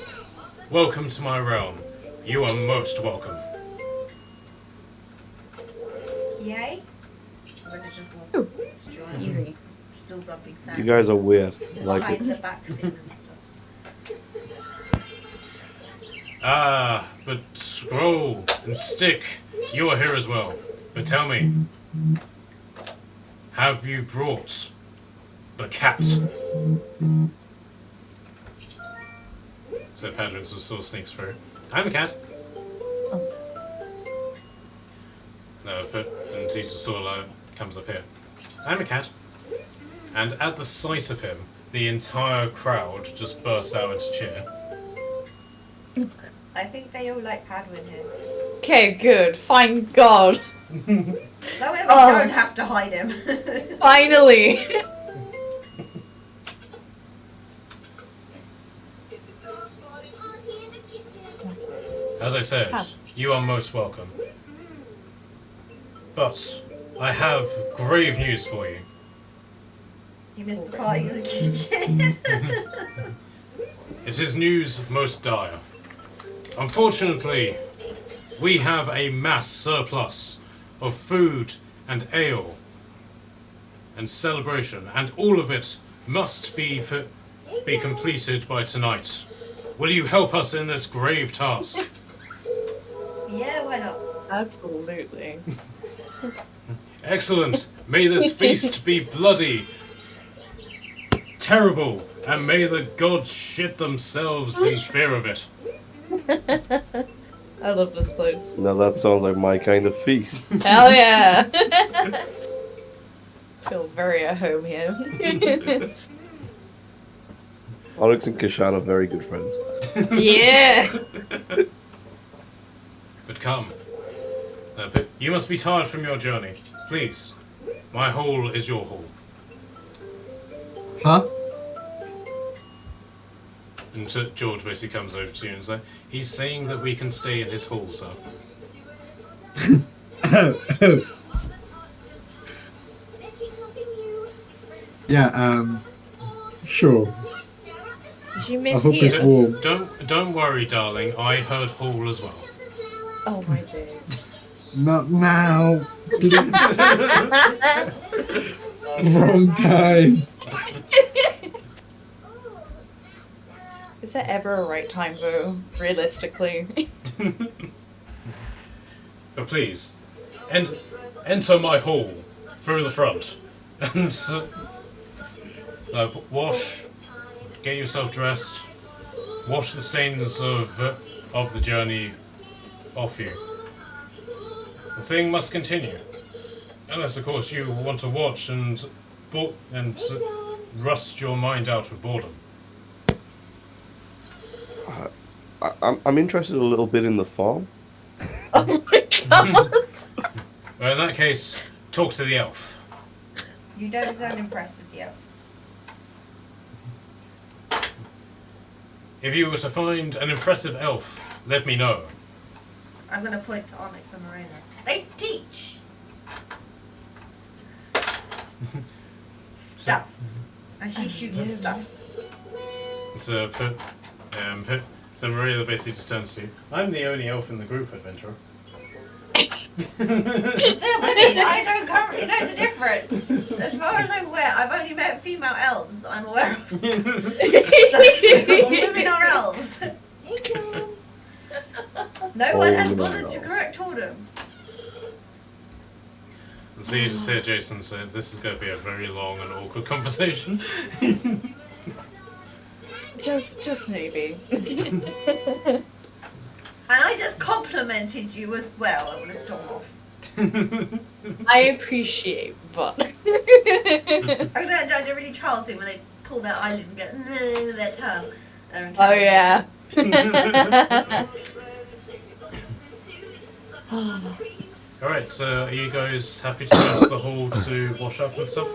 B: Welcome to my realm. You are most welcome.
D: Yay? We're gonna just go to join.
E: Easy.
D: Still got big sound.
A: You guys are weird. I like
D: Behind
A: it.
D: the back fin and stuff.
B: Ah, but Scroll and Stick, you are here as well. But tell me, have you brought the cat? So Padron sort of sneaks through. I'm a cat. No, and he just sort of comes up here. I'm a cat. And at the sight of him, the entire crowd just bursts out into cheer.
D: I think they all like Padwin here.
E: Okay, good. Thank God.
D: So we
E: Oh.
D: don't have to hide him.
E: Finally.
B: As I said, you are most welcome. But I have grave news for you.
D: You missed the party in the kitchen.
B: It is news most dire. Unfortunately, we have a mass surplus of food and ale and celebration, and all of it must be completed by tonight. Will you help us in this grave task?
D: Yeah, why not?
E: Absolutely.
B: Excellent. May this feast be bloody, terrible, and may the gods shit themselves in fear of it.
E: I love this place.
A: Now that sounds like my kind of feast.
E: Hell yeah! Feel very at home here.
A: Onyx and Kashan are very good friends.
E: Yeah!
B: But come. You must be tired from your journey. Please. My hall is your hall.
C: Huh?
B: And George basically comes over to you and says, he's saying that we can stay in his hall, sir.
C: Yeah, sure.
E: Did you
C: I
E: miss
C: hope it's
E: here?
C: warm.
B: Don't worry, darling. I heard hall as well.
E: Oh my dear.
C: Not now. Please. Wrong time.
E: Is there ever a right time though, realistically?
B: But please, enter my hall through the front, and wash, get yourself dressed, wash the stains of the journey off you. The thing must continue, unless, of course, you want to watch and rust your mind out with boredom.
A: I'm interested a little bit in the farm.
E: Oh my god!
B: Well, in that case, talk to the elf.
D: You don't sound impressed with the elf.
B: If you were to find an impressive elf, let me know.
D: I'm going to point to Onyx and Marina. They teach stuff. And she shoots stuff.
B: So, so Maria basically just turns to you. I'm the only elf in the group, adventurer.
D: They're women. I don't currently know the difference. As far as I'm aware, I've only met female elves that I'm aware of. So, women are elves. No one has bothered to correct order.
B: And so you just hear Jason say, "This is going to be a very long and awkward conversation."
E: Just maybe.
D: And I just complimented you as well. I want to storm off.
E: I appreciate, but
D: I don't really child thing when they pull their eyelid and go with their tongue.
E: oh yeah.
B: Alright, so are you guys happy to go to the hall to wash up and stuff?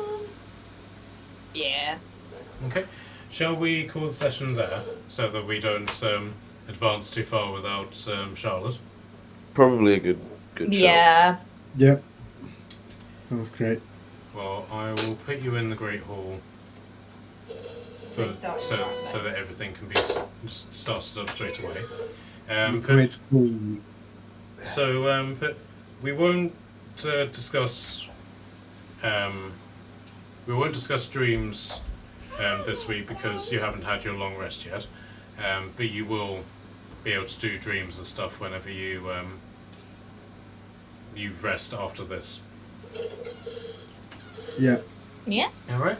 E: Yeah.
B: Okay. Shall we call the session there so that we don't advance too far without Charlotte?
A: Probably a good shout.
E: Yeah.
C: Yep. That was great.
B: Well, I will put you in the Great Hall so that everything can be just started up straight away.
C: Great. Cool.
B: So, but we won't discuss dreams this week because you haven't had your long rest yet. But you will be able to do dreams and stuff whenever you you rest after this.
C: Yeah.
E: Yeah.
B: All right.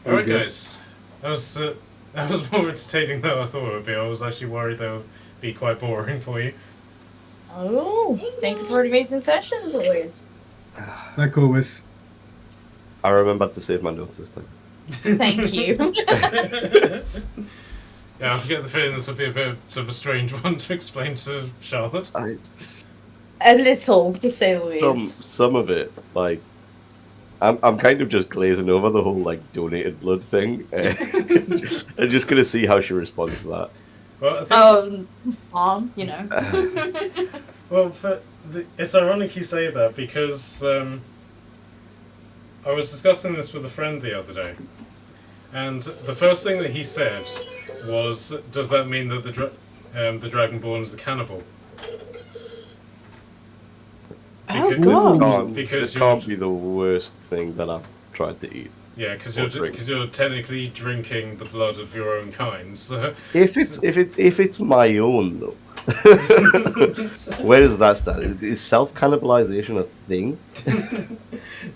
B: All right,
C: Okay.
B: guys. That was more entertaining than I thought it would be. I was actually worried that would be quite boring for you.
E: Oh, thank you for the amazing sessions always.
C: Like always.
A: I remembered to save my notes this time.
E: Thank you.
B: Yeah, I get the feeling this would be a bit of a strange one to explain to Charlotte.
E: A little, to say the least.
A: Some of it, like, I'm kind of just glazing over the whole like donated blood thing. I'm just gonna see how she responds to that.
B: Well,
E: Farm, you know.
B: Well, it's ironic you say that because I was discussing this with a friend the other day, and the first thing that he said was, "Does that mean that the Dragonborn is the cannibal?"
A: This can't be the worst thing that I've tried to eat.
B: Yeah, because you're technically drinking the blood of your own kind. So
A: If it's my own though, where does that stand? Is self cannibalization a thing?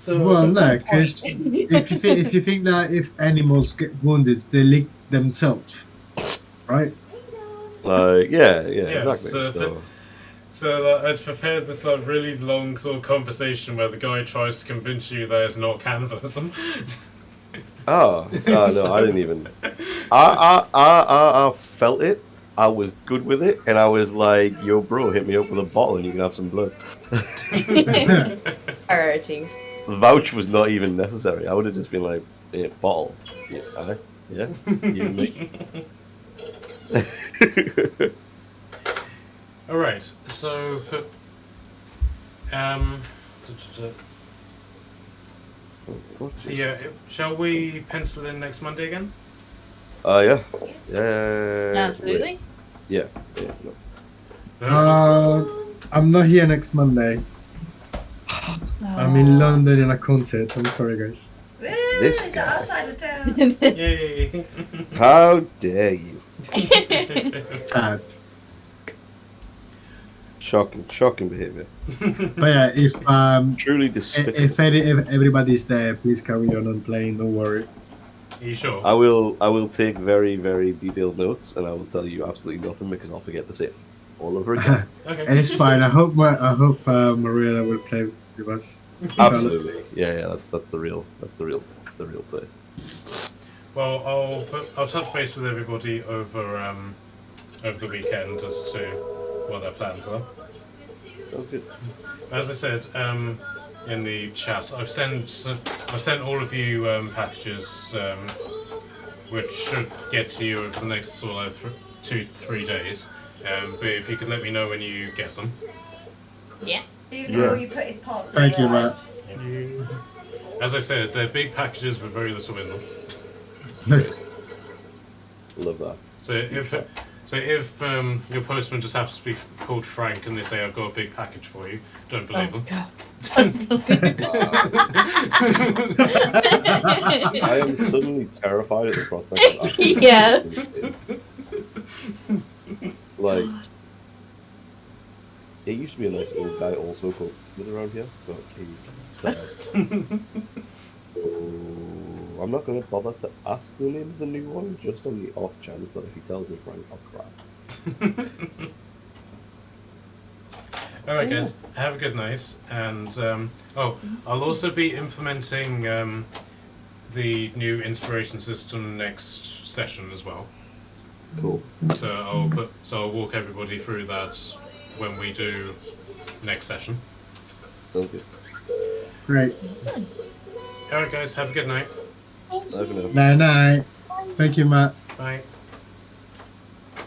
C: Well, no, because if you think that if animals get wounded, they lick themselves, right?
A: Yeah, exactly.
B: So I'd prepared this really long sort of conversation where the guy tries to convince you that it's not cannibalism.
A: No, I didn't even. I felt it. I was good with it, and I was like, "Yo, bro, hit me up with a bottle, and you can have some blood."
E: Alrighty.
A: The vouch was not even necessary. I would have just been like, "Yeah, bottle, yeah, you and me."
B: All right, so so yeah, shall we pencil in next Monday again?
A: Yeah.
E: Absolutely.
A: Yeah. No.
C: I'm not here next Monday. I'm in London in a concert. I'm sorry, guys.
D: Woo,
A: This
D: it's
A: guy.
D: outside of town.
B: Yay!
A: How dare you?
C: Sad.
A: Shocking behaviour.
C: But yeah,
A: Truly despicable.
C: if everybody's there, please carry on playing. Don't worry.
B: Are you sure?
A: I will take very, very detailed notes, and I will tell you absolutely nothing because I'll forget to say it all over again.
B: Okay.
C: It's fine. I hope Mariella will play with us.
A: Absolutely, yeah. That's the real play.
B: Well, I'll touch base with everybody over the weekend as to what their plans are.
A: Sounds good.
B: As I said in the chat, I've sent all of you packages, which should get to you over the next sort of 2-3 days. But if you could let me know when you get them.
E: Yeah.
D: Even
A: Yeah.
D: before you put his parcel
C: Thank you,
D: arrived.
C: Matt.
B: As I said, they're big packages with very little in them.
A: Great. Love that.
B: So if your postman just happens to be called Frank and they say I've got a big package for you, don't believe them.
E: Yeah.
A: I am suddenly terrified at the prospect of that.
E: Yeah.
A: Like, it used to be a nice old guy also called around here, but he died. So I'm not going to bother to ask the name of the new one, just on the off chance that if he tells me Frank, I'll cry.
B: Alright guys, have a good night, and I'll also be implementing the new inspiration system next session as well.
A: Cool.
B: So I'll walk everybody through that when we do next session.
A: Sounds good.
C: Great.
B: Alright guys, have a good night.
A: I don't know.
C: Night. Thank you, Matt.
B: Bye.